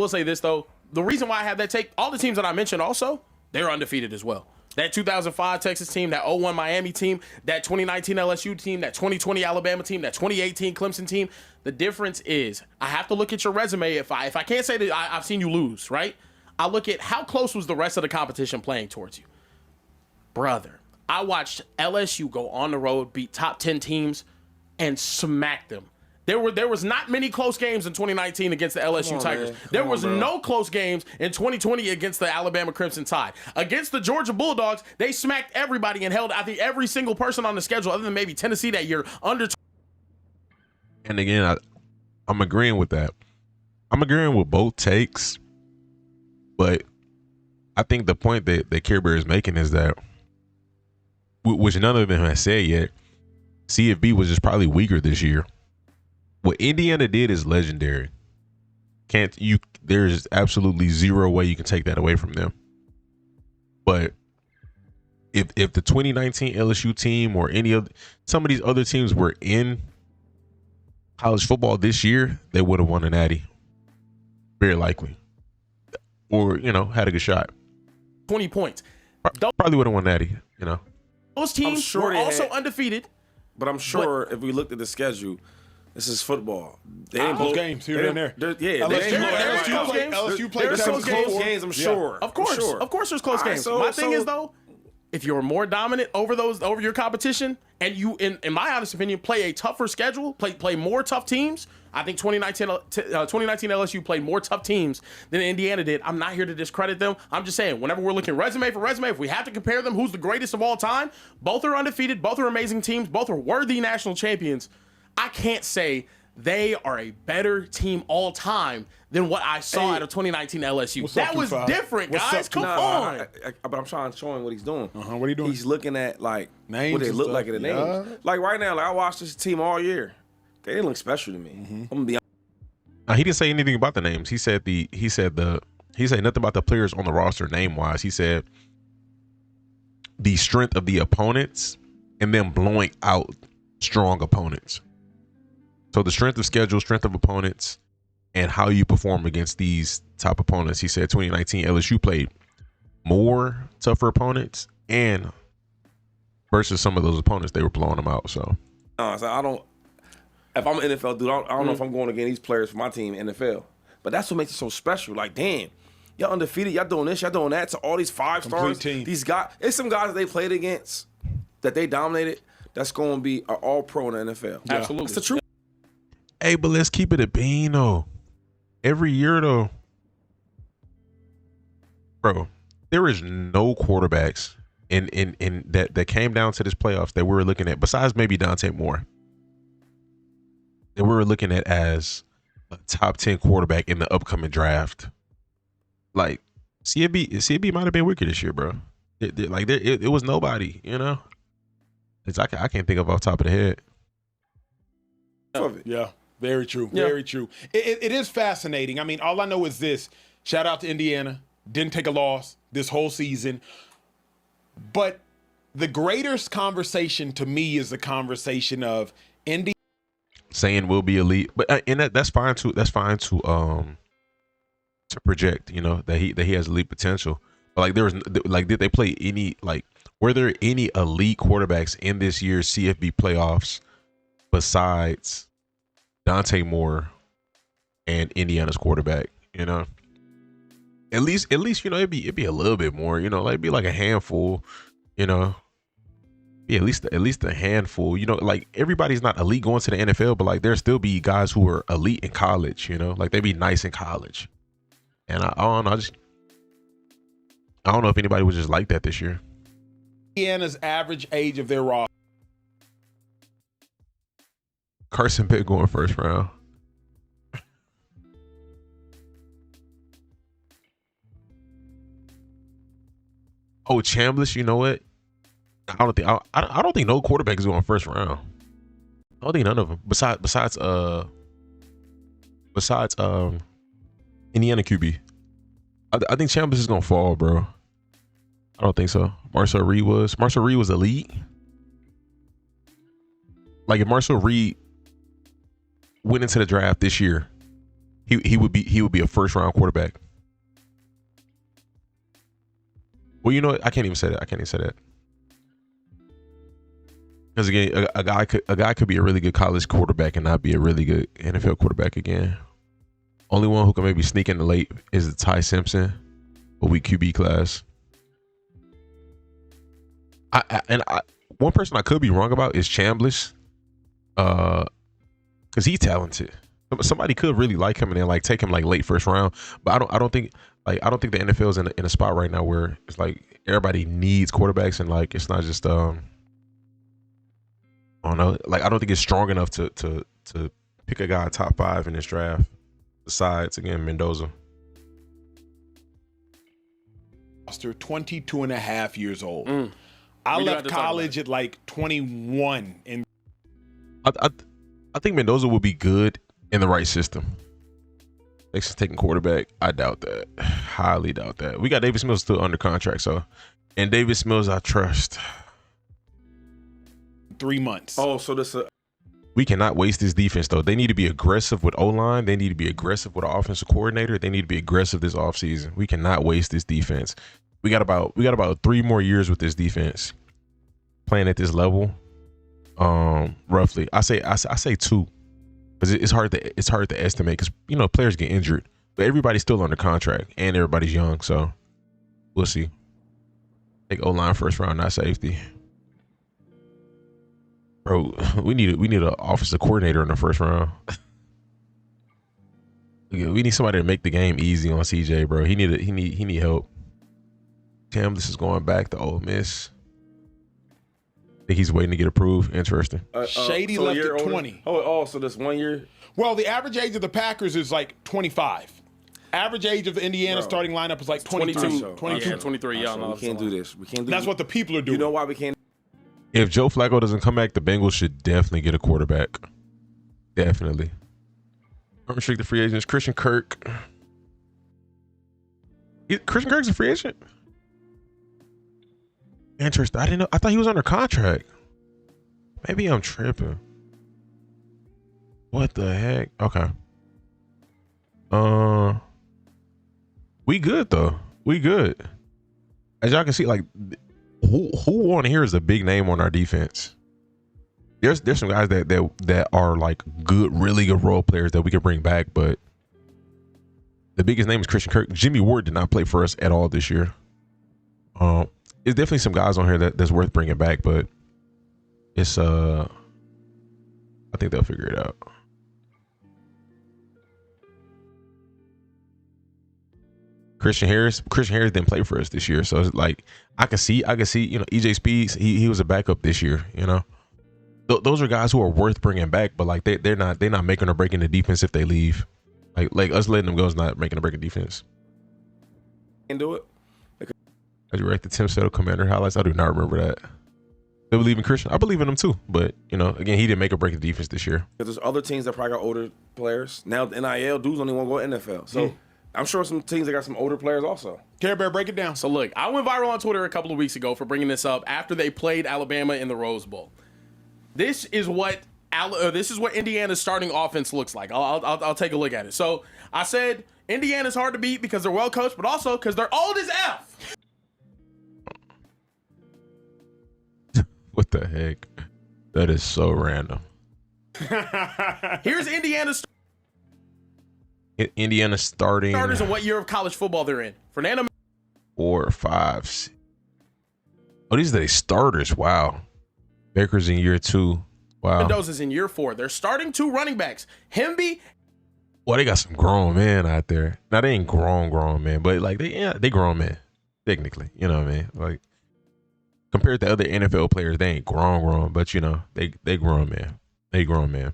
say this, though. The reason why I have that take, all the teams that I mentioned also, they're undefeated as well. That 2005 Texas team, that 01 Miami team, that 2019 LSU team, that 2020 Alabama team, that 2018 Clemson team. The difference is I have to look at your resume. If I can't say that I've seen you lose, right? I look at how close was the rest of the competition playing towards you. Brother, I watched LSU go on the road, beat top 10 teams, and smack them. There was not many close games in 2019 against the LSU Tigers. There was no close games in 2020 against the Alabama Crimson Tide. Against the Georgia Bulldogs, they smacked everybody and held, I think, every single person on the schedule other than maybe Tennessee that year under. And again, I'm agreeing with that. I'm agreeing with both takes. But I think the point that Care Bear is making is that, which none of them has said yet, CFB was just probably weaker this year. What Indiana did is legendary. There's absolutely zero way you can take that away from them. But if the 2019 LSU team or some of these other teams were in college football this year, they would have won a natty. Very likely. Or, had a good shot. 20 points. Probably would have won natty, Those teams were also undefeated. But I'm sure if we looked at the schedule, this is football. They ain't close games here and there. LSU played there's some close games, I'm sure. Of course there's close games. My thing is, though, if you're more dominant over your competition, and you, in my honest opinion, play a tougher schedule, play more tough teams. I think 2019 LSU played more tough teams than Indiana did. I'm not here to discredit them. I'm just saying, whenever we're looking resume for resume, if we have to compare them, who's the greatest of all time? Both are undefeated. Both are amazing teams. Both are worthy national champions. I can't say they are a better team all time than what I saw out of 2019 LSU. That was different, guys. Come on. But I'm trying to show him what he's doing. What are you doing? He's looking at like names what they and look stuff. like in the names. Like right now, like I watched this team all year. They didn't look special to me. I'm gonna be He didn't say anything about the names. He said nothing about the players on the roster name wise. He said the strength of the opponents and them blowing out strong opponents. So the strength of schedule, strength of opponents, and how you perform against these top opponents. He said 2019 LSU played more tougher opponents and versus some of those opponents, they were blowing them out. So I don't. If I'm an NFL dude, I don't know if I'm going against these players for my team in NFL. But that's what makes it so special. Like, damn, y'all undefeated, y'all doing this, y'all doing that. To all these 5-stars, these guys, it's some guys that they played against that they dominated. That's going to be an all-pro in the NFL. Yeah. Absolutely, it's the truth. Hey, but let's keep it a bean though. Every year though, bro, there is no quarterbacks in that came down to this playoffs that we were looking at besides maybe Dante Moore. That we were looking at as a top 10 quarterback in the upcoming draft. Like CFB might have been wicked this year, bro. It was nobody, you know. I can't think of off the top of the head. Yeah, very true. Very true. It is fascinating. I mean, all I know is this. Shout out to Indiana. Didn't take a loss this whole season. But the greatest conversation to me is the conversation of Indiana saying we'll be elite, but and that's fine too. That's fine to project, you know, that he has elite potential. But like there was like, did they play any, like, were there any elite quarterbacks in this year's CFB playoffs besides Dante Moore and Indiana's quarterback? You know, at least you know, it'd be a little bit more, you know, like be like a handful, you know. Yeah, at least a handful. You know, like everybody's not elite going to the NFL, but like there still be guys who are elite in college. You know, like they be nice in college. And I don't know. I don't know if anybody was just like that this year. Indiana's average age of their roster. Carson Pitt going first round. Oh, Chambliss, you know what? I don't think no quarterback is going first round. I don't think none of them. Besides Indiana QB. I think Chambliss is gonna fall, bro. I don't think so. Marcel Reed was elite. Like if Marcel Reed went into the draft this year, he would be a first round quarterback. Well, you know what? I can't even say that. Because again, a guy could be a really good college quarterback and not be a really good NFL quarterback again. Only one who can maybe sneak in the late is the Ty Simpson, a weak QB class. One person I could be wrong about is Chambliss, because he's talented. Somebody could really like him and then like take him like late first round. But I don't think the NFL is in a spot right now where it's like everybody needs quarterbacks and like it's not just I don't know. Like I don't think it's strong enough to pick a guy top 5 in this draft. Besides, again, Mendoza. 22 and a half years old. I left college at like 21. And I think Mendoza will be good in the right system. Texas taking quarterback, I doubt that. Highly doubt that. We got Davis Mills still under contract, and Davis Mills I trust. 3 months. Oh, so this we cannot waste this defense though. They need to be aggressive with O-line. They need to be aggressive with an offensive coordinator. They need to be aggressive this offseason. We cannot waste this defense. We got about 3 more years with this defense playing at this level. Roughly, I say 2, because it's hard to estimate because you know players get injured, but everybody's still under contract and everybody's young, so we'll see. Take O-line first round, not safety. Bro, we need an offensive coordinator in the first round. We need somebody to make the game easy on CJ, bro. He need help. This is going back to Ole Miss. think he's waiting to get approved. Interesting. Shady so left you're at older? 20. Oh, so this 1 year? Well, the average age of the Packers is like 25. Average age of the Indiana starting lineup is like 22. 23. Yeah, we can't do this. We can't do That's what the people are doing. You know why we can't? If Joe Flacco doesn't come back, the Bengals should definitely get a quarterback. Definitely. Unrestricted free agents. Christian Kirk. Christian Kirk's a free agent? Interesting. I didn't know. I thought he was under contract. Maybe I'm tripping. What the heck? Okay. We good though. We good. As y'all can see, like who on here is a big name on our defense? There's some guys that are like good, really good role players that we can bring back, but the biggest name is Christian Kirk. Jimmy Ward did not play for us at all this year. There's definitely some guys on here that's worth bringing back, but it's I think they'll figure it out. Christian Harris didn't play for us this year, so it's like I can see, you know, EJ Speeds, he was a backup this year, you know. Those are guys who are worth bringing back, but like they're not making or breaking the defense if they leave. Like us letting them go is not making or breaking defense. Can do it. Did you write the Tim Settle Commander highlights? I do not remember that. They believe in Christian. I believe in him too, but you know, again, he didn't make or break the defense this year. Because there's other teams that probably got older players. Now the NIL dudes only want to go NFL. So I'm sure some teams that got some older players also. Care Bear, break it down. So look, I went viral on Twitter a couple of weeks ago for bringing this up after they played Alabama in the Rose Bowl. This is what Indiana's starting offense looks like. I'll take a look at it. So I said Indiana's hard to beat because they're well coached, but also because they're old as F. What the heck? That is so random. Here's Indiana's starting starters and what year of college football they're in. Fernando 4 or 5. Oh, these are the starters. Wow. Baker's in year 2. Wow. Mendoza's in year 4. They're starting 2 running backs. Hemby. Well, they got some grown men out there. Now they ain't grown men, but like they grown men technically. You know what I mean? Like compared to other NFL players, they ain't grown, but you know they grown men. They grown men.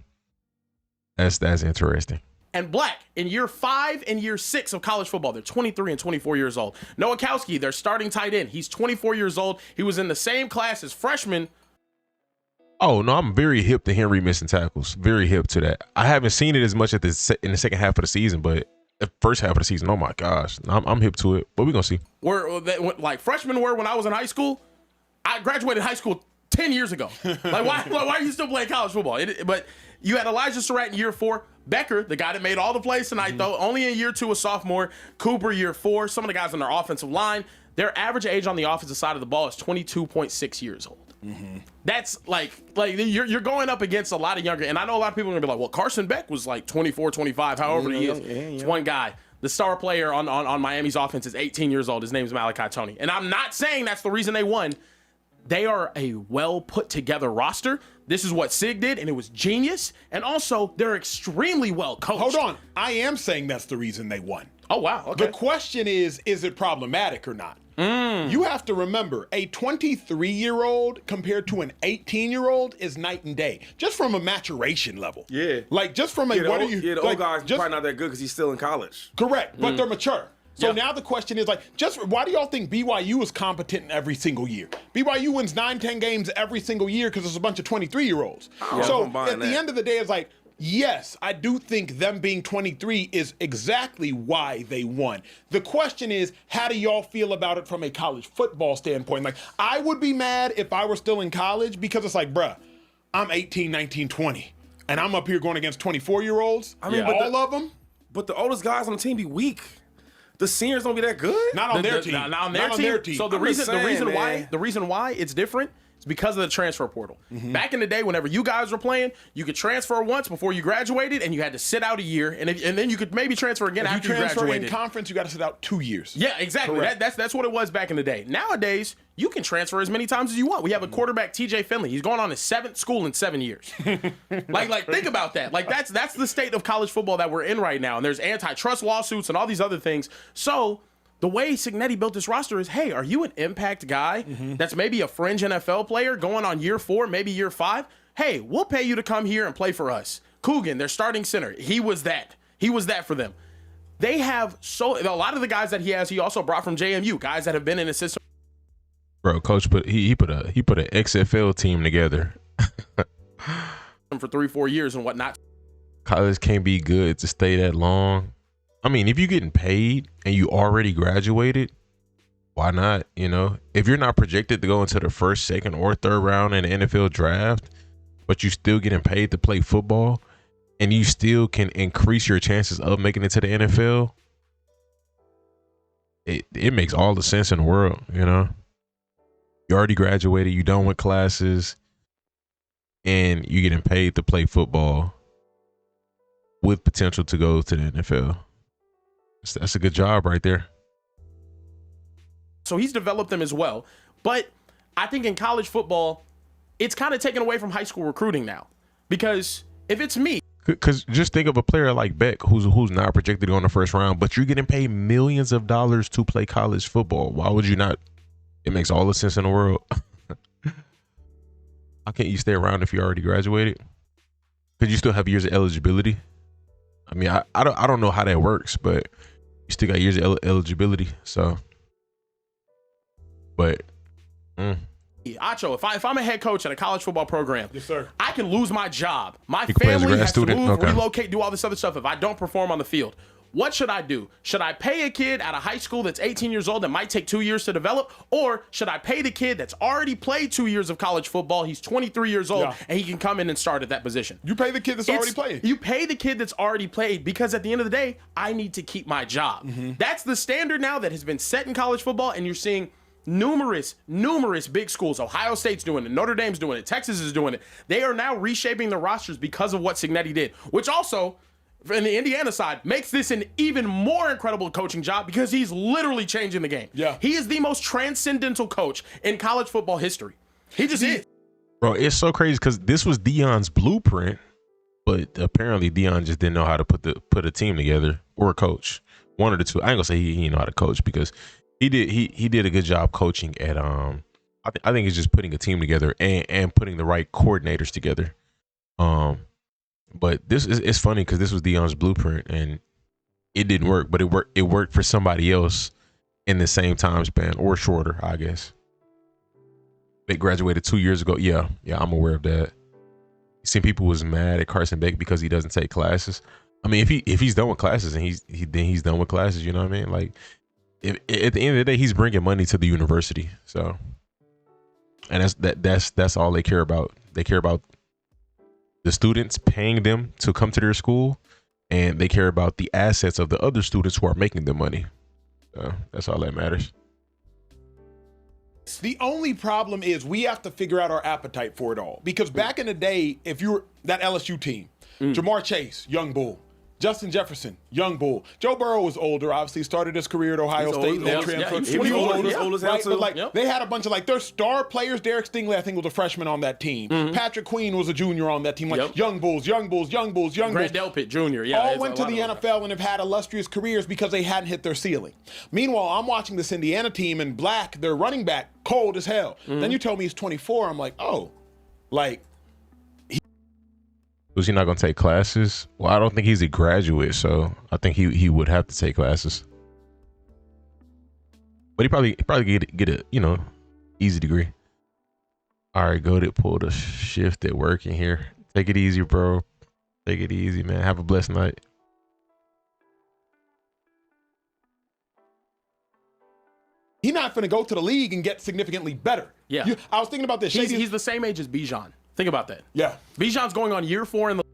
That's interesting. And Black in year 5 and year 6 of college football. They're 23 and 24 years old. Nowakowski, their starting tight end. He's 24 years old. He was in the same class as freshman. Oh, no, I'm very hip to Henry missing tackles. Very hip to that. I haven't seen it as much in the second half of the season, but the first half of the season, oh my gosh, I'm hip to it. But we're going to see. Like freshmen were when I was in high school. I graduated high school 10 years ago. Like, why are you still playing college football? But you had Elijah Surratt in year 4. Becker, the guy that made all the plays tonight, though, only in year 2, a sophomore. Cooper, year 4. Some of the guys on their offensive line, their average age on the offensive side of the ball is 22.6 years old. That's like you're going up against a lot of younger, and I know a lot of people are gonna be like, well, Carson Beck was like 24, 25, however he is. It's one guy. The star player on Miami's offense is 18 years old. His name is Malachi Toney. And I'm not saying that's the reason they won. They are a well put together roster. This is what Sig did, and it was genius. And also, they're extremely well coached. Hold on. I am saying that's the reason they won. Oh, wow. Okay. The question is it problematic or not? You have to remember, a 23-year-old compared to an 18-year-old is night and day, just from a maturation level. Yeah. Like, just from a, what are you... the old guy's probably not that good because he's still in college. Correct, but they're mature. So now the question is, like, just why do y'all think BYU is competent every single year? BYU wins 9-10 games every single year because there's a bunch of 23-year-olds. So at the end of the day, it's like, yes, I do think them being 23 is exactly why they won. The question is, how do y'all feel about it from a college football standpoint? Like, I would be mad if I were still in college because it's like, bruh, I'm 18, 19, 20, and I'm up here going against 24-year-olds. I mean, all of them. But the oldest guys on the team be weak. The seniors don't be that good. Not on their team. Not on their team. So the reason why it's different is because of the transfer portal. Back in the day, whenever you guys were playing, you could transfer once before you graduated, and you had to sit out a year, and then you could maybe transfer again after you graduated. If you transfer in conference, you got to sit out 2 years. Yeah, exactly. That's what it was back in the day. Nowadays, you can transfer as many times as you want. We have a quarterback, TJ Finley. He's going on his 7th school in 7 years. like think about that. Like that's the state of college football that we're in right now. And there's antitrust lawsuits and all these other things. So The way Cignetti built this roster is, hey, are you an impact guy that's maybe a fringe NFL player going on year 4, maybe year 5? Hey, we'll pay you to come here and play for us. Coogan, their starting center, he was that. He was that for them. They have a lot of the guys that he also brought from JMU, guys that have been in the system. Bro, coach put an XFL team together for 3-4 years and whatnot. College can't be good to stay that long. I mean, if you're getting paid and you already graduated, why not? You know, if you're not projected to go into the first, second, or third round in the NFL draft, but you still getting paid to play football, and you still can increase your chances of making it to the NFL, it makes all the sense in the world. You know, you already graduated, you done with classes, and you getting paid to play football with potential to go to the NFL. That's a good job right there. So he's developed them as well. But I think in college football, it's kind of taken away from high school recruiting now. Because if it's me. Because just think of a player like Beck who's not projected to go in the first round, but you're getting paid millions of dollars to play college football. Why would you not? It makes all the sense in the world. How can't you stay around if you already graduated? Because you still have years of eligibility. I mean, I don't know how that works, but you still got years of eligibility. So, but Acho, if I'm a head coach at a college football program, yes, sir, I can lose my job. My you can play as a family grad has student? to move, Okay. relocate, do all this other stuff if I don't perform on the field. What should I do? Should I pay a kid at a high school that's 18 years old that might take 2 years to develop? Or should I pay the kid that's already played 2 years of college football? He's 23 years old, and he can come in and start at that position. You pay the kid that's already played. You pay the kid that's already played because at the end of the day, I need to keep my job. That's the standard now that has been set in college football, and you're seeing numerous big schools. Ohio State's doing it. Notre Dame's doing it. Texas is doing it. They are now reshaping the rosters because of what Cignetti did, which also, in the Indiana side, makes this an even more incredible coaching job because he's literally changing the game. Yeah. He is the most transcendental coach in college football history. He just is. Bro, it's so crazy because this was Deion's blueprint, but apparently Deion just didn't know how to put a team together or a coach. One of the two. I ain't gonna say he didn't know how to coach because he did a good job coaching at I think it's just putting a team together and putting the right coordinators together. But it's funny because this was Deion's blueprint and it didn't work, but it worked for somebody else in the same time span or shorter, I guess. They graduated 2 years ago. Yeah, I'm aware of that. You seen people was mad at Carson Beck because he doesn't take classes. I mean, if he's done with classes and he's done with classes, you know what I mean? Like, if at the end of the day, he's bringing money to the university. So, and that's all they care about. They care about the students, paying them to come to their school, and they care about the assets of the other students who are making them money. So that's all that matters. The only problem is we have to figure out our appetite for it all. Because back in the day, if you were that LSU team, Jamar Chase, young bull. Justin Jefferson, young bull. Joe Burrow was older, obviously started his career at Ohio State. He was old as hell too. But like, they had a bunch of like their star players. Derek Stingley, I think, was a freshman on that team. Patrick Queen was a junior on that team. Like young bulls. Grant Delpit Jr. All went to the NFL and have had illustrious careers because they hadn't hit their ceiling. Meanwhile, I'm watching this Indiana team and Black, their running back, cold as hell. Then you tell me he's 24. I'm like, oh, like. Was he not going to take classes? Well, I don't think he's a graduate, so I think he would have to take classes. But he probably get a easy degree. All right, go to pull the shift at work in here. Take it easy, bro. Take it easy, man. Have a blessed night. He's not going to go to the league and get significantly better. Yeah. I was thinking about this. He's the same age as Bijan. Think about that. Yeah. Bijan's going on year 4 in the.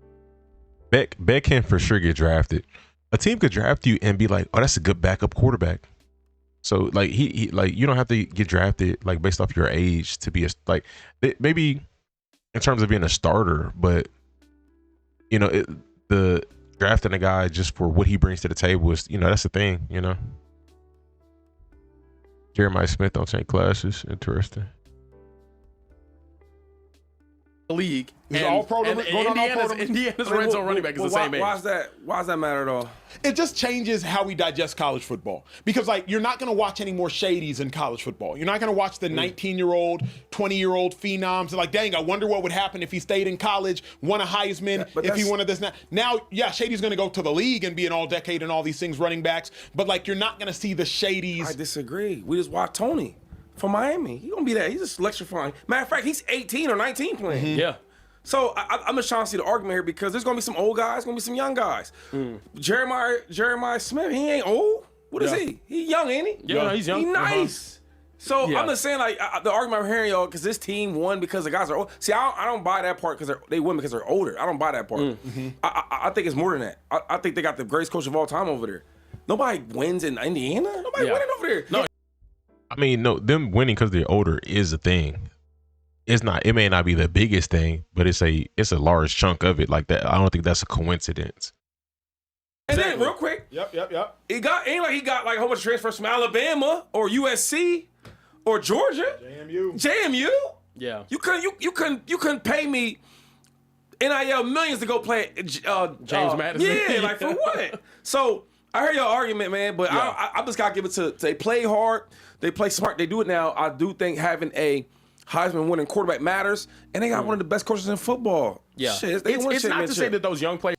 Beck can for sure get drafted. A team could draft you and be like, "Oh, that's a good backup quarterback." So like he like you don't have to get drafted like based off your age to be a like maybe in terms of being a starter, but the drafting a guy just for what he brings to the table is that's the thing. Jeremiah Smith don't take classes. Interesting. league. This is all pro to going on all pro to Indiana's red zone running back is the same age. Why does that matter at all? It just changes how we digest college football. Because, like, you're not going to watch any more shadies in college football. You're not going to watch the 19-year-old, 20-year-old phenoms. Like, dang, I wonder what would happen if he stayed in college, won a Heisman, if he wanted this. Now, yeah, Shady's going to go to the league and be an all-decade and all these things, running backs. But, like, you're not going to see the shadies. I disagree. We just watched Tony from Miami. He's going to be that. He's just electrifying. Matter of fact, he's 18 or 19 playing. Mm-hmm. Yeah. So I'm just trying to see the argument here because there's going to be some old guys, going to be some young guys. Jeremiah Smith, he ain't old. What is he? He young, ain't he? Yeah, no, he's young. He nice. So I'm just saying, like, the argument I'm hearing, y'all, because this team won because the guys are old. See, I don't buy that part because they win because they're older. I don't buy that part. I think it's more than that. I think they got the greatest coach of all time over there. Nobody wins in Indiana. Nobody winning over there. No. I mean, no, them winning because they're older is a thing. It's not. It may not be the biggest thing, but it's a large chunk of it. Like that, I don't think that's a coincidence. And then, real quick, Yep. he got like a whole bunch of transfers from Alabama or USC or Georgia. JMU. Yeah. You couldn't pay me NIL millions to go play James Madison. Yeah, like for what? So I heard your argument, man, but I just gotta give it to they play hard, they play smart, they do it now. I do think having a Heisman winning quarterback matters, and they got one of the best coaches in football. Yeah. Shit, it's not to say that those young players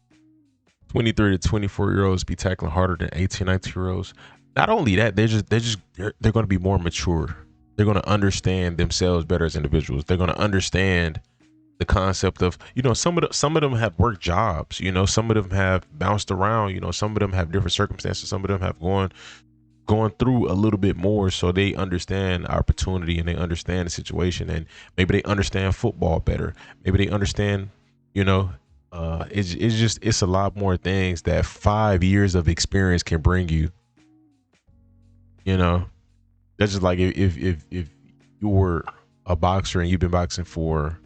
23 to 24-year-olds be tackling harder than 18, 19-year-olds. Not only that, they're going to be more mature. They're going to understand themselves better as individuals. They're going to understand the concept of, some of them have worked jobs. Some of them have bounced around. Some of them have different circumstances. Some of them have gone through a little bit more, so they understand opportunity and they understand the situation, and maybe they understand football better. Maybe they understand, it's a lot more things that 5 years of experience can bring you. That's just like if you were a boxer and you've been boxing for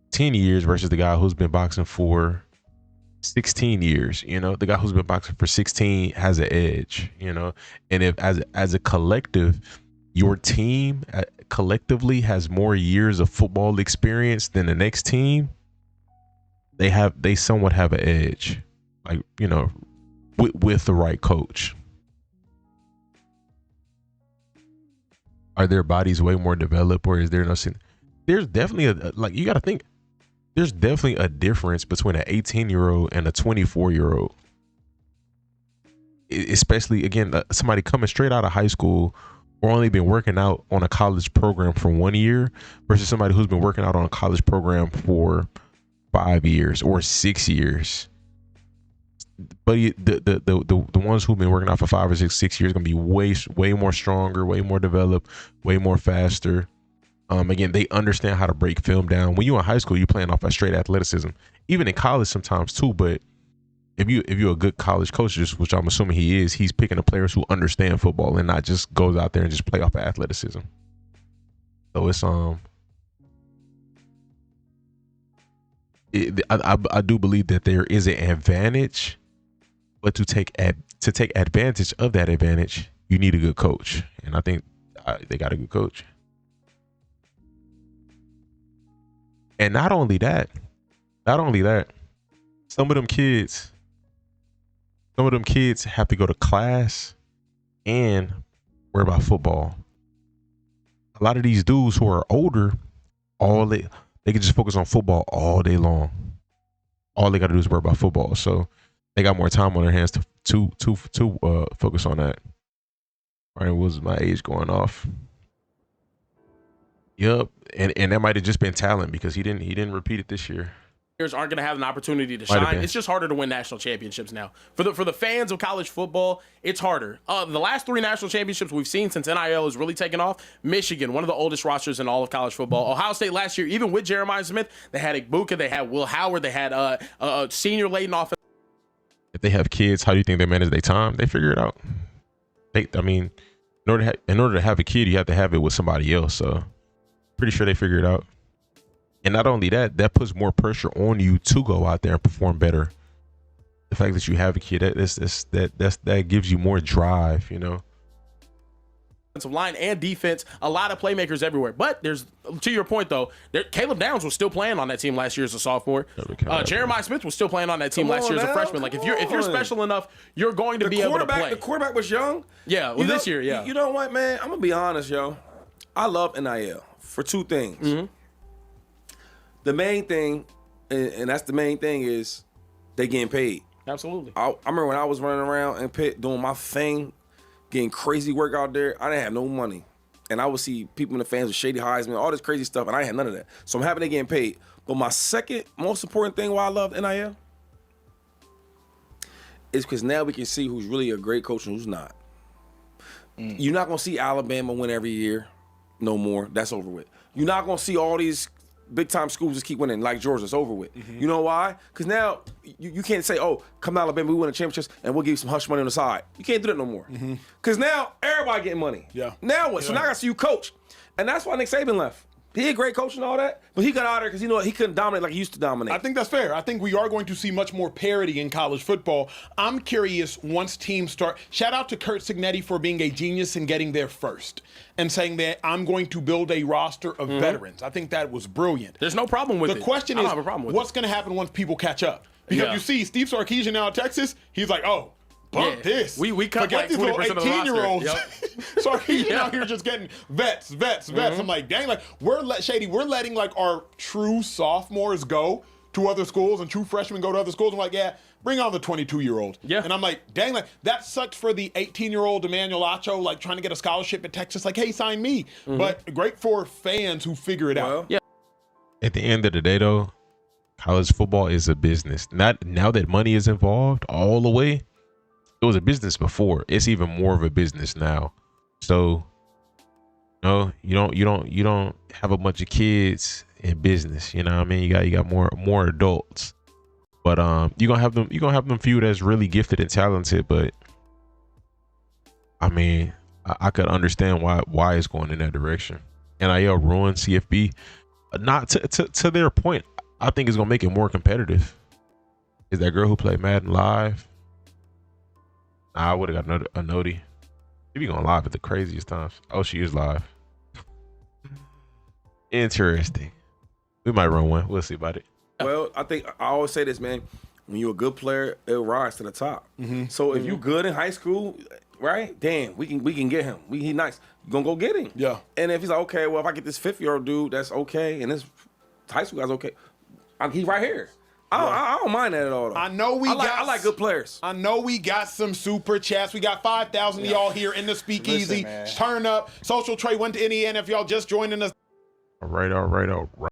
10 years versus the guy who's been boxing for 16 years, the guy who's been boxing for 16 has an edge, and if as a collective, your team collectively has more years of football experience than the next team, they somewhat have an edge, like, with the right coach. Are their bodies way more developed, or is there nothing? There's definitely you got to think. There's definitely a difference between an 18-year-old and a 24-year-old. Especially, again, somebody coming straight out of high school or only been working out on a college program for 1 year versus somebody who's been working out on a college program for 5 years or 6 years. But the ones who've been working out for 5 or 6 years are going to be way more stronger, way more developed, way more faster. Again, they understand how to break film down. When you're in high school, you're playing off that straight athleticism. Even in college sometimes too, but if you're a good college coach, which I'm assuming he is, he's picking the players who understand football and not just goes out there and just play off of athleticism. So it's I do believe that there is an advantage, but to take advantage of that advantage, you need a good coach, and I think they got a good coach. And not only that, some of them kids have to go to class and worry about football. A lot of these dudes who are older, they can just focus on football all day long. All they got to do is worry about football. So they got more time on their hands to focus on that. All right, was my age going off? Yep, and that might have just been talent because he didn't repeat it this year. Aren't going to have an opportunity to shine. It's just harder to win national championships now. For the fans of college football, it's harder. The last 3 national championships we've seen since NIL has really taken off. Michigan, one of the oldest rosters in all of college football. Ohio State last year, even with Jeremiah Smith, they had Igbuka, they had Will Howard, they had a senior laden offense. If they have kids, how do you think they manage their time? They figure it out. In order to have a kid, you have to have it with somebody else. So pretty sure they figure it out. And not only that, that puts more pressure on you to go out there and perform better. The fact that you have a kid, that gives you more drive, line and defense, a lot of playmakers everywhere. But there's, to your point though, Caleb Downs was still playing on that team last year as a sophomore. Jeremiah Smith was still playing on that team last year as a freshman. Like if you're special enough, you're going to be able to play. The quarterback was young. Yeah, well, this year, yeah. You know what, man? I'm gonna be honest, yo. I love NIL for two things. The main thing, and that's the main thing, is they getting paid. Absolutely. I remember when I was running around in Pitt doing my thing, getting crazy work out there, I didn't have no money. And I would see people in the fans with Shady Heisman, all this crazy stuff, and I had none of that. So I'm happy they getting paid. But my second most important thing why I love NIL is because now we can see who's really a great coach and who's not. You're not going to see Alabama win every year no more. That's over with. You're not going to see all these big-time schools just keep winning like Georgia. It's over with. You know why? Because now you can't say, oh, come to Alabama, we win a championship, and we'll give you some hush money on the side. You can't do that no more. Because now everybody getting money. Yeah. Now what? So now I got to see you coach. And that's why Nick Saban left. He a great coach and all that, but he got out of there because he couldn't dominate like he used to dominate. I think that's fair. I think we are going to see much more parity in college football. I'm curious once teams start. Shout out to Kurt Signetti for being a genius in getting there first and saying that I'm going to build a roster of veterans. I think that was brilliant. There's no problem with it. The question is, what's going to happen once people catch up? Because you see Steve Sarkisian now at Texas, he's like, oh, bump this. We cut Forget like these 20% little of the roster. 18-year-olds. Yep. Sarkisian out here just getting vets. I'm like, dang, like we're letting like our true sophomores go to other schools and true freshmen go to other schools. I'm like, yeah, bring on the 22-year-old. Yeah. And I'm like, dang, like that sucks for the 18-year-old Emmanuel Acho, like trying to get a scholarship at Texas. Like, hey, sign me. But great for fans who figure it out. Yeah. At the end of the day, though, college football is a business. Not now that money is involved all the way. It was a business before. It's even more of a business now. So, no, you don't have a bunch of kids in business. You know what I mean? You got more adults. But you're gonna have them few that's really gifted and talented. But I mean, I could understand why it's going in that direction. NIL ruined CFB. Not to their point. I think it's gonna make it more competitive. Is that girl who played Madden live? I would have got a noti. She be going live at the craziest times. Oh, she is live. Interesting. We might run one. We'll see about it. Well, I always say this, man. When you're a good player, it'll rise to the top. So if you good in high school, right? Damn, we can get him. He nice. You gonna go get him. Yeah. And if he's like, okay, well, if I get this 5th-year-old dude, that's okay, and this high school guy's okay, he's right here. I don't mind that at all, though. I know I like good players. I know we got some super chats. We got 5,000 of y'all here in the speakeasy. Listen, Turn up. Social Trey went to Indiana. If y'all just joining us. All right.